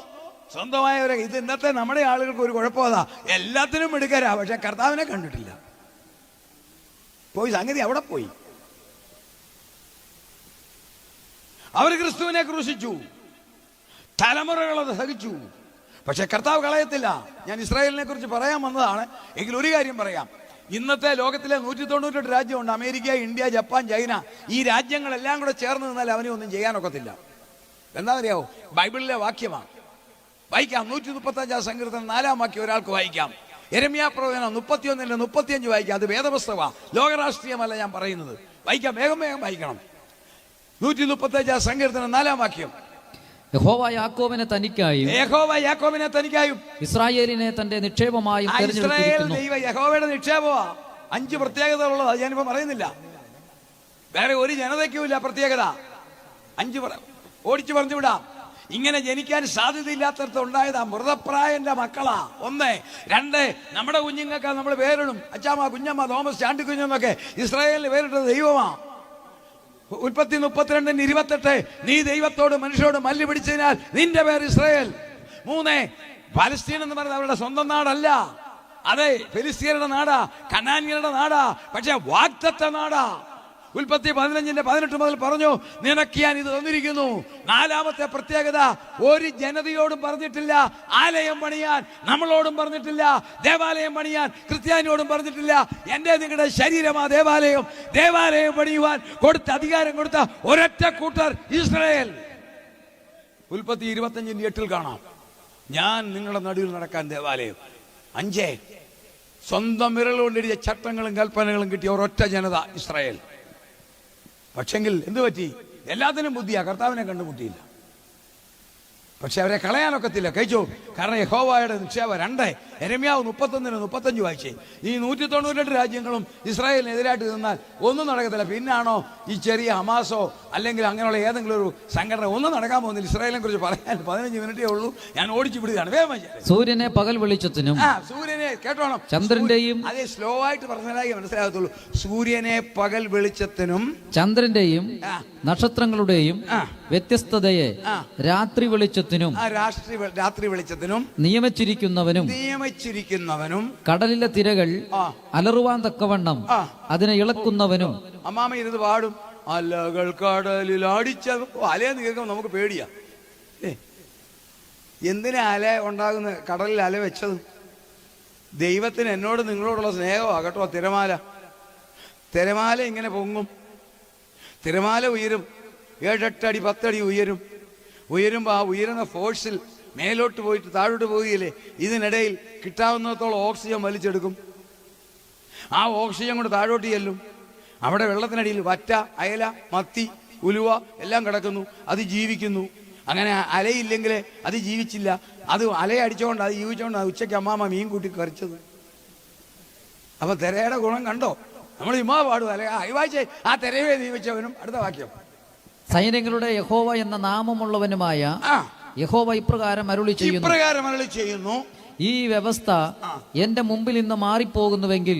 സ്വന്തമായവരെ. ഇത് ഇന്നത്തെ നമ്മുടെ ആളുകൾക്ക് ഒരു കുഴപ്പമാ, എല്ലാത്തിനും എടുക്കരാ, പക്ഷെ കർത്താവിനെ കണ്ടിട്ടില്ല. പോയി സംഗതി അവിടെ പോയി. അവർ ക്രിസ്തുവിനെ ക്രൂശിച്ചു, തലമുറകളത് സഹിച്ചു, പക്ഷെ കർത്താവ് കളയത്തില്ല. ഞാൻ ഇസ്രായേലിനെ കുറിച്ച് പറയാൻ വന്നതാണ്. എങ്കിൽ ഒരു കാര്യം പറയാം. ഇന്നത്തെ ലോകത്തിലെ 198 രാജ്യമുണ്ട്. America, India, Japan, China. ഈ രാജ്യങ്ങളെല്ലാം കൂടെ ചേർന്ന് നിന്നാൽ അവനെ ഒന്നും ചെയ്യാനൊക്കത്തില്ല. എന്താ അറിയാവോ? ബൈബിളിലെ വാക്യമാണ്. വായിക്കാം. 135 സങ്കീർത്തനം 4 വാക്യം ഒരാൾക്ക് വായിക്കാം. യെരമ്യാ പ്രവചനം 31-35 വായിക്കാം. അത് വേദപുസ്തകമാണ്, ലോകരാഷ്ട്രീയമല്ല ഞാൻ പറയുന്നത്. വായിക്കാം, വേഗം വേഗം വായിക്കണം. 135 സങ്കീർത്തനം 4 വാക്യം. യഹോവ യാക്കോബിനെ തനിക്കായും ഇസ്രായേലിനെ തന്റെ നിക്ഷേപമായും തെരഞ്ഞെടുത്തിരിക്കുന്നു. യഹോവയുടെ നിക്ഷേപമാ. 5 പ്രത്യേകതകളുള്ളത്. അത് ഞാനിപ്പോ പറയുന്നില്ല. വേറെ ഒരു ജനതയ്ക്കും ഇല്ല പ്രത്യേകത. 5 ഓടിച്ചു പറഞ്ഞു വിടാം. ഇങ്ങനെ ജനിക്കാൻ സാധ്യതയില്ലാത്തടത്ത് ഉണ്ടായതാ. മൃതപ്രായന്റെ മക്കളാ. 1. 2, നമ്മുടെ കുഞ്ഞുങ്ങൾക്ക് നമ്മൾ പേരിടും. അച്ചാമ്മ, കുഞ്ഞമ്മ, തോമസ്, ചാണ്ടിക്കുഞ്ഞെന്നൊക്കെ ഇസ്രായേലിന് പേരിട്ടത് ദൈവമാ. ഉൽപ്പത്തി 32:28 നീ ദൈവത്തോട് മനുഷ്യരോട് മല്ല് പിടിച്ചതിനാൽ നിന്റെ പേര് ഇസ്രായേൽ. 3, പലസ്തീൻ എന്ന് പറയുന്നത് അവരുടെ സ്വന്തം നാടല്ല. അതെ, ഫെലിസ്തീനയുടെ നാടാ, കനാന്യരുടെ നാടാ, പക്ഷെ വാഗ്ദത്ത നാടാ. ഉൽപ്പത്തി 15:18 മുതൽ പറഞ്ഞു, നിനക്ക് ഞാൻ ഇത് തന്നിരിക്കുന്നു. 4ാമത്തെ പ്രത്യേകത, ഒരു ജനതയോടും പറഞ്ഞിട്ടില്ല ആലയം പണിയാൻ, നമ്മളോടും പറഞ്ഞിട്ടില്ല ദേവാലയം പണിയാൻ, ക്രിസ്ത്യാനിയോടും പറഞ്ഞിട്ടില്ല എന്റെ നിങ്ങളുടെ ശരീരമാ ദേവാലയം. ദേവാലയം പണിയുവാൻ കൊടുത്ത അധികാരം കൊടുത്ത ഒരൊറ്റ കൂട്ടർ ഇസ്രായേൽ. ഉൽപ്പത്തി 25:8 കാണാം, ഞാൻ നിങ്ങളുടെ നടുവിൽ നടക്കാൻ ദേവാലയം. 5, സ്വന്തം വിരൽ കൊണ്ടിരിച്ച ചട്ടങ്ങളും കൽപ്പനകളും കിട്ടിയ ഒരൊറ്റ ജനത ഇസ്രായേൽ. പക്ഷെങ്കിൽ എന്തു പറ്റി? എല്ലാത്തിനും ബുദ്ധിയാ, കർത്താവിനെ കണ്ടുമുട്ടിയില്ല. പക്ഷെ അവരെ കളയാനൊക്കത്തില്ല, കഴിച്ചു. കാരണം യഹോവയുടെ നിക്ഷേപം. 2, യെരമ്യാവ് 31-35 വായിച്ചേ. ഈ 198 രാജ്യങ്ങളും ഇസ്രായേലിനെതിരായിട്ട് നിന്നാൽ ഒന്നും നടക്കത്തില്ല. പിന്നാണോ ഈ ചെറിയ ഹമാസോ അല്ലെങ്കിൽ അങ്ങനെയുള്ള ഏതെങ്കിലും ഒരു സംഘടന? ഒന്നും നടക്കാൻ പോകുന്നില്ല. ഇസ്രായേലിനെ കുറിച്ച് പറയാൻ 15 മിനിറ്റേ ഉള്ളൂ. ഞാൻ ഓടിച്ചു വിടുകയാണ്. വേഗം സൂര്യനെ പകൽ വെളിച്ചത്തിനും, സൂര്യനെ കേട്ടോണം, ചന്ദ്രന്റെയും, അതേ സ്ലോ ആയിട്ട് പറഞ്ഞാലേ മനസ്സിലാകത്തുള്ളൂ. സൂര്യനെ പകൽ വെളിച്ചത്തിനും, ചന്ദ്രന്റെയും നക്ഷത്രങ്ങളുടെയും വ്യത്യസ്തതയെ രാത്രി വെളിച്ചത്തിനും രാത്രി വെളിച്ചത്തിനും നിയമിച്ചിരിക്കുന്നവനും കടലിലെ തിരകൾ അലറുവാൻ തക്കവണ്ണം അതിനെ ഇളക്കുന്നവനും. അമ്മാമ ഇരുന്ന് പാടും, അലകൾ കടലിൽ അടിച്ച. അലയെന്ന് കേൾക്കുമ്പോൾ നമുക്ക് പേടിയാ. എന്തിനാ അല ഉണ്ടാകുന്ന? കടലിൽ അല വെച്ചത് ദൈവത്തിന് എന്നോട് നിങ്ങളോടുള്ള സ്നേഹമാണ് കേട്ടോ. തിരമാല ഇങ്ങനെ പൊങ്ങും, തിരമാല ഉയരും, 7-8 അടി 10 അടി ഉയരുമ്പോൾ ആ ഉയരുന്ന ഫോഴ്സിൽ മേലോട്ട് പോയിട്ട് താഴോട്ട് പോവുകയില്ലേ? ഇതിനിടയിൽ കിട്ടാവുന്നിടത്തോളം ഓക്സിജൻ വലിച്ചെടുക്കും. ആ ഓക്സിജൻ കൊണ്ട് താഴോട്ട് ചെല്ലും. അവിടെ വെള്ളത്തിനടിയിൽ വറ്റ, അയല, മത്തി, ഉലുവ എല്ലാം കിടക്കുന്നു. അത് ജീവിക്കുന്നു. അങ്ങനെ അലയില്ലെങ്കിൽ അത് ജീവിച്ചില്ല. അത് അലയടിച്ചോണ്ട് അത് ജീവിച്ചോണ്ട് ഉച്ചയ്ക്ക് അമ്മാമ്മ മീൻ കൂട്ടി കറിച്ചത്. അപ്പൊ തിരയുടെ ഗുണം കണ്ടോ? നമ്മൾ ഇമാ പാടും അല്ലെ അയവാഴ്ച ആ തിരയെ നിയമിച്ചവനും. അടുത്ത വാക്യം, സൈന്യങ്ങളുടെ യഹോവ എന്ന നാമമുള്ളവനുമായ യഹോവ ഇപ്രകാരം അരുളി ചെയ്യുന്നു, ഈ വ്യവസ്ഥ എന്റെ മുമ്പിൽ നിന്ന് മാറിപ്പോകുന്നുവെങ്കിൽ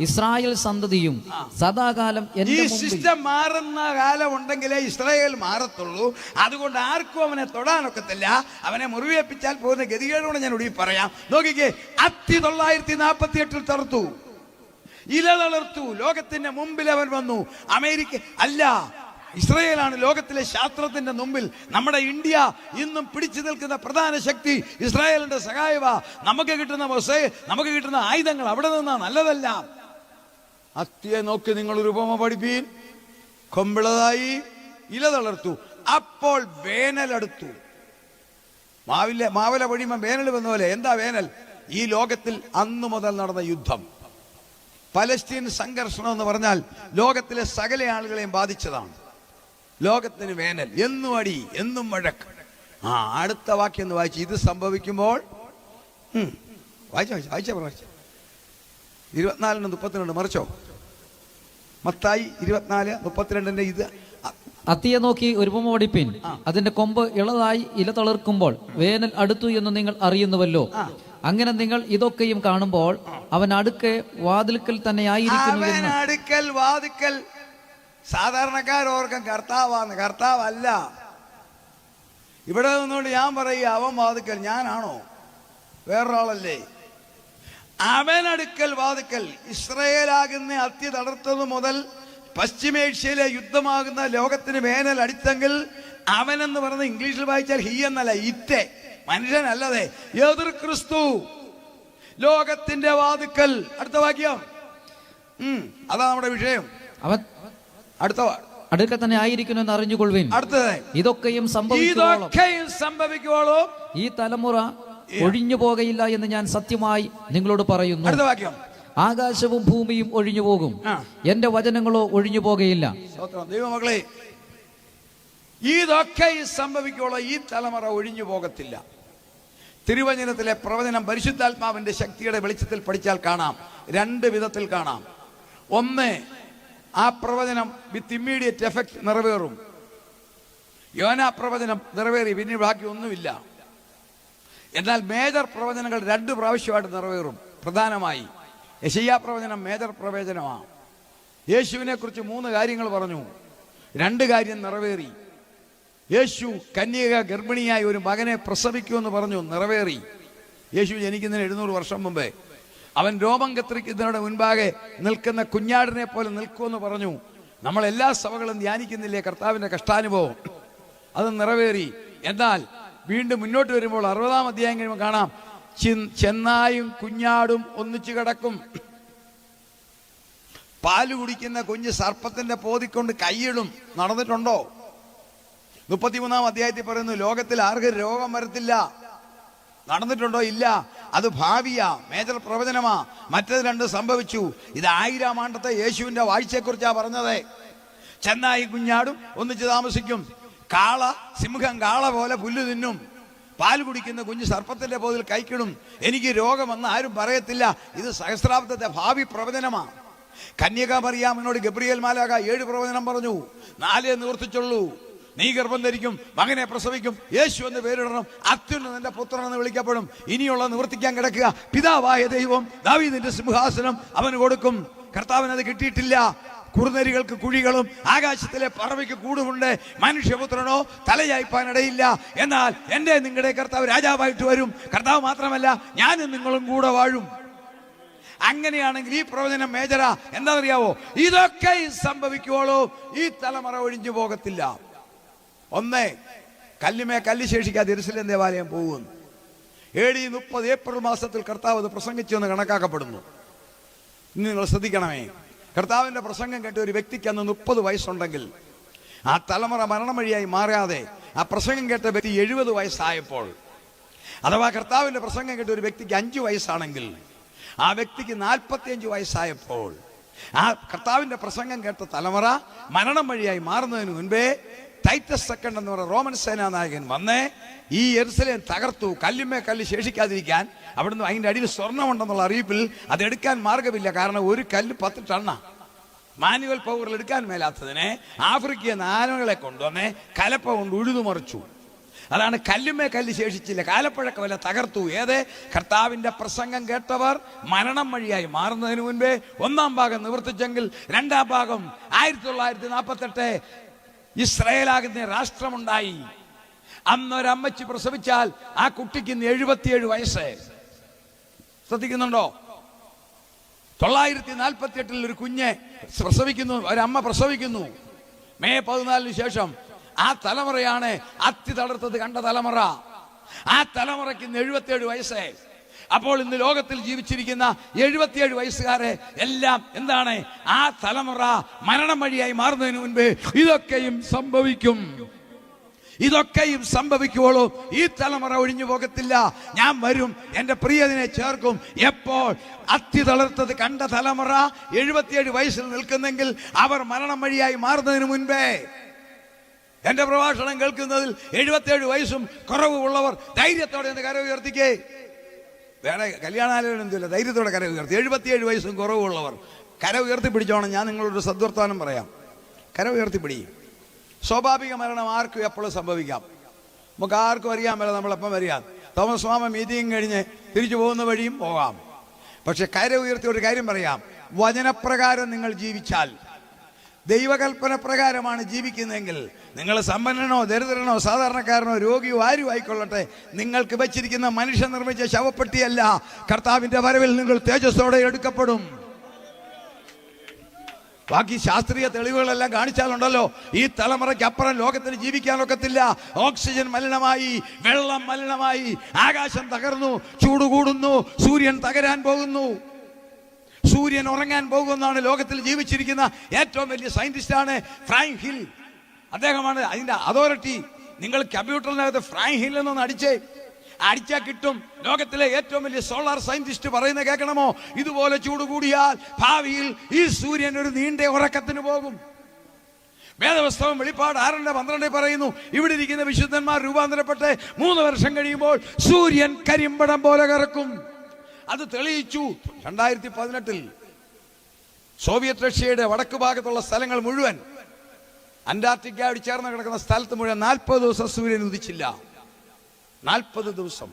ഇസ്രായേൽ സന്തതിയും സദാകാലം ഈ സിസ്റ്റം മാറുന്ന കാലം ഉണ്ടെങ്കിലേ ഇസ്രായേൽ മാറത്തുള്ളൂ. അതുകൊണ്ട് ആർക്കും അവനെ തൊടാനൊക്കത്തില്ല. അവനെ മുറിവേൽപ്പിച്ചാൽ പോകുന്ന ഗതികേടോടെ ഞാൻ ഒടുവിൽ പറയാം. നോക്കിക്കേ, അത്തി 948 തറുത്തു, ഇല തളർത്തു. ലോകത്തിന്റെ മുമ്പിൽ അവൻ വന്നു. അമേരിക്ക അല്ല, ഇസ്രായേലാണ് ലോകത്തിലെ ശാസ്ത്രത്തിന്റെ മുമ്പിൽ. നമ്മുടെ ഇന്ത്യ ഇന്നും പിടിച്ചു നിൽക്കുന്ന പ്രധാന ശക്തി ഇസ്രായേലിന്റെ സഹായവാ. നമുക്ക് കിട്ടുന്ന ആയുധങ്ങൾ അവിടെ നിന്നാ. നല്ലതല്ല. അത്തിയെ നോക്കി നിങ്ങളൊരു ഉപമ പഠിപ്പീൻ. കൊമ്പിളതായി, ഇല തളർത്തു. അപ്പോൾ വേനലെടുത്തു. മാവില പൊഴിയുമ്പോൾ വേനൽ വന്ന പോലെ. എന്താ വേനൽ? ഈ ലോകത്തിൽ അന്നു മുതൽ നടന്ന യുദ്ധം, പലസ്തീൻ സംഘർഷണം എന്ന് പറഞ്ഞാൽ ലോകത്തിലെ സകല ആളുകളെയും ബാധിച്ചതാണ്. ലോകത്തിന് വേനൽ, എന്നും അടി, എന്നും മഴക്ക്. അടുത്ത വാക്യം ഒന്ന് വായിച്ചു. ഇത് സംഭവിക്കുമ്പോൾ വായിച്ച 24:32 മറിച്ചോ? മത്തായി 24:32 ഇത് അത്തിയെ നോക്കി ഒരു ഉപമ പഠിപ്പിൻ. അതിന്റെ കൊമ്പ് ഇളതായി ഇല തളിർക്കുമ്പോൾ വേനൽ അടുത്തു എന്ന് നിങ്ങൾ അറിയുന്നുവല്ലോ. അങ്ങനെ നിങ്ങൾ ഇതൊക്കെയും കാണുമ്പോൾ അവൻ അടുക്കെ വാതിൽക്കൽ തന്നെ ആയിരിക്കുന്നു എന്ന്. അടുക്കൽ വാതിക്കൽ. സാധാരണക്കാരോർക്കും കർത്താവാന്ന്, കർത്താവല്ല. ഇവിടെ നിന്നുകൊണ്ട് ഞാൻ പറയുക അവൻ വാതിക്കൽ. ഞാനാണോ? വേറൊരാളല്ലേ? അവൻ അടുക്കൽ വാതിക്കൽ. ഇസ്രയേലാകുന്ന അത്തി തളർത്തത് മുതൽ പശ്ചിമേഷ്യയിലെ യുദ്ധമാകുന്ന ലോകത്തിന് വേനൽ അടിത്തെങ്കിൽ അവനെന്ന് പറയുന്നത് ഇംഗ്ലീഷിൽ വായിച്ചാൽ ഹി എന്നല്ല, ഇറ്റെ, മനുഷ്യനല്ലതേ, എതിർ ക്രിസ്തു ലോകത്തിന്റെ വാതിക്കൽ. അടുത്ത വാക്യം, അതാ നമ്മുടെ വിഷയം. അവൻ അടുക്ക തന്നെ ആയിരിക്കുന്നു എന്ന് അറിഞ്ഞുകൊള്ളുവിൻ. അടുത്തത്, ഇതൊക്കെയും സംഭവിക്കുവോളോ ഈ തലമുറ ഒഴിഞ്ഞു പോകയില്ല എന്ന് ഞാൻ സത്യമായി നിങ്ങളോട് പറയുന്നു. അടുത്ത വാക്യം, ആകാശവും ഭൂമിയും ഒഴിഞ്ഞു പോകും, എന്റെ വചനങ്ങളോ ഒഴിഞ്ഞു പോകയില്ല. ദൈവമക്കളെ, ഇതൊക്കെ സംഭവിക്കുവോളോ ഈ തലമുറ ഒഴിഞ്ഞു പോകത്തില്ല. തിരുവചനത്തിലെ പ്രവചനം പരിശുദ്ധാത്മാവിന്റെ ശക്തിയുടെ വെളിച്ചത്തിൽ പഠിച്ചാൽ കാണാം, രണ്ട് വിധത്തിൽ കാണാം. ഒന്ന്, ആ പ്രവചനം വിത്ത് ഇമ്മീഡിയറ്റ് എഫക്ട് നിറവേറും. യോനാ പ്രവചനം നിറവേറി, പിന്നെ ബാക്കി ഒന്നുമില്ല. എന്നാൽ മേജർ പ്രവചനങ്ങൾ 2 പ്രാവശ്യമായിട്ട് നിറവേറും. പ്രധാനമായി യെശയ്യാ പ്രവചനം മേജർ പ്രവചനമാണ്. യേശുവിനെ കുറിച്ച് 3 കാര്യങ്ങൾ പറഞ്ഞു, 2 കാര്യം നിറവേറി. യേശു കന്യക ഗർഭിണിയായി ഒരു മകനെ പ്രസവിക്കുമെന്ന് പറഞ്ഞു, നിറവേറി. യേശു ജനിക്കുന്നതിന് 700 വർഷം മുമ്പേ അവൻ രോമം കത്തിരിക്കുന്നതിന് മുൻപാകെ നിൽക്കുന്ന കുഞ്ഞാടിനെ പോലെ നിൽക്കുമെന്ന് പറഞ്ഞു. നമ്മൾ എല്ലാ സഭകളും ധ്യാനിക്കുന്നില്ലേ കർത്താവിന്റെ കഷ്ടാനുഭവം? അത് നിറവേറി. എന്നാൽ വീണ്ടും മുന്നോട്ട് വരുമ്പോൾ 60-ാം അധ്യായം കഴിയുമ്പോൾ കാണാം, ചെന്നായും കുഞ്ഞാടും ഒന്നിച്ചു കിടക്കും. പാല് കുടിക്കുന്ന കുഞ്ഞ് സർപ്പത്തിന്റെ പോതിക്കൊണ്ട് കൈയിടും. നടന്നിട്ടുണ്ടോ? 33-ാം അധ്യായത്തിൽ പറയുന്നു, ലോകത്തിൽ ആർക്കും രോഗം വരത്തില്ല. നടന്നിട്ടുണ്ടോ? ഇല്ല. അത് ഭാവിയാ, മേജർ പ്രവചനമാ. മറ്റേത് 2 സംഭവിച്ചു. ഇത് 1000-ാം ആണ്ടത്തെ യേശുവിന്റെ വാഴ്ചയെക്കുറിച്ചാ പറഞ്ഞത്. ചെന്നായി കുഞ്ഞാടും ഒന്നിച്ച് താമസിക്കും. കാള സിംഹം കാള പോലെ പുല്ല് തിന്നും. പാൽ കുടിക്കുന്ന കുഞ്ഞ് സർപ്പത്തിന്റെ പോതിൽ കൈക്കിടും. എനിക്ക് രോഗമെന്ന് ആരും പറയത്തില്ല. ഇത് സഹസ്രാബ്ദത്തെ ഭാവി പ്രവചനമാണ്. കന്യക മറിയാമിനോട് ഗബ്രിയേൽ മാലാഖ 7 പ്രവചനം പറഞ്ഞു. 4 നിവർത്തിച്ചുള്ളൂ. നീ ഗർഭം ധരിക്കും, മകനെ പ്രസവിക്കും, യേശു എന്ന് പേരിടണം, അത്യുന്നതന്റെ പുത്രൻ എന്ന് വിളിക്കപ്പെടും. ഇനിയുള്ള നിവർത്തിക്കാൻ കിടക്കുക. പിതാവായ ദൈവം ദാവീദിന്റെ സിംഹാസനം അവന് കൊടുക്കും. കർത്താവിനത് കിട്ടിയിട്ടില്ല. കുറുനരികൾക്ക് കുഴികളും ആകാശത്തിലെ പറവയ്ക്ക് കൂടുമുണ്ട്, മനുഷ്യപുത്രനോ തലയായിപ്പാനിടയില്ല. എന്നാൽ എന്റെ നിങ്ങളുടെ കർത്താവ് രാജാവായിട്ട് വരും. കർത്താവ് മാത്രമല്ല, ഞാനും നിങ്ങളും കൂടെ വാഴും. അങ്ങനെയാണെങ്കിൽ ഈ പ്രവചനം മേജറാ. എന്താ അറിയാവോ? ഇതൊക്കെ സംഭവിക്കുവോളൂ ഈ തലമുറ ഒഴിഞ്ഞു പോകത്തില്ല. 1, കല്ലുമേ കല്ല് ശേഷിക്കാതെ യെരൂശലേം ദേവാലയം പോകുന്നു. AD 30 ഏപ്രിൽ മാസത്തിൽ കർത്താവ് അത് പ്രസംഗിച്ചു എന്ന് കണക്കാക്കപ്പെടുന്നു. ഇനി നിങ്ങൾ ശ്രദ്ധിക്കണമേ, കർത്താവിന്റെ പ്രസംഗം കേട്ട ഒരു വ്യക്തിക്ക് അന്ന് 30 വയസ്സുണ്ടെങ്കിൽ ആ തലമുറ മരണം വഴിയായി മാറാതെ ആ പ്രസംഗം കേട്ട വ്യക്തി 70 വയസ്സായപ്പോൾ, അഥവാ കർത്താവിന്റെ പ്രസംഗം കേട്ട ഒരു വ്യക്തിക്ക് 5 വയസ്സാണെങ്കിൽ ആ വ്യക്തിക്ക് 45 വയസ്സായപ്പോൾ ആ കർത്താവിന്റെ പ്രസംഗം കേട്ട തലമുറ മരണം വഴിയായി മാറുന്നതിന് മുൻപേ ടൈറ്റസ് സെക്കൻഡ് എന്ന് പറയുന്ന റോമൻ സേനാനായകൻ വന്ന് ഈ യെരൂശലേം തകർത്തു. കല്ലുമേ കല്ല് ശേഷിക്കാതിരിക്കാൻ അവിടുന്ന് അതിൻ്റെ അടിയിൽ സ്വർണ്ണമുണ്ടെന്നുള്ള അറിയിപ്പിൽ അതെടുക്കാൻ മാർഗമില്ല. കാരണം ഒരു കല്ല് 10 ടണ്ണ. മാനുവൽ പവറിൽ എടുക്കാൻ മേലാത്തതിനെ ആഫ്രിക്കയിൽ നിന്ന് ആനകളെ കൊണ്ടുവന്ന് കലപ്പ കൊണ്ട് ഉഴുതുമറിച്ചു. അതാണ് കല്ലുമേ കല്ല് ശേഷിച്ചില്ല, കാലപ്പഴക്ക വല്ല തകർത്തു. ഏത്? കർത്താവിന്റെ പ്രസംഗം കേട്ടവർ മരണം വഴിയായി മാറുന്നതിന് മുൻപേ 1-ാം ഭാഗം നിവർത്തിച്ചെങ്കിൽ 2-ാം ഭാഗം 1948 ഇസ്രായേലാകുന്ന രാഷ്ട്രമുണ്ടായി. അന്നൊരമ്മച്ചി പ്രസവിച്ചാൽ ആ കുട്ടിക്ക് 77 വയസ്സ്. ശ്രദ്ധിക്കുന്നുണ്ടോ? 948 ഒരു കുഞ്ഞ് പ്രസവിക്കുന്നു, ഒരമ്മ പ്രസവിക്കുന്നു. മെയ് 14 ശേഷം ആ തലമുറയാണ് അത്തി തളർത്തത് കണ്ട തലമുറ. ആ തലമുറയ്ക്ക് 77 വയസ്സ്. അപ്പോൾ ഇന്ന് ലോകത്തിൽ ജീവിച്ചിരിക്കുന്ന 77 വയസ്സുകാരെ എല്ലാം എന്താണ്? ആ തലമുറ മരണം വഴിയായി മാറുന്നതിന് മുൻപ് ഇതൊക്കെയും സംഭവിക്കും. ഇതൊക്കെയും സംഭവിക്കുവോളൂ ഈ തലമുറ ഒഴിഞ്ഞു പോകത്തില്ല. ഞാൻ വരും, എന്റെ പ്രിയതിനെ ചേർക്കും. എപ്പോൾ? അത്തി തളർത്തത് കണ്ട തലമുറ 77 വയസ്സിൽ നിൽക്കുന്നെങ്കിൽ അവർ മരണം വഴിയായി മാറുന്നതിന് മുൻപേ എന്റെ പ്രഭാഷണം കേൾക്കുന്നതിൽ 77 വയസ്സും കുറവുള്ളവർ ധൈര്യത്തോടെ എന്റെ കര ഉയർത്തിക്കേ. വേറെ കല്യാണാലോചന എന്തില്ല, ധൈര്യത്തോടെ കര ഉയർത്തി. 77 വയസ്സും കുറവുള്ളവർ കര ഉയർത്തിപ്പിടിച്ചോണം. ഞാൻ നിങ്ങളോട് സദ്വർത്താനം പറയാം, കര ഉയർത്തിപ്പിടിയും. സ്വാഭാവിക മരണം ആർക്കും എപ്പോഴും സംഭവിക്കാം. നമുക്ക് ആർക്കും അറിയാൻ പറ്റില്ല നമ്മളെപ്പം വരിക. തോമസ് മാമ മീറ്റിംഗ് കഴിഞ്ഞ് തിരിച്ചു പോകുന്ന വഴിയും പോകാം. പക്ഷെ കര ഉയർത്തി ഒരു കാര്യം പറയാം, വചനപ്രകാരം നിങ്ങൾ ജീവിച്ചാൽ, ദൈവകൽപ്പന പ്രകാരമാണ് ജീവിക്കുന്നതെങ്കിൽ, നിങ്ങൾ സമ്പന്നനോ ദരിദ്രനോ സാധാരണക്കാരനോ രോഗിയോ ആരും ആയിക്കൊള്ളട്ടെ, നിങ്ങൾക്ക് വെച്ചിരിക്കുന്ന മനുഷ്യൻ നിർമ്മിച്ച ശവപ്പെട്ടിയല്ല, കർത്താവിന്റെ വരവിൽ നിങ്ങൾ തേജസ്സോടെ എടുക്കപ്പെടും. ബാക്കി ശാസ്ത്രീയ തെളിവുകളെല്ലാം കാണിച്ചാലുണ്ടല്ലോ, ഈ തലമുറയ്ക്ക് അപ്പുറം ലോകത്തിന് ജീവിക്കാനൊക്കത്തില്ല. ഓക്സിജൻ മലിനമായി, വെള്ളം മലിനമായി, ആകാശം തകർന്നു, ചൂട് കൂടുന്നു, സൂര്യൻ തകരാൻ പോകുന്നു, സൂര്യൻ ഉറങ്ങാൻ പോകുന്നതാണ്. ലോകത്തിൽ ജീവിച്ചിരിക്കുന്ന ഏറ്റവും വലിയ സയന്റിസ്റ്റാണ് ഫ്രാങ്ക് ഹിൽ. അദ്ദേഹമാണ് അതിന്റെ അതോറിറ്റി. നിങ്ങൾ കമ്പ്യൂട്ടറിനകത്ത് ഫ്രാങ്ക് ഹിൽ എന്നൊന്ന് അടിച്ചാൽ കിട്ടും. ലോകത്തിലെ ഏറ്റവും വലിയ സോളാർ സയന്റിസ്റ്റ് പറയുന്ന കേൾക്കണമോ? ഇതുപോലെ ചൂട് കൂടിയാൽ ഭാവിയിൽ ഈ സൂര്യൻ ഒരു നീണ്ട ഉറക്കത്തിന് പോകും. വേദപുസ്തകം വെളിപ്പാട് 6:12 പറയുന്നു, ഇവിടെ ഇരിക്കുന്ന വിശുദ്ധന്മാർ രൂപാന്തരപ്പെട്ട് 3 വർഷം കഴിയുമ്പോൾ സൂര്യൻ കരിമ്പടം പോലെ കറക്കും. അത് തെളിയിച്ചു 2018 സോവിയറ്റ് റഷ്യയുടെ വടക്കു ഭാഗത്തുള്ള സ്ഥലങ്ങൾ മുഴുവൻ, അന്റാർട്ടിക്കയോട് ചേർന്ന് കിടക്കുന്ന സ്ഥലത്ത് മുഴുവൻ 40 ദിവസം സൂര്യൻ ഉദിച്ചില്ല. 40 ദിവസം.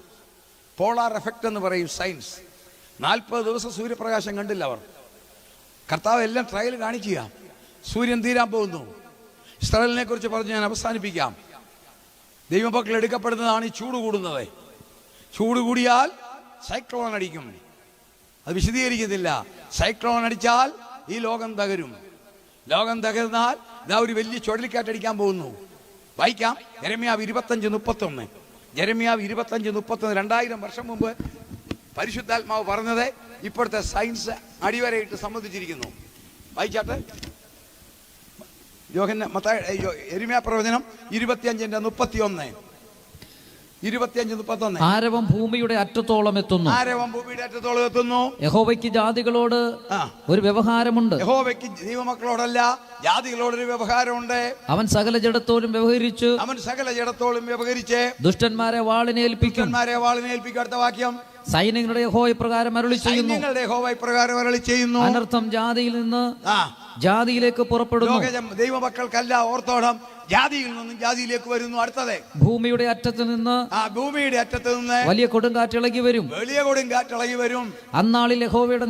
പോളാർ എഫക്റ്റ് എന്ന് പറയും സയൻസ്. 40 ദിവസം സൂര്യപ്രകാശം കണ്ടില്ല അവർ. കർത്താവ് എല്ലാം ട്രയൽ കാണിക്കുക. സൂര്യൻ തീരാൻ പോകുന്നു. ഇസ്രായേലിനെ കുറിച്ച് പറഞ്ഞ് ഞാൻ അവസാനിപ്പിക്കാം. ദൈവമക്കൾ എടുക്കപ്പെടുന്നതാണ് ഈ ചൂട് കൂടുന്നത്. ചൂട് കൂടിയാൽ സൈക്ലോൺ അടിക്കും. അത് വിശദീകരിക്കുന്നില്ല. സൈക്ലോൺ അടിച്ചാൽ ഈ ലോകം തകരും. ലോകം തകർന്നാൽ ഇതാ ഒരു വലിയ ചുഴലിക്കാറ്റടിക്കാൻ പോകുന്നു. വായിക്കാം യെരമ്യാവ് 25:31. യെരമ്യാവ് 25:31. 2000 വർഷം മുമ്പ് പരിശുദ്ധാത്മാവ് പറഞ്ഞത് ഇപ്പോഴത്തെ സയൻസ് അടിവരയിട്ട് സമ്മതിച്ചിരിക്കുന്നു. വായിച്ചാട്ടെ. യെരമ്യാ പ്രവചനം 25:31. 25:31. ആരവം ഭൂമിയുടെ അറ്റത്തോളം എത്തുന്നു. ആരവം ഭൂമിയുടെ അറ്റത്തോളം എത്തുന്നു. യഹോവയ്ക്ക് ജാതികളോട് ഒരു വ്യവഹാരമുണ്ട്. യഹോവയ്ക്ക് ദൈവമക്കളോടല്ല, ജാതികളോടൊരു വ്യവഹാരമുണ്ട്. അവൻ സകല ജഡത്തോടും വ്യവഹരിച്ചു. ദുഷ്ടന്മാരെ വാളിനേൽപ്പിക്കും. അടുത്ത വാക്യം, സൈന്യങ്ങളുടെ യഹോവ പ്രകാരം അരുളി ചെയ്യുന്നു. അനർത്ഥം ജാതിയിൽ നിന്ന് ജാതിയിലേക്ക് പുറപ്പെടുന്നു. ദൈവമക്കൾക്കല്ല ഓർത്തോണം, ജാതിയിൽ നിന്നും ജാതിയിലേക്ക് വരുന്നു. അടുത്തത്, ഭൂമിയുടെ അറ്റത്ത് നിന്ന് വലിയ കൊടുങ്കാറ്റിളകി വരും. അന്നാളിൽ യഹോവയുടെ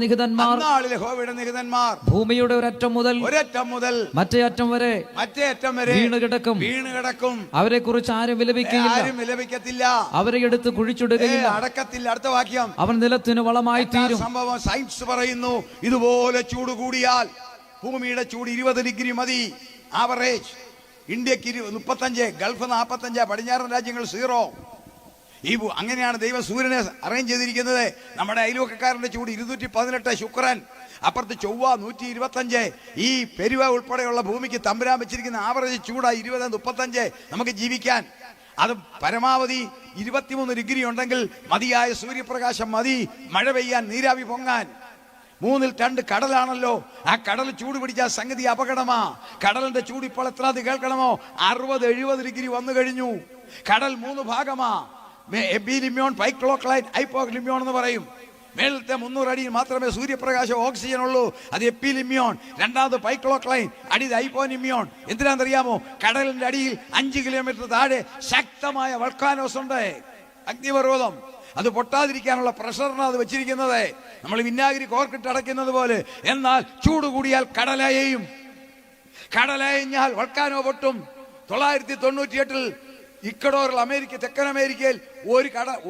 നിഹിതന്മാർ ഭൂമിയുടെ ഒരറ്റം മുതൽ മറ്റേ അറ്റം വരെ വീണ് കിടക്കും. അവരെ കുറിച്ച് ആരും വിലപിക്കത്തില്ല. അവരെ എടുത്ത് കുഴിച്ചിടുകയില്ല. അടക്കത്തില്ല. അടുത്ത വാക്യം, അവൻ നിലത്തിന് വളമായി തീരും. സംഭവം സയൻസ് പറയുന്നു, ഇതുപോലെ ചൂട് കൂടിയാൽ ഭൂമിയുടെ ചൂട് 20 ഡിഗ്രി മതി ആവറേജ്. ഇന്ത്യക്ക് 35, ഗൾഫ് 45, പടിഞ്ഞാറൻ രാജ്യങ്ങൾ 0. അങ്ങനെയാണ് ദൈവം സൂര്യനെ അറേഞ്ച് ചെയ്തിരിക്കുന്നത്. നമ്മുടെ അയൽവക്കക്കാരന്റെ ചൂട് 218, ശുക്രൻ അപ്പുറത്ത് ചൊവ്വ 125. ഈ പെരുവ ഉൾപ്പെടെയുള്ള ഭൂമിക്ക് തമ്പുരാൻ വെച്ചിരിക്കുന്ന ആവറേജ് ചൂടാ 20-35 നമുക്ക് ജീവിക്കാൻ. അത് പരമാവധി 23 ഡിഗ്രി ഉണ്ടെങ്കിൽ മതിയായ സൂര്യപ്രകാശം മതി മഴ പെയ്യാൻ, നീരാവി പൊങ്ങാൻ. 3/2 കടലാണല്ലോ. ആ കടൽ ചൂട് പിടിച്ചാൽ സംഗതി അപകടമാ. കടലിന്റെ ചൂട് ഇപ്പോൾ എത്ര കേൾക്കണമോ? 60-70 ഡിഗ്രി വന്നു കഴിഞ്ഞു. കടൽ 3 ഭാഗമാ. എബിലിമ്യോൺ, പൈക്ലോക്ലൈൻ, ഹൈപ്പോലിമ്യോൺ എന്ന് പറയും. മേളത്തെ 300 അടിയിൽ മാത്രമേ സൂര്യപ്രകാശം ഓക്സിജൻ ഉള്ളൂ. അത് എപ്പിലിമ്യോൺ. രണ്ടാമത് പൈക്ലോക്ലൈൻ, അടി ഹൈപ്പോനിമ്യോൺ. എന്തിനാണെന്നറിയാമോ? കടലിന്റെ അടിയിൽ 5 കിലോമീറ്റർ താഴെ ശക്തമായ വൾക്കാനോസ് ഉണ്ട്, അഗ്നിപർവ്വതം. അത് പൊട്ടാതിരിക്കാനുള്ള പ്രഷറിനാണ് അത് വെച്ചിരിക്കുന്നത്. നമ്മൾ വിനാഗിരി കോർക്കിട്ട് അടയ്ക്കുന്നത് പോലെ. എന്നാൽ ചൂട് കൂടിയാൽ കടലയഞ്ഞാൽ വൾക്കാനോ പൊട്ടും. 998 ഇക്കഡോറിൽ അമേരിക്ക, തെക്കൻ അമേരിക്കയിൽ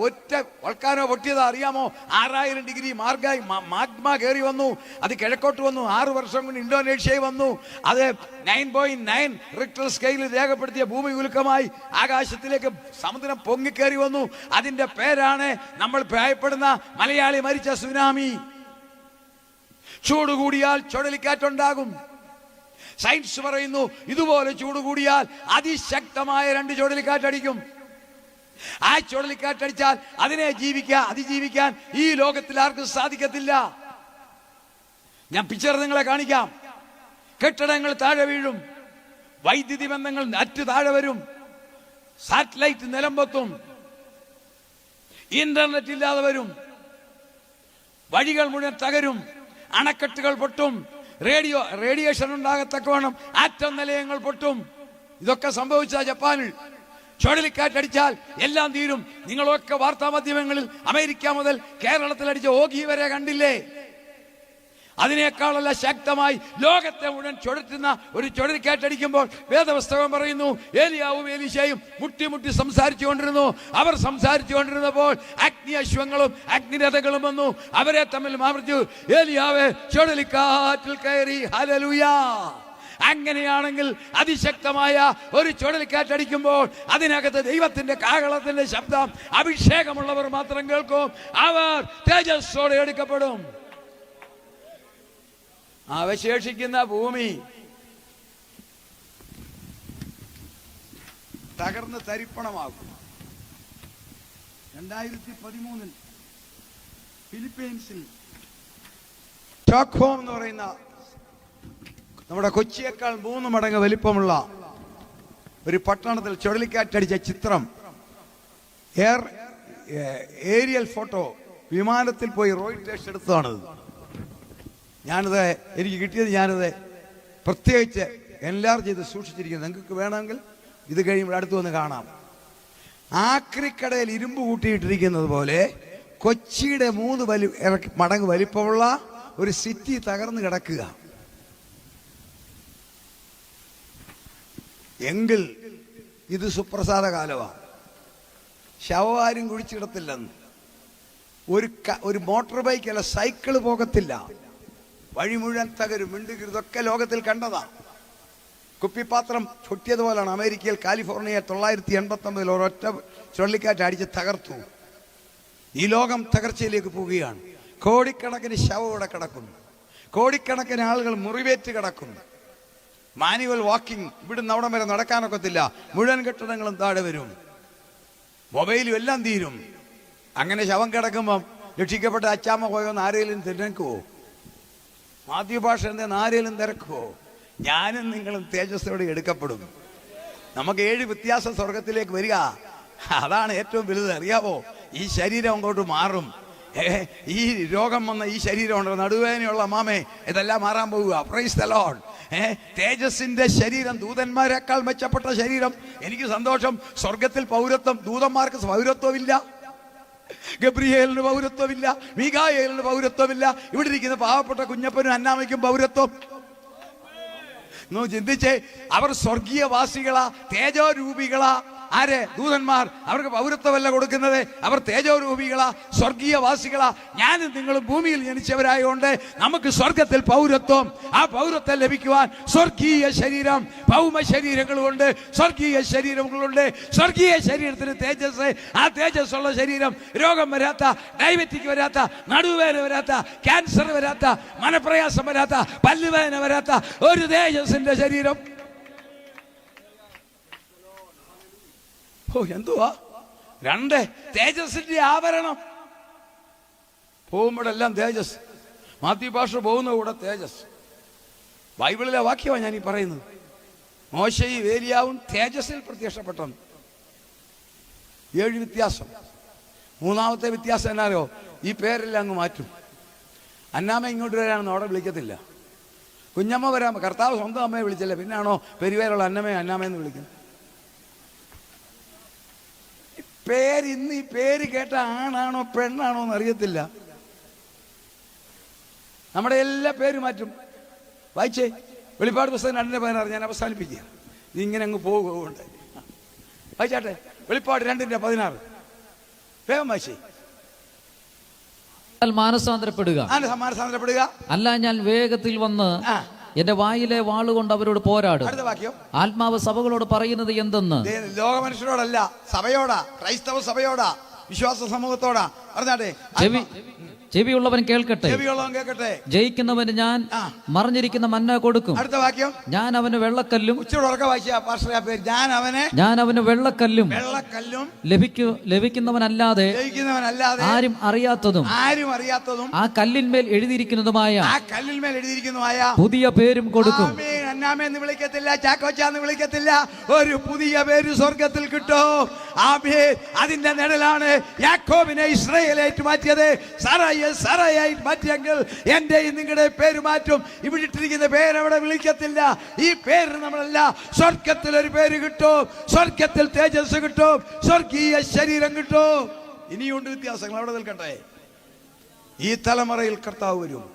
ഒറ്റ വൾക്കാനോ പൊട്ടിയതാ അറിയാമോ? 6000 ഡിഗ്രി മാഗ്മ കയറി വന്നു. അത് കിഴക്കോട്ട് വന്നു. 6 വർഷം കൊണ്ട് ഇന്തോനേഷ്യയിൽ വന്നു. അത് 9.9 റിക്ടർ സ്കെയിലിൽ രേഖപ്പെടുത്തിയ ഭൂമി ഉൽക്കമായി ആകാശത്തിലേക്ക് സമുദ്രം പൊങ്ങിക്കേറി വന്നു. അതിന്റെ പേരാണ് നമ്മൾ ഭയപ്പെടുന്ന മലയാളി മരിച്ച സുനാമി. ചൂട് കൂടിയാൽ ചുഴലിക്കാറ്റുണ്ടാകും. സയൻസ് പറയുന്നു, ഇതുപോലെ ചൂട് കൂടിയാൽ അതിശക്തമായ 2 ചുഴലിക്കാറ്റടിക്കും. ആ ചുഴലിക്കാറ്റടിച്ചാൽ അതിനെ അതിജീവിക്കാൻ ഈ ലോകത്തിൽ ആർക്കും സാധിക്കത്തില്ല. ഞാൻ പിക്ചർ നിങ്ങളെ കാണിക്കാം. കെട്ടിടങ്ങൾ താഴെ വീഴും, വൈദ്യുതി ബന്ധങ്ങൾ അറ്റ് താഴെ വരും, സാറ്റലൈറ്റ് നിലമ്പത്തും, ഇന്റർനെറ്റ് ഇല്ലാതെ വരും, വഴികൾ മുഴുവൻ തകരും, അണക്കെട്ടുകൾ പൊട്ടും, റേഡിയേഷൻ ഉണ്ടാകത്തക്കവണ്ണം ആറ്റം നിലയങ്ങൾ പൊട്ടും. ഇതൊക്കെ സംഭവിച്ച ജപ്പാനിൽ ചുഴലിക്കാറ്റടിച്ചാൽ എല്ലാം തീരും. നിങ്ങളൊക്കെ വാർത്താ മാധ്യമങ്ങളിൽ അമേരിക്ക മുതൽ കേരളത്തിൽ അടിച്ച ഓഗി വരെ കണ്ടില്ലേ? അതിനേക്കാളല്ല ശക്തമായി ലോകത്തെ മുഴുവൻ ചുഴറ്റുന്ന ഒരു ചുഴലിക്കാറ്റടിക്കുമ്പോൾ വേദപുസ്തകം പറയുന്നു, ഏലിയാവും എലീശയും മുട്ടി സംസാരിച്ചു കൊണ്ടിരുന്നു. അവർ സംസാരിച്ചു കൊണ്ടിരുന്നപ്പോൾ അഗ്നി അശ്വങ്ങളും അഗ്നിരഥകളും വന്നു, അവരെ തമ്മിൽ മാർച്ചു. ഏലിയാവേ ചുഴലിക്കാറ്റിൽ കയറി. ഹല്ലേലൂയ. അങ്ങനെയാണെങ്കിൽ അതിശക്തമായ ഒരു ചുഴലിക്കാറ്റടിക്കുമ്പോൾ അതിനകത്ത് ദൈവത്തിന്റെ കാഹളത്തിന്റെ ശബ്ദം അഭിഷേകമുള്ളവർ മാത്രം കേൾക്കും. അവർ തേജസ്സോടെ എടുക്കപ്പെടും. അവശേഷിക്കുന്ന ഭൂമി തകർന്ന് തരിപ്പണമാകും. 2013 ഫിലിപ്പീൻസിൽ സ്റ്റോക്ക്ഹോം എന്ന് പറയുന്ന നമ്മുടെ കൊച്ചിയേക്കാൾ 3 മടങ്ങ് വലിപ്പമുള്ള ഒരു പട്ടണത്തിൽ ചുഴലിക്കാറ്റടിച്ച ചിത്രം, ഏരിയൽ ഫോട്ടോ വിമാനത്തിൽ പോയി റോയിട്ടേഴ്സ് എടുത്തതാണത്. ഞാനത് എനിക്ക് കിട്ടിയത് ഞാനത് പ്രത്യേകിച്ച് എൻലാർജ് ചെയ്ത് സൂക്ഷിച്ചിരിക്കുന്നത്. നിങ്ങൾക്ക് വേണമെങ്കിൽ ഇത് കഴിയുമ്പോൾ അടുത്ത് വന്ന് കാണാം. ആക്രിക്കടയിൽ ഇരുമ്പ് കൂട്ടിയിട്ടിരിക്കുന്നത് പോലെ കൊച്ചിയുടെ 3 മടങ്ങ് വലിപ്പമുള്ള ഒരു സിറ്റി തകർന്നു കിടക്കുക. എങ്കിൽ ഇത് സുപ്രസാദ കാലമാണ്. ശവമാരും കുഴിച്ചിടത്തില്ലെന്ന്. ഒരു മോട്ടോർ ബൈക്ക് അല്ല, സൈക്കിള് പോകത്തില്ല. വഴി മുഴുവൻ തകരും. ഇതൊക്കെ ലോകത്തിൽ കണ്ടതാ. കുപ്പിപ്പാത്രം ചൊട്ടിയതുപോലാണ് അമേരിക്കയിൽ കാലിഫോർണിയ 989 ഒരൊറ്റ ചുഴലിക്കാറ്റ് അടിച്ച് തകർത്തു. ഈ ലോകം തകർച്ചയിലേക്ക് പോവുകയാണ്. കോടിക്കണക്കിന് ശവം ഇവിടെ കിടക്കുന്നു. കോടിക്കണക്കിന് ആളുകൾ മുറിവേറ്റ് കിടക്കുന്നു. മാനുവൽ വാക്കിംഗ്, ഇവിടുന്ന് അവിടം വരെ നടക്കാനൊക്കത്തില്ല. മുഴുവൻ കെട്ടിടങ്ങളും താഴെ വരും. മൊബൈലും എല്ലാം തീരും. അങ്ങനെ ശവം കിടക്കുമ്പം രക്ഷിക്കപ്പെട്ട അച്ചാമ്മ പോയൊന്ന് ആരെങ്കിലും തിരക്കുവോ? മാതൃഭാഷ എന്തെന്ന് ആരെങ്കിലും തിരക്കുവോ? ഞാനും നിങ്ങളും തേജസ്സോടെ എടുക്കപ്പെടും. നമുക്ക് 7 വ്യത്യാസ സ്വർഗത്തിലേക്ക് വരിക. അതാണ് ഏറ്റവും വലുത്. അറിയാവോ? ഈ ശരീരം അങ്ങോട്ട് മാറും. ഈ രോഗം വന്ന ഈ ശരീരം ഉണ്ടോ, നടുവേദനയുള്ള മാമേ, ഇതെല്ലാം മാറാൻ പോവുക. Praise the lord. തേജസ്സിന്റെ ശരീരം, ദൂതന്മാരെക്കാൾ മെച്ചപ്പെട്ട ശരീരം. എനിക്ക് സന്തോഷം. സ്വർഗത്തിൽ പൗരത്വം, ദൂതന്മാർക്ക് പൗരത്വമില്ല, ഗബ്രിയേലിന് പൗരത്വമില്ല, മീഖായേലിന് പൗരത്വമില്ല. ഇവിടെ ഇരിക്കുന്ന പാവപ്പെട്ട കുഞ്ഞപ്പനും അന്നാമയ്ക്കും പൗരത്വം. ചിന്തിച്ചേ, അവർ സ്വർഗീയവാസികളാ, തേജോരൂപികളാ. ആരെ? ദൂതന്മാർ. അവർക്ക് പൗരത്വമല്ല കൊടുക്കുന്നത്, അവർ തേജോരൂപികളാ, സ്വർഗീയവാസികളാ. ഞാനും നിങ്ങളും ഭൂമിയിൽ ജനിച്ചവരായതുകൊണ്ട് നമുക്ക് സ്വർഗത്തിൽ പൗരത്വം. ആ പൗരത്വം ലഭിക്കുവാൻ സ്വർഗീയ ശരീരം, ഭൗമ ശരീരങ്ങളുണ്ട്, സ്വർഗീയ ശരീരങ്ങളുണ്ട്. സ്വർഗീയ ശരീരത്തിന് തേജസ്. ആ തേജസ്സുള്ള ശരീരം രോഗം വരാത്ത, ഡയബറ്റിക് വരാത്ത, നടുവേദന വരാത്ത, ക്യാൻസർ വരാത്ത, മനപ്രയാസം വരാത്ത, പല്ലുവേദന വരാത്ത ഒരു തേജസ്സിന്റെ ശരീരം. എന്തുവാ? 2 തേജസ്സിന്റെ ആവരണം. പോകുമ്പോഴെല്ലാം തേജസ്. മാത്യു ഭാഷ പോകുന്ന കൂടെ തേജസ്. ബൈബിളിലെ വാക്യമാണ് ഞാൻ ഈ പറയുന്നത്. മോശയും ഏലിയാവും തേജസ്സിൽ പ്രത്യക്ഷപ്പെട്ടു. 7 വ്യത്യാസം. 3ാമത്തെ വ്യത്യാസം എന്നാലോ, ഈ പേരെല്ലാം അങ്ങ് മാറ്റും. അന്നാമ്മ ഇങ്ങോട്ട് വരാണെന്ന് അവിടെ വിളിക്കത്തില്ല. കുഞ്ഞമ്മ വരാൻ കർത്താവ് സ്വന്തം അമ്മയെ വിളിച്ചല്ലേ, പിന്നാണോ പെരുവേരുള്ള അന്നാമയെന്ന് വിളിക്കുന്നത്? ഇന്ന് ഈ പേര് കേട്ട ആണാണോ പെണ്ണാണോ എന്ന് അറിയത്തില്ല. നമ്മുടെ എല്ലാ പേര് മാറ്റും. വായിച്ചേ, വെളിപ്പാട് പുസ്തകം 2:16. ഞാൻ അവസാനിപ്പിക്കുക, ഇങ്ങനെ അങ്ങ് പോകുകൊണ്ട്. വായിച്ചാട്ടെ, വെളിപ്പാട് 2:16. വേഗം വായിച്ചേ. മാനസാന്തരപ്പെടുക, അല്ല ഞാൻ വേഗത്തിൽ വന്ന് എന്റെ വായിലെ വാളുകൊണ്ട് അവരോട് പോരാടും. അടുത്ത വാക്യം, ആത്മാവ് സഭകളോട് പറയുന്നത് എന്തെന്ന്. ലോക മനുഷ്യരോടല്ല, സഭയോടാ, ക്രൈസ്തവ സഭയോടാ, വിശ്വാസ സമൂഹത്തോടാ. പറഞ്ഞാട്ടെ, ചെവിയുള്ളവൻ കേൾക്കട്ടെ. ചെവിയുള്ളവൻ കേൾക്കട്ടെ. ജയിക്കുന്നവന് ഞാൻ മറിഞ്ഞിരിക്കുന്ന മന്ന കൊടുക്കും. അടുത്ത വാക്യം, ഞാൻ അവന് വെള്ളക്കല്ലും. ഉച്ചയോട് ഉറക്കെ വായിച്ചാ പാസ്റ്റർ ആ പേര്. ഞാൻ അവന് വെള്ളക്കല്ലും ലഭിക്കുന്നവനല്ലാതെ ആരും അറിയാത്തതും ആ കല്ലിന്മേൽ എഴുതിയിരിക്കുന്നതുമായ പുതിയ പേരും കൊടുക്കും. അന്നാമെന്ന് വിളിക്കത്തില്ല, ചാക്കോച്ചാന്ന് വിളിക്കത്തില്ല, ഒരു പുതിയ പേര് സ്വർഗത്തിൽ കിട്ടും. ആമേൻ. അതിന്റെ നിഴലാണ് യാക്കോബിനെ ഇസ്രായേലായിട്ട് മാറ്റിയത്. സാറായിട്ട് മാറ്റിയെങ്കിൽ എന്റെയും നിങ്ങളുടെ പേര് മാറ്റും. ഇവിടെ ഇട്ടിരിക്കുന്ന പേര് അവിടെ വിളിക്കത്തില്ല. ഈ പേര് നമ്മളല്ല, സ്വർഗത്തിൽ ഒരു പേര് കിട്ടും, സ്വർഗത്തിൽ തേജസ് കിട്ടും, സ്വർഗീയ ശരീരം കിട്ടും. ഇനിയുണ്ട് വ്യത്യാസങ്ങൾ, അവിടെ നിൽക്കട്ടെ. ഈ തലമുറയിൽ കർത്താവ് വരും.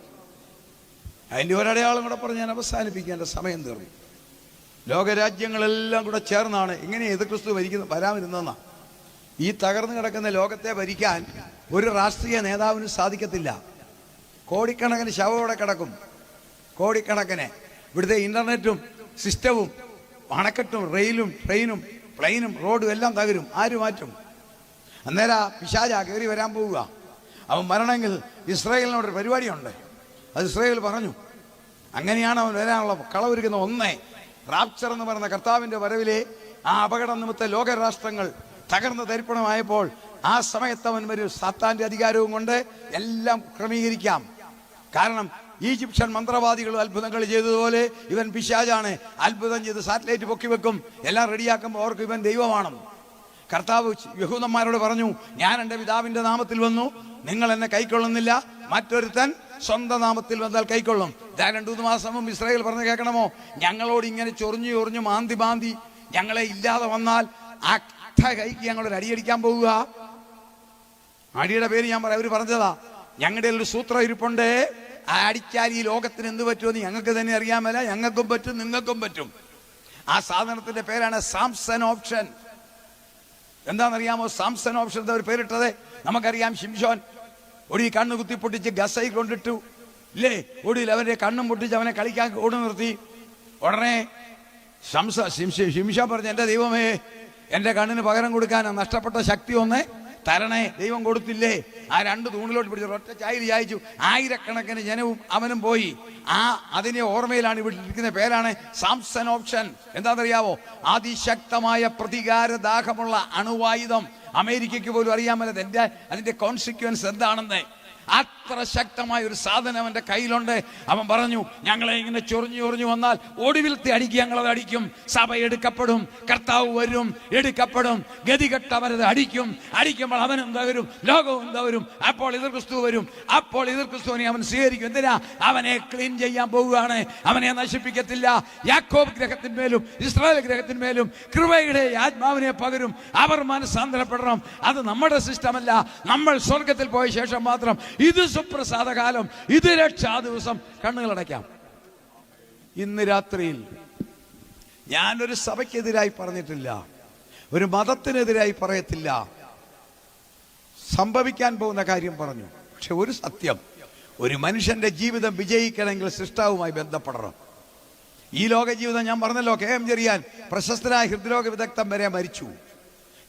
അതിന്റെ ഒരടയാളം കൂടെ പറഞ്ഞ് ഞാൻ അവസാനിപ്പിക്കേണ്ട സമയം തീർന്നു. ലോകരാജ്യങ്ങളെല്ലാം കൂടെ ചേർന്നാണ് ഇങ്ങനെ എതിർക്രിസ്തു വരാമിരുന്നെന്ന. ഈ തകർന്നു കിടക്കുന്ന ലോകത്തെ ഭരിക്കാൻ ഒരു രാഷ്ട്രീയ നേതാവിന് സാധിക്കത്തില്ല. കോടിക്കണക്കിന് ശവം കിടക്കും, കോടിക്കണക്കിന്. ഇവിടുത്തെ ഇന്റർനെറ്റും സിസ്റ്റവും അണക്കെട്ടും റെയിലും ട്രെയിനും പ്ലെയിനും റോഡും എല്ലാം തകരും. ആര് മാറ്റും? അന്നേരം പിശാച കയറി വരാൻ പോവുക. അവൻ വരണമെങ്കിൽ ഇസ്രായേലിനോടൊരു പരിപാടിയുണ്ട്. അത് ഇസ്രായേൽ പറഞ്ഞു. അങ്ങനെയാണ് അവൻ വരാനുള്ള കളവൊരുക്കുന്ന. ഒന്നേ, റാപ്ചർ എന്ന് പറയുന്ന കർത്താവിന്റെ വരവിലെ ആ അപകട നിമിത്ത ലോകരാഷ്ട്രങ്ങൾ തകർന്ന് തരിപ്പണമായപ്പോൾ ആ സമയത്ത് അവൻ വരും. സാത്താന്റെ അധികാരവും കൊണ്ട് എല്ലാം ക്രമീകരിക്കാം. കാരണം ഈജിപ്ഷ്യൻ മന്ത്രവാദികൾ അത്ഭുതങ്ങൾ ചെയ്തതുപോലെ ഇവൻ പിശാചാണ്. അത്ഭുതം ചെയ്ത് സാറ്റലൈറ്റ് പൊക്കി വെക്കും. എല്ലാം റെഡിയാക്കുമ്പോൾ അവർക്ക് ഇവൻ ദൈവമാണ്. കർത്താവ് യഹൂദന്മാരോട് പറഞ്ഞു, ഞാൻ എൻ്റെ പിതാവിന്റെ നാമത്തിൽ വന്നു, നിങ്ങൾ എന്നെ കൈക്കൊള്ളുന്നില്ല, മറ്റൊരുത്തൻ സ്വന്തം നാമത്തിൽ വന്നാൽ കൈക്കൊള്ളും. 2-3 മാസം മുമ്പ് ഇസ്രായേൽ പറഞ്ഞു കേൾക്കണമോ, ഞങ്ങളോട് ഇങ്ങനെ ചൊറിഞ്ഞു മാന്തി ഞങ്ങളെ ഇല്ലാതെ വന്നാൽ ആ കൈക്ക് ഞങ്ങളൊരു അടിയടിക്കാൻ പോവുക. അടിയുടെ പേര് ഞാൻ പറയാം. അവർ പറഞ്ഞതാ, ഞങ്ങളുടെ ഒരു സൂത്രം ഇരിപ്പുണ്ട്, ആ അടിച്ചാൽ ഈ ലോകത്തിന് എന്ത് പറ്റുമെന്ന് ഞങ്ങൾക്ക് തന്നെ അറിയാമല്ല, ഞങ്ങൾക്കും പറ്റും നിങ്ങൾക്കും പറ്റും. ആ സാധനത്തിന്റെ പേരാണ് സാംസൺ ഓപ്ഷൻ. എന്താണെന്നറിയാമോ? സാംസൺ ഓപ്ഷൻ ഒരു പേരിട്ടത് നമുക്കറിയാം. ഷിംഷോൻ ഒടുവിൽ കണ്ണ് കുത്തി പൊട്ടിച്ച് ഗസയിൽ കൊണ്ടിട്ടു ഇല്ലേ? ഒടുവിൽ അവന്റെ കണ്ണും പൊട്ടിച്ച് അവനെ കളിക്കാൻ ഓടി നിർത്തി. ഉടനെ ഷിംഷോൻ പറഞ്ഞു, എന്റെ ദൈവമേ, എന്റെ കണ്ണിന് പകരം കൊടുക്കാൻ നഷ്ടപ്പെട്ട ശക്തി ഒന്ന് തരണേ. ദൈവം കൊടുത്തില്ലേ? ആ 2 തൂണിലോട്ട് പിടിച്ചു ഒറ്റ ചായയിൽ ചായച്ചു. ആയിരക്കണക്കിന് ജനവും അവനും പോയി. അതിനെ ഓർമ്മയിലാണ് ഇവിടെ ഇരിക്കുന്ന പേരാണ് സാംസൺ ഓപ്ഷൻ. എന്താണെന്നറിയാവോ? അതിശക്തമായ പ്രതികാരദാഹമുള്ള അണുവായുധം. അമേരിക്കയ്ക്ക് പോലും അറിയാമല്ലോ അതിന്റെ കോൺസിക്വൻസ് എന്താണെന്ന്. അത്ര ശക്തമായ ഒരു സാധനം അവന്റെ കയ്യിലുണ്ട്. അവൻ പറഞ്ഞു, ഞങ്ങളെ ഇങ്ങനെ ചൊറിഞ്ഞു വന്നാൽ ഒടുവിലത്തെ അടിക്ക് ഞങ്ങളത് അടിക്കും. സഭ എടുക്കപ്പെടും, കർത്താവ് വരും, എടുക്കപ്പെടും, ഗതികെട്ടവരത് അടിക്കുമ്പോൾ അവൻ എന്താ വരും? ലോകവും എന്താ വരും? അപ്പോൾ എതിർ ക്രിസ്തു വരും. അപ്പോൾ എതിർ ക്രിസ്തുവിനെ അവൻ സ്വീകരിക്കും. എന്തിനാ? അവനെ ക്ലീൻ ചെയ്യാൻ പോവുകയാണ്. അവനെ നശിപ്പിക്കത്തില്ല. യാക്കോബ് ഗ്രഹത്തിന്മേലും ഇസ്രായേൽ ഗ്രഹത്തിന്മേലും കൃപയുടെ ആത്മാവിനെ പകരും. അവർ മനസ്സാന്തരപ്പെടണം. അത് നമ്മുടെ സിസ്റ്റമല്ല. നമ്മൾ സ്വർഗത്തിൽ പോയ ശേഷം മാത്രം. ഇത് സുപ്രസാദ കാലം, ഇത് രക്ഷാ ദിവസം. കണ്ണുകളടയ്ക്കാം. ഇന്ന് രാത്രിയിൽ ഞാനൊരു സഭയ്ക്കെതിരായി പറഞ്ഞിട്ടില്ല, ഒരു മതത്തിനെതിരായി പറയത്തില്ല. സംഭവിക്കാൻ പോകുന്ന കാര്യം പറഞ്ഞു. പക്ഷെ ഒരു സത്യം, ഒരു മനുഷ്യന്റെ ജീവിതം വിജയിക്കണമെങ്കിൽ സൃഷ്ടാവുമായി ബന്ധപ്പെടണം. ഈ ലോക ജീവിതം ഞാൻ പറഞ്ഞല്ലോ, KM ചെറിയാൻ പ്രശസ്തനായ ഹൃദ്രോഗ വിദഗ്ധൻ വരെ മരിച്ചു.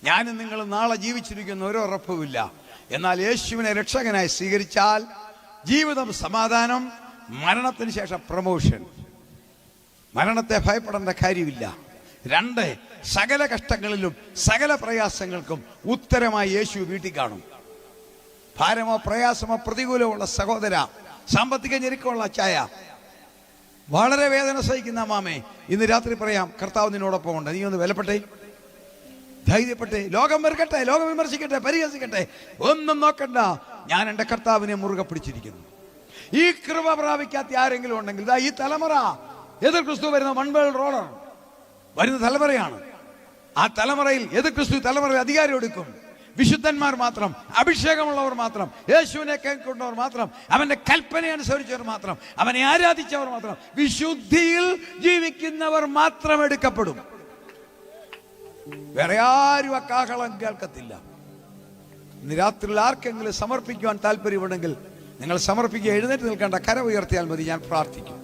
ഞാനും നിങ്ങൾ നാളെ ജീവിച്ചിരിക്കുന്ന ഒരു ഉറപ്പുമില്ല. എന്നാൽ യേശുവിനെ രക്ഷകനായി സ്വീകരിച്ചാൽ ജീവിതം സമാധാനം, മരണത്തിന് ശേഷം പ്രമോഷൻ. മരണത്തെ ഭയപ്പെടേണ്ട കാര്യമില്ല. 2, സകല കഷ്ടങ്ങളിലും സകല പ്രയാസങ്ങൾക്കും ഉത്തരമായി യേശു വീട്ടിൽ കാണും. ഭാരമോ പ്രയാസമോ പ്രതികൂലമുള്ള സഹോദര, സാമ്പത്തിക ഞെരുക്കമുള്ള അച്ചായ, വളരെ വേദന സഹിക്കുന്ന മാമേ, ഇന്ന് രാത്രി പറയാം, കർത്താവ് നിന്നോടൊപ്പം ഉണ്ട്. നീ ഒന്ന് വിലപ്പെട്ടേ, ധൈര്യപ്പെട്ടെ. ലോകം വെറുക്കട്ടെ, ലോകം വിമർശിക്കട്ടെ, പരിഹസിക്കട്ടെ, ഒന്നും നോക്കണ്ട. ഞാൻ എൻ്റെ കർത്താവിനെ മുറുകെ പിടിച്ചിരിക്കുന്നു. ഈ കൃപ പ്രാപിക്കാത്ത ആരെങ്കിലും ഉണ്ടെങ്കിൽ ഈ തലമുറ, എതിർ ക്രിസ്തു വരുന്ന മൺവേൾ റോളർ വരുന്ന തലമുറയാണ്. ആ തലമുറയിൽ എതിർ ക്രിസ്തു തലമുറയിൽ അധികാരം എടുക്കും. വിശുദ്ധന്മാർ മാത്രം, അഭിഷേകമുള്ളവർ മാത്രം, യേശുവിനെ കേൾക്കുന്നവർ മാത്രം, അവന്റെ കൽപ്പന അനുസരിച്ചവർ മാത്രം, അവനെ ആരാധിച്ചവർ മാത്രം, വിശുദ്ധിയിൽ ജീവിക്കുന്നവർ മാത്രം എടുക്കപ്പെടും. വേറെ ആരും ആ കാഹളം കേൾക്കത്തില്ല. ഇന്ന് രാത്രിയിൽ ആർക്കെങ്കിലും സമർപ്പിക്കുവാൻ താല്പര്യമുണ്ടെങ്കിൽ നിങ്ങൾ സമർപ്പിക്കുക. എഴുന്നേറ്റ് നിൽക്കേണ്ട, കര ഉയർത്തിയാൽ മതി. ഞാൻ പ്രാർത്ഥിക്കും.